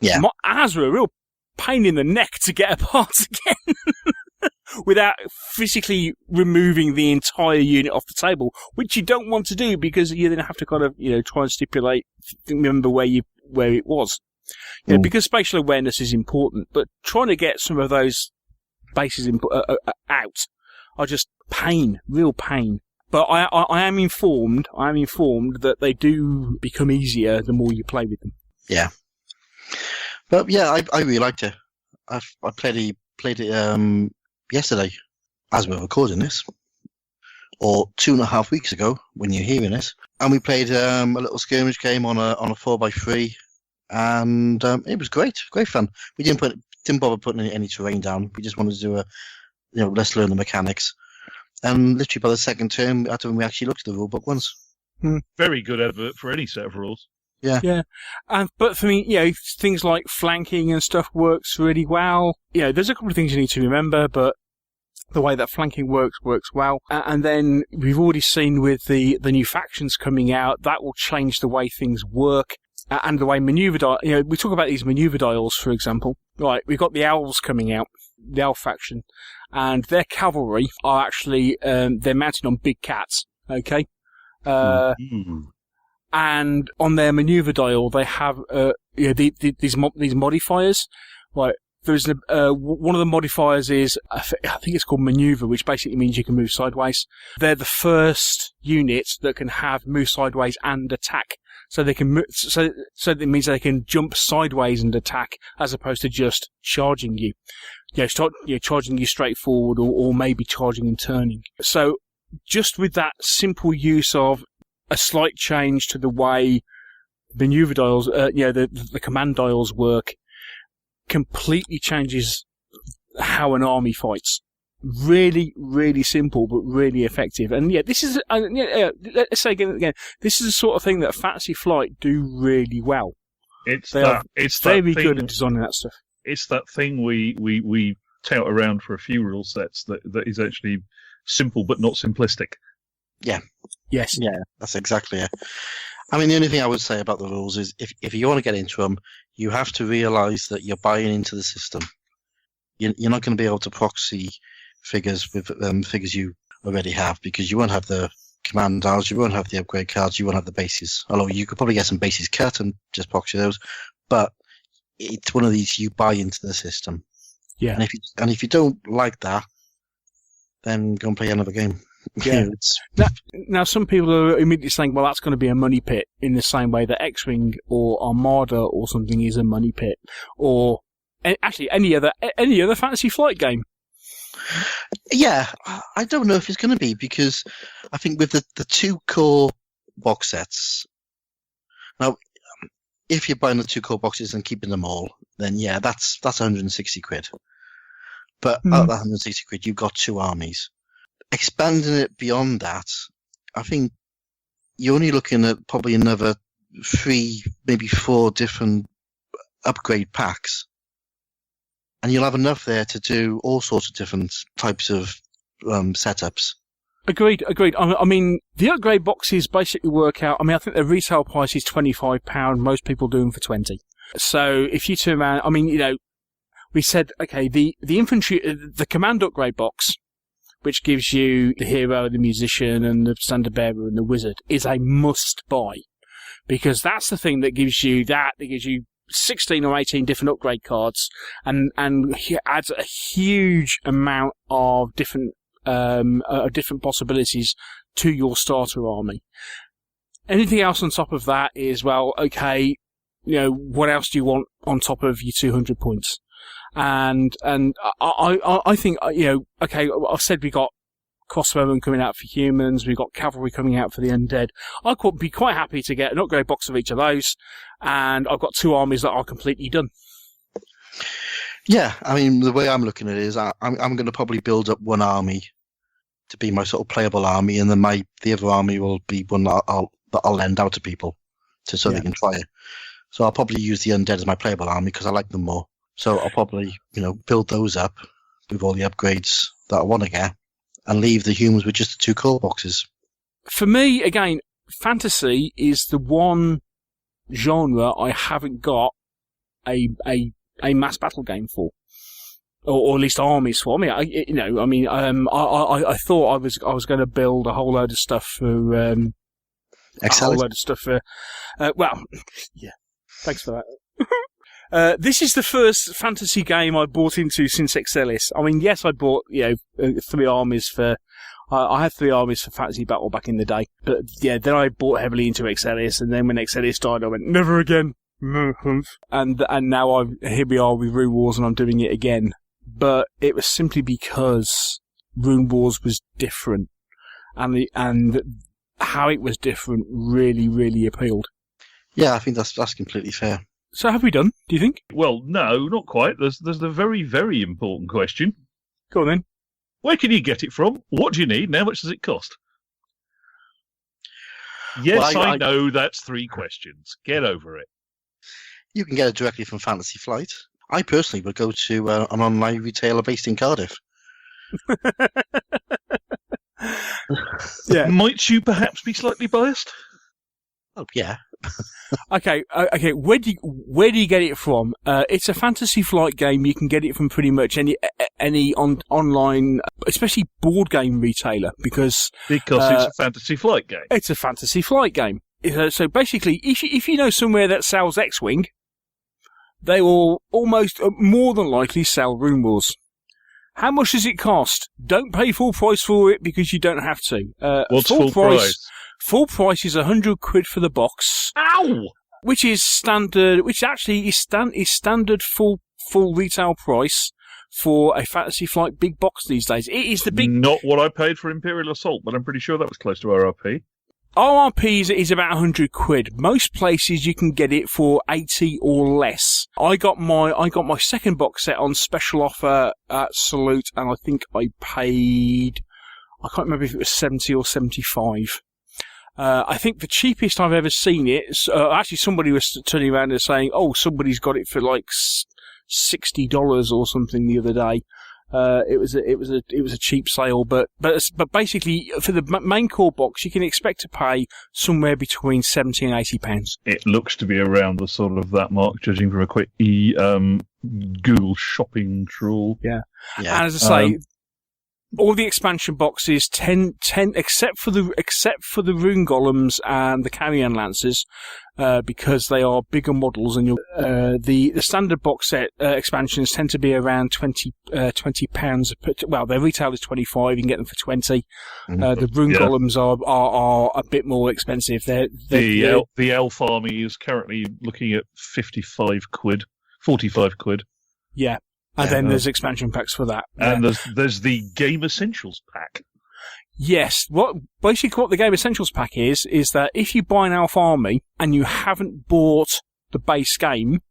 Yeah, ours were a real pain in the neck to get apart again. Without physically removing the entire unit off the table, which you don't want to do because you then have to kind of, try and remember where it was. Because spatial awareness is important, but trying to get some of those bases out are just real pain. But I am informed that they do become easier the more you play with them. Yeah. But yeah, I really liked it. I played it yesterday, as we're recording this, or 2.5 weeks ago when you're hearing this, and we played a little skirmish game on a 4x3, and it was great fun. We didn't bother putting any terrain down. We just wanted to do let's learn the mechanics. And literally by the second term, after we actually looked at the rule book once. Very good advert for any set of rules. Yeah. But for me, things like flanking and stuff works really well. There's a couple of things you need to remember, but the way that flanking works well. And then we've already seen with the new factions coming out, that will change the way things work. And the way maneuver we talk about these maneuver dials, for example. Right, we've got the Owls coming out, the Owl faction, and their cavalry are actually, they're mounted on big cats, okay? And on their maneuver dial, they have these modifiers. Right, there's one of the modifiers is I think it's called maneuver, which basically means you can move sideways. They're the first units that can have move sideways and attack, so they can so that means they can jump sideways and attack as opposed to just charging you. Charging you straight forward or maybe charging and turning. So just with that simple use of a slight change to the way maneuver dials, the command dials work, completely changes how an army fights. Really, really simple, but really effective. And this is, let's say again, this is the sort of thing that Fantasy Flight do really well. It's very good at designing that stuff. It's that thing we tout around for a few rule sets that is actually simple but not simplistic. Yeah. Yes. Yeah, that's exactly it. I mean, the only thing I would say about the rules is if you want to get into them, you have to realise that you're buying into the system. You're not going to be able to proxy figures with figures you already have, because you won't have the command dials, you won't have the upgrade cards, you won't have the bases. Although you could probably get some bases cut and just proxy those, but it's one of these you buy into the system. Yeah. And if you don't like that, then go and play another game. Yeah. Now, some people are immediately saying, well, that's going to be a money pit in the same way that X-Wing or Armada or something is a money pit. Or actually any other Fantasy Flight game. Yeah, I don't know if it's going to be, because I think with the two core box sets, now, if you're buying the two core boxes and keeping them all, then yeah, that's 160 quid. But out of that 160 quid, you've got two armies. Expanding it beyond that, I think you're only looking at probably another 3, maybe 4 different upgrade packs. And you'll have enough there to do all sorts of different types of setups. Agreed. I mean, the upgrade boxes basically work out. I mean, I think the retail price is £25. Most people do them for 20. So if you turn around, I mean, we said, okay, the infantry, the command upgrade box, which gives you the hero, the musician, and the standard bearer and the wizard, is a must buy, because that's the thing that gives you 16 or 18 different upgrade cards, and adds a huge amount of different possibilities to your starter army. Anything else on top of that is, well, okay, what else do you want on top of your 200 points? And I think, okay, I've said we got crossbowmen coming out for humans, we've got cavalry coming out for the undead. I could be quite happy to get an upgrade box of each of those, and I've got 2 armies that are completely done. Yeah, I mean, the way I'm looking at it is I'm going to probably build up one army to be my sort of playable army, and then the other army will be one that I'll lend out to people so they can try it. So I'll probably use the undead as my playable army because I like them more. So I'll probably, build those up with all the upgrades that I want to get, and leave the humans with just the 2 core boxes. For me, again, fantasy is the one genre I haven't got a mass battle game for, or at least armies for. I thought I was going to build a whole load of stuff for Excel. A whole load of stuff for. Well, yeah. Thanks for that. This is the first fantasy game I bought into since Excelis. I mean, yes, I bought 3 armies for. I had 3 armies for Fantasy Battle back in the day, but yeah, then I bought heavily into Excelis, and then when Excelis died, I went never again. And now here we are with Rune Wars, and I'm doing it again. But it was simply because Rune Wars was different, and how it was different really, really appealed. Yeah, I think that's completely fair. So have we done, do you think? Well, no, not quite. There's the very, very important question. Go on then. Where can you get it from? What do you need? And how much does it cost? Yes, Well, I know that's 3 questions. Get over it. You can get it directly from Fantasy Flight. I personally would go to an online retailer based in Cardiff. Yeah. Might you perhaps be slightly biased? Oh, yeah. Okay. Where do you get it from? It's a Fantasy Flight game. You can get it from pretty much any online, especially board game retailer, because it's a Fantasy Flight game. It's a Fantasy Flight game. So basically, if you know somewhere that sells X-Wing, they will almost more than likely sell Rune Wars. How much does it cost? Don't pay full price for it, because you don't have to. What's full price? Full price is 100 quid for the box. Ow! Which is standard. Which actually is standard full retail price for a Fantasy Flight big box these days. It is the big. Not what I paid for Imperial Assault, but I'm pretty sure that was close to RRP. RRP is about 100 quid. Most places you can get it for 80 or less. I got my second box set on special offer at Salute, and I think I paid, I can't remember if it was 70 or 75. I think the cheapest I've ever seen it, actually somebody was turning around and saying, oh, somebody's got it for like $60 or something the other day. It was a cheap sale, but basically for the main core box, you can expect to pay somewhere between £70 and £80. It looks to be around the sort of that mark, judging from a quick Google shopping trawl. Yeah. And as I say, all the expansion boxes, 10, except for the rune golems and the carrion lancers, because they are bigger models, and the standard box set expansions tend to be around £20. Well, their retail is 25. You can get them for 20. The rune golems are a bit more expensive. The elf army is currently looking at 45 quid. Yeah. And then there's expansion packs for that. And there's the Game Essentials pack. Yes. What the Game Essentials pack is that if you buy an Elf Army and you haven't bought the base game,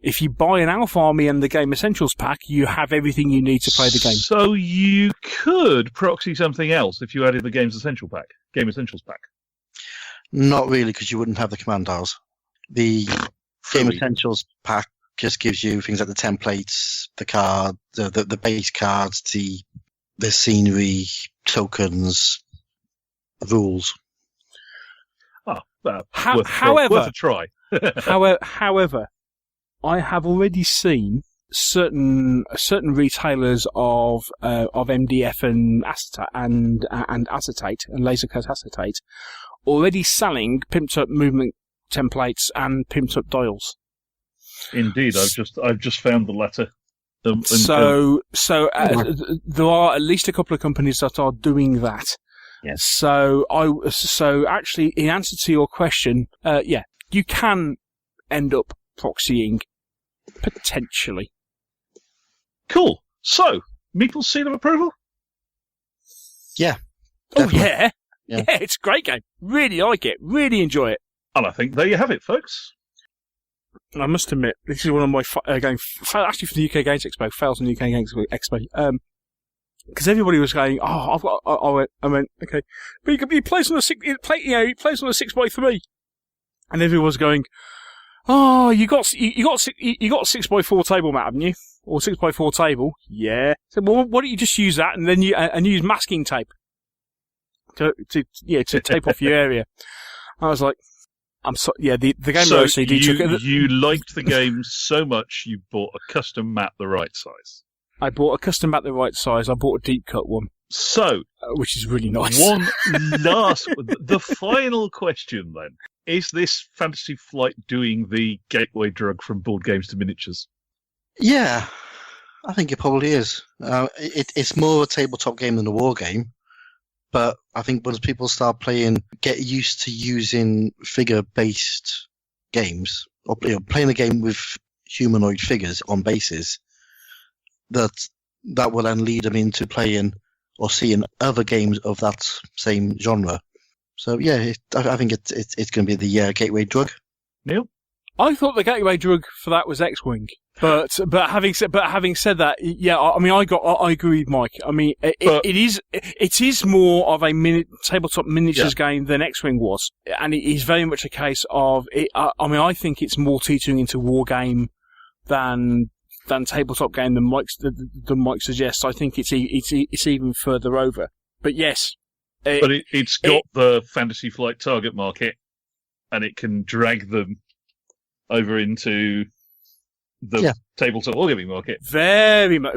if you buy an Elf Army and the Game Essentials pack, you have everything you need to play the game. So you could proxy something else if you added the Game Essentials pack. Not really, because you wouldn't have the command dials. The Game Essentials pack just gives you things like the templates, the card, the base cards, the scenery, tokens, rules. Oh, worth a try. However, I have already seen certain retailers of MDF and acetate and laser cut acetate already selling pimped up movement templates and pimped up dials. Indeed, I've just found the letter. So there are at least a couple of companies that are doing that. Yes. So actually, in answer to your question, you can end up proxying potentially. Cool. So, Meeples seal of approval? Yeah. Definitely. Yeah. Yeah, it's a great game. Really like it. Really enjoy it. And I think there you have it, folks. I must admit, this is one of my games, actually from the UK Games Expo, fails from the UK Games Expo, because everybody was going, I went, okay, but he plays on a 6x3, and everyone was going, you got 6x4 table, Matt, haven't you? Or 6x4 table? Yeah. So, well, why don't you just use that and then use masking tape to tape off your area? I was like, the game so OCD took it. You liked the game so much you bought a custom map the right size. I bought a custom map the right size. I bought a deep cut one. So, which is really nice. One the final question then. Is this Fantasy Flight doing the gateway drug from board games to miniatures? Yeah, I think it probably is. It's more a tabletop game than a war game. But I think once people start get used to using figure-based games, or playing a game with humanoid figures on bases, that will then lead them into playing or seeing other games of that same genre. So yeah, I think it's going to be the gateway drug. Neil? I thought the gateway drug for that was X-Wing. But having said that, yeah, I mean, I agree with Mike. I mean, it is more of a tabletop miniatures game than X-Wing was, and it is very much a case of it. I mean, I think it's more teetering into war game than tabletop game than Mike suggests. I think it's even further over. But yes, it's got the Fantasy Flight target market, and it can drag them over into the tabletop wargaming market. Very much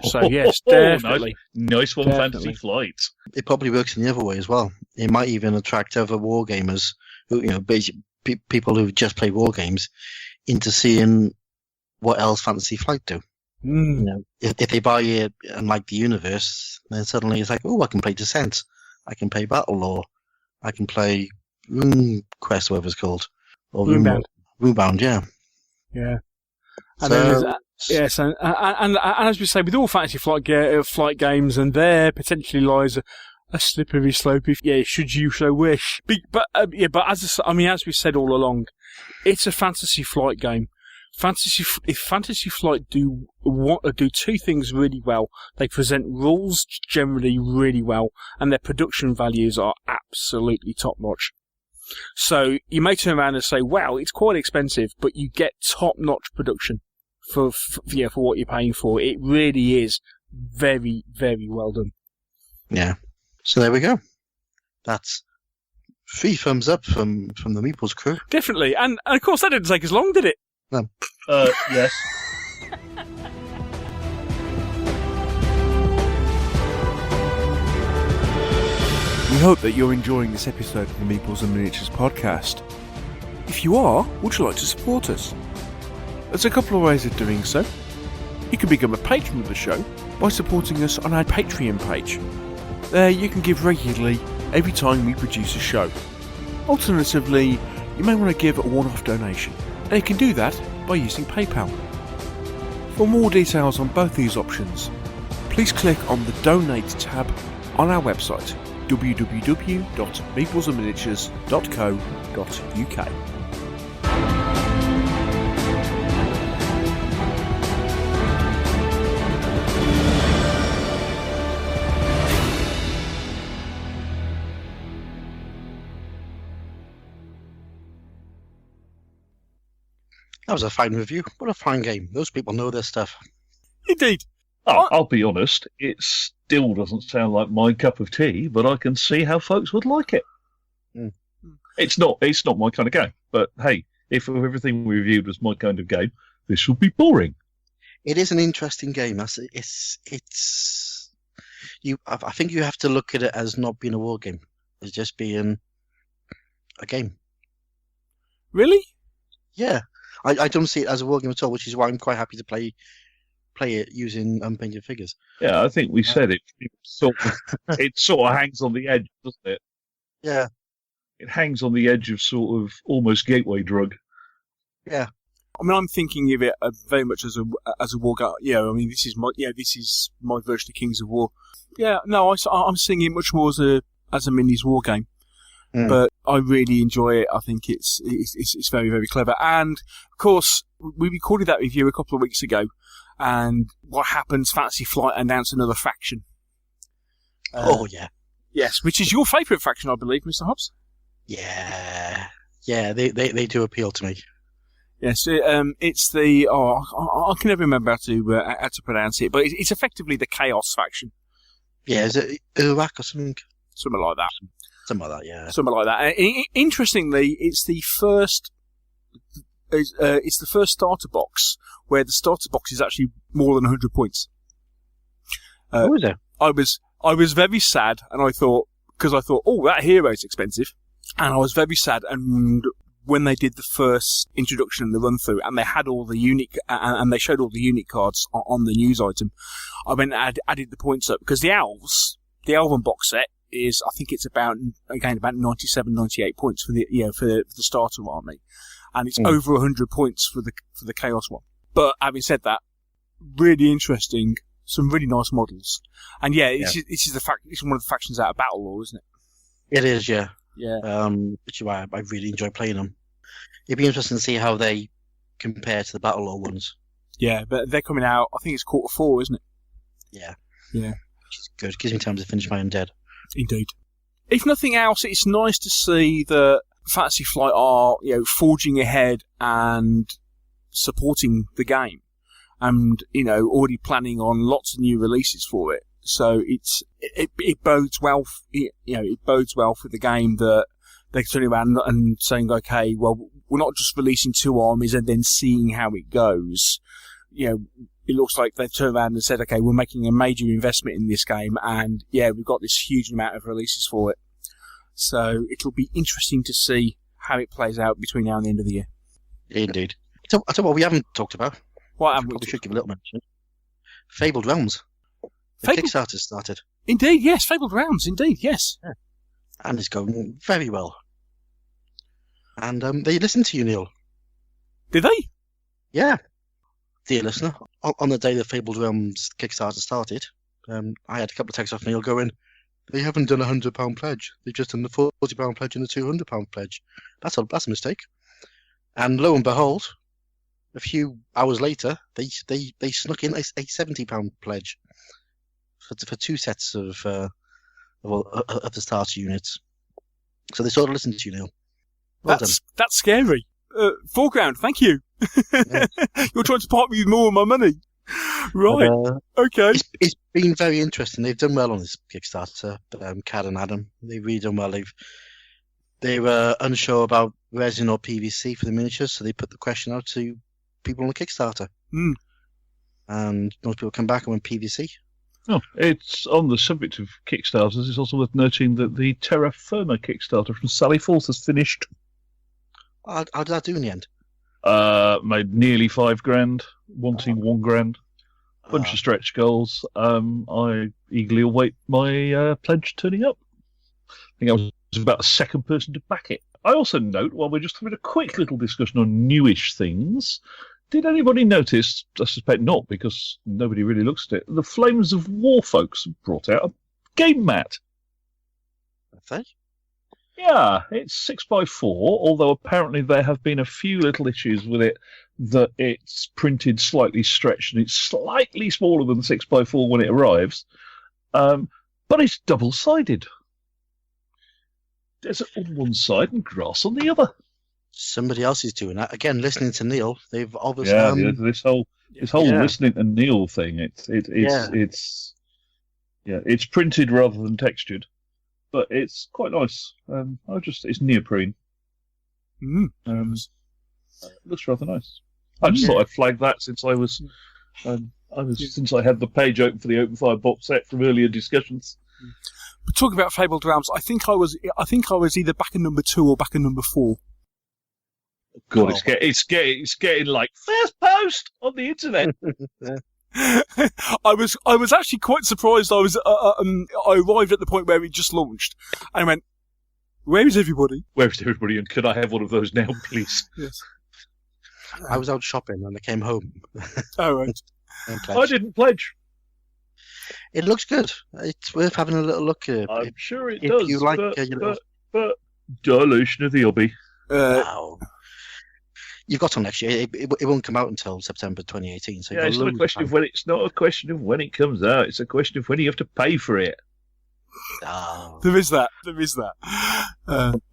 so, yes, definitely. Nice one, definitely. Fantasy Flight. It probably works in the other way as well. It might even attract other wargamers, who, people who just play wargames, into seeing what else Fantasy Flight do. If they buy it and like the universe, then suddenly it's like, I can play Descent, I can play Battle Lore, I can play Rune Quest, whatever it's called, or Runebound, yeah. Yeah. And then yes, and as we say, with all Fantasy Flight games, and there potentially lies a slippery slope, should you so wish. But as we said all along, it's a Fantasy Flight game. If Fantasy Flight do two things really well, they present rules generally really well, and their production values are absolutely top notch. So you may turn around and say, wow, it's quite expensive, but you get top-notch production for what you're paying for. It really is very, very well done. Yeah. So there we go. That's 3 thumbs up from the Meeples crew. Definitely. And of course, that didn't take as long, did it? No. Yes. We hope that you're enjoying this episode of the Meeples and Miniatures podcast. If you are, would you like to support us? There's a couple of ways of doing so. You can become a patron of the show by supporting us on our Patreon page. There you can give regularly every time we produce a show. Alternatively, you may want to give a one-off donation, and you can do that by using PayPal. For more details on both these options, please click on the Donate tab on our website, www.meeplesandminiatures.co.uk. That was a fine review. What a fine game. Those people know their stuff. Indeed. I'll be honest, it still doesn't sound like my cup of tea, but I can see how folks would like it. Mm. It's not my kind of game, but hey, if everything we reviewed was my kind of game, this would be boring. It is an interesting game. I think you have to look at it as not being a war game. It's just being a game. Really? Yeah. I don't see it as a war game at all, which is why I'm quite happy to play it using unpainted figures. Yeah, I think we said it. It sort of hangs on the edge, doesn't it? Yeah. It hangs on the edge of sort of almost gateway drug. Yeah. I mean, I'm thinking of it very much as a war game. Yeah, I mean, this is my version of Kings of War. Yeah, no, I'm seeing it much more as a minis war game. Mm. But I really enjoy it. I think it's very, very clever. And of course, we recorded that review a couple of weeks ago. And what happens? Fantasy Flight announced another faction. Oh yeah, yes, which is your favourite faction, I believe, Mr. Hobbs. Yeah, they do appeal to me. Yes, it's the I can never remember how to pronounce it, but it's effectively the Chaos faction. Yeah, is it Iraq or something? Something like that. Something like that, yeah. Something like that. Interestingly, it's the first starter box where the starter box is actually more than 100 points. What was it? I was very sad, and I thought, oh, that hero's expensive, and I was very sad. And when they did the first introduction and the run through, and they had all the unique, and they showed all the unique cards on the news item, I went and added the points up because the Elven box set is, I think it's about 97, 98 points for the starter army, and it's over 100 points for the Chaos one. But having said that, really interesting, some really nice models, and this is it's one of the factions out of Battle Law, isn't it? It is, yeah. Yeah. Which is why I really enjoy playing them. It'd be interesting to see how they compare to the Battle Law ones. Yeah, but they're coming out. I think it's Q4, isn't it? Yeah. Yeah. Which is good. Gives me time to finish my Undead. Indeed. If nothing else, it's nice to see that Fantasy Flight are, forging ahead and supporting the game, and already planning on lots of new releases for it. So it bodes well. It bodes well for the game that they're turning around and saying, okay, well, we're not just releasing 2 armies and then seeing how it goes. It looks like they've turned around and said, okay, we're making a major investment in this game, and we've got this huge amount of releases for it. So it'll be interesting to see how it plays out between now and the end of the year. Indeed. I tell you what we haven't talked about. What haven't we? We should give a little mention. Fabled Realms. The Kickstarter started. Indeed, yes. Fabled Realms, indeed, yes. Yeah. And it's going very well. And they listened to you, Neil. Did they? Yeah. Dear listener, on the day the Fabled Realms Kickstarter started, I had a couple of texts off Neil going, they haven't done a £100 pledge. They've just done the £40 pledge and the £200 pledge. That's a mistake. And lo and behold, a few hours later, they snuck in a £70 pledge for 2 sets of the starter units. So they sort of listened to you, Neil. Well done. That's scary. Foreground, thank you. You're trying to part me with more of my money. Right. Okay. It's been very interesting. They've done well on this Kickstarter. Cad and Adam, they've really done well. They were unsure about resin or PVC for the miniatures, so they put the question out to people on the Kickstarter. And most people come back and went PVC. Oh, it's on the subject of Kickstarters. It's also worth noting that the Terra Firma Kickstarter from Sally Forth has finished. How did that do in the end? Made nearly $5,000, wanting $1,000. Bunch of stretch goals. I eagerly await my pledge turning up. I think I was about the second person to back it. I also note, while we're just having a quick little discussion on newish things, did anybody notice, I suspect not because nobody really looks at it, the Flames of War folks brought out a game mat. Have they? Yeah, it's 6x4, although apparently there have been a few little issues with it that it's printed slightly stretched and it's slightly smaller than 6x4 when it arrives. But it's double-sided. Desert on one side and grass on the other. Somebody else is doing that. Again, listening to Neil, they've obviously... this whole listening to Neil thing, it's printed rather than textured. But it's quite nice. It's neoprene. Looks rather nice. I just thought I'd flag that since since I had the page open for the Open Fire box set from earlier discussions. But talking about Fabled Realms, I think I was either back in number 2 or back in number 4. God, it's getting like first post on the internet. I was actually quite surprised. I arrived at the point where it just launched, and I went, "Where is everybody? Where is everybody? And could I have one of those now, please?" Yes. I was out shopping and I came home. Oh right. I didn't pledge. It looks good. It's worth having a little look at. I'm sure it if does. you like, but dilution of the hobby. Wow. You've got till next year. It won't come out until September 2018. So it's not a question of when. It's not a question of when it comes out. It's a question of when you have to pay for it. Oh. There is that.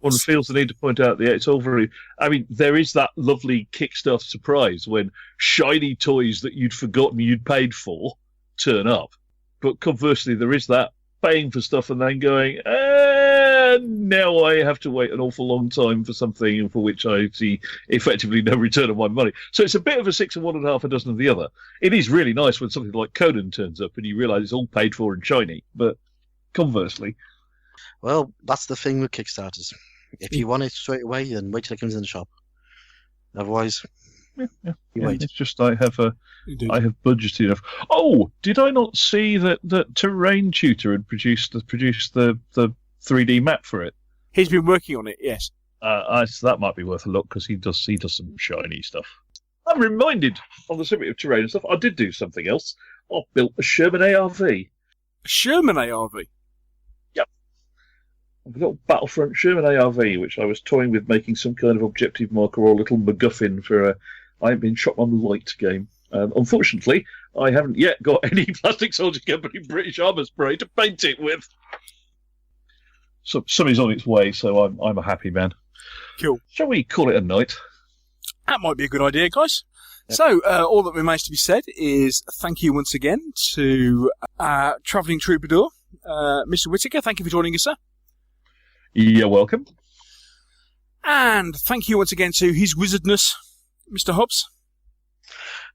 One feels the need to point out that it's all very. I mean, there is that lovely Kickstarter surprise when shiny toys that you'd forgotten you'd paid for turn up. But conversely, there is that paying for stuff and then going, now I have to wait an awful long time for something for which I see effectively no return on my money. So it's a bit of a 6 of one and half a dozen of the other. It is really nice when something like Conan turns up and you realise it's all paid for and shiny. But conversely... Well, that's the thing with Kickstarters. If you want it straight away, then wait till it comes in the shop. Otherwise... Yeah. Wait. It's just I have budgeted enough. Oh, did I not see that Terrain Tutor had produced the 3D map for it? He's been working on it. Yes. So that might be worth a look because he does some shiny stuff. I'm reminded on the subject of terrain and stuff. I did do something else. I built a Sherman ARV. A Sherman ARV. Yep. I've got a Battlefront Sherman ARV, which I was toying with making some kind of objective marker or a little MacGuffin for a I Ain't Been Shot on Lite game. Unfortunately, I haven't yet got any Plastic Soldier Company British armour spray to paint it with. So some is on its way, so I'm a happy man. Cool. Shall we call it a night? That might be a good idea, guys. Yep. So, all that remains to be said is thank you once again to our travelling troubadour, Mr. Whittaker. Thank you for joining us, sir. You're welcome. And thank you once again to His Wizardness, Mr. Hobbs.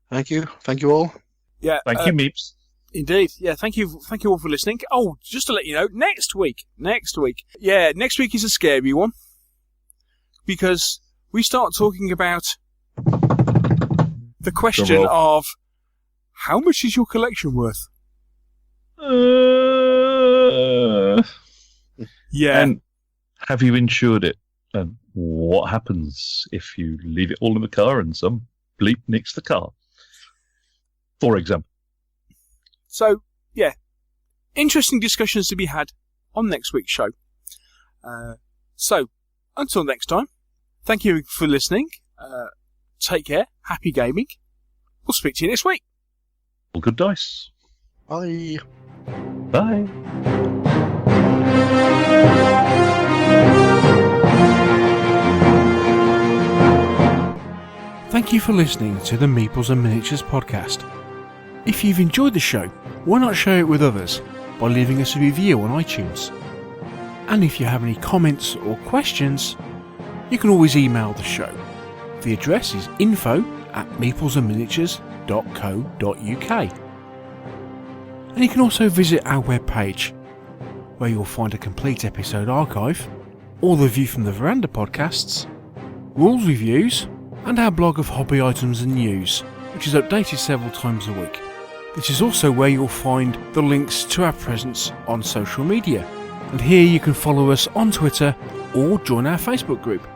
Thank you all. Yeah. Thank you, Meeps. Indeed. Yeah, thank you all for listening. Oh, just to let you know, next week is a scary one. Because we start talking about the question of how much is your collection worth? Yeah. And have you insured it? And what happens if you leave it all in the car and some bleep nicks the car? For example. So, yeah, interesting discussions to be had on next week's show. So, until next time, thank you for listening. Take care. Happy gaming. We'll speak to you next week. All good dice. Bye. Bye. Thank you for listening to the Meeples and Miniatures podcast. If you've enjoyed the show, why not share it with others by leaving us a review on iTunes? And if you have any comments or questions, you can always email the show. The address is info@meeplesandminiatures.co.uk. And you can also visit our webpage, where you'll find a complete episode archive, all the View from the Veranda podcasts, rules reviews, and our blog of hobby items and news, which is updated several times a week. This is also where you'll find the links to our presence on social media, and here you can follow us on Twitter or join our Facebook group.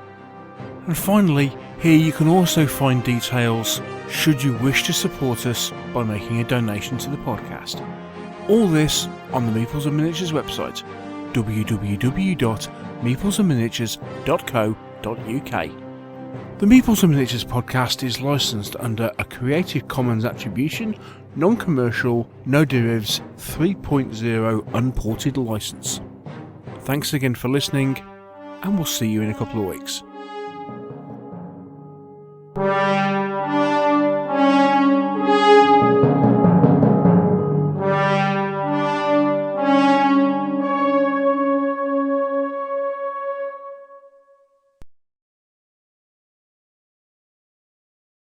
And finally, here you can also find details should you wish to support us by making a donation to the podcast. All this on the Meeples and Miniatures website, www.meeplesandminiatures.co.uk. The Meeples and Miniatures podcast is licensed under a Creative Commons Attribution, Non-Commercial, No Derivatives 3.0 Unported license. Thanks again for listening, and we'll see you in a couple of weeks.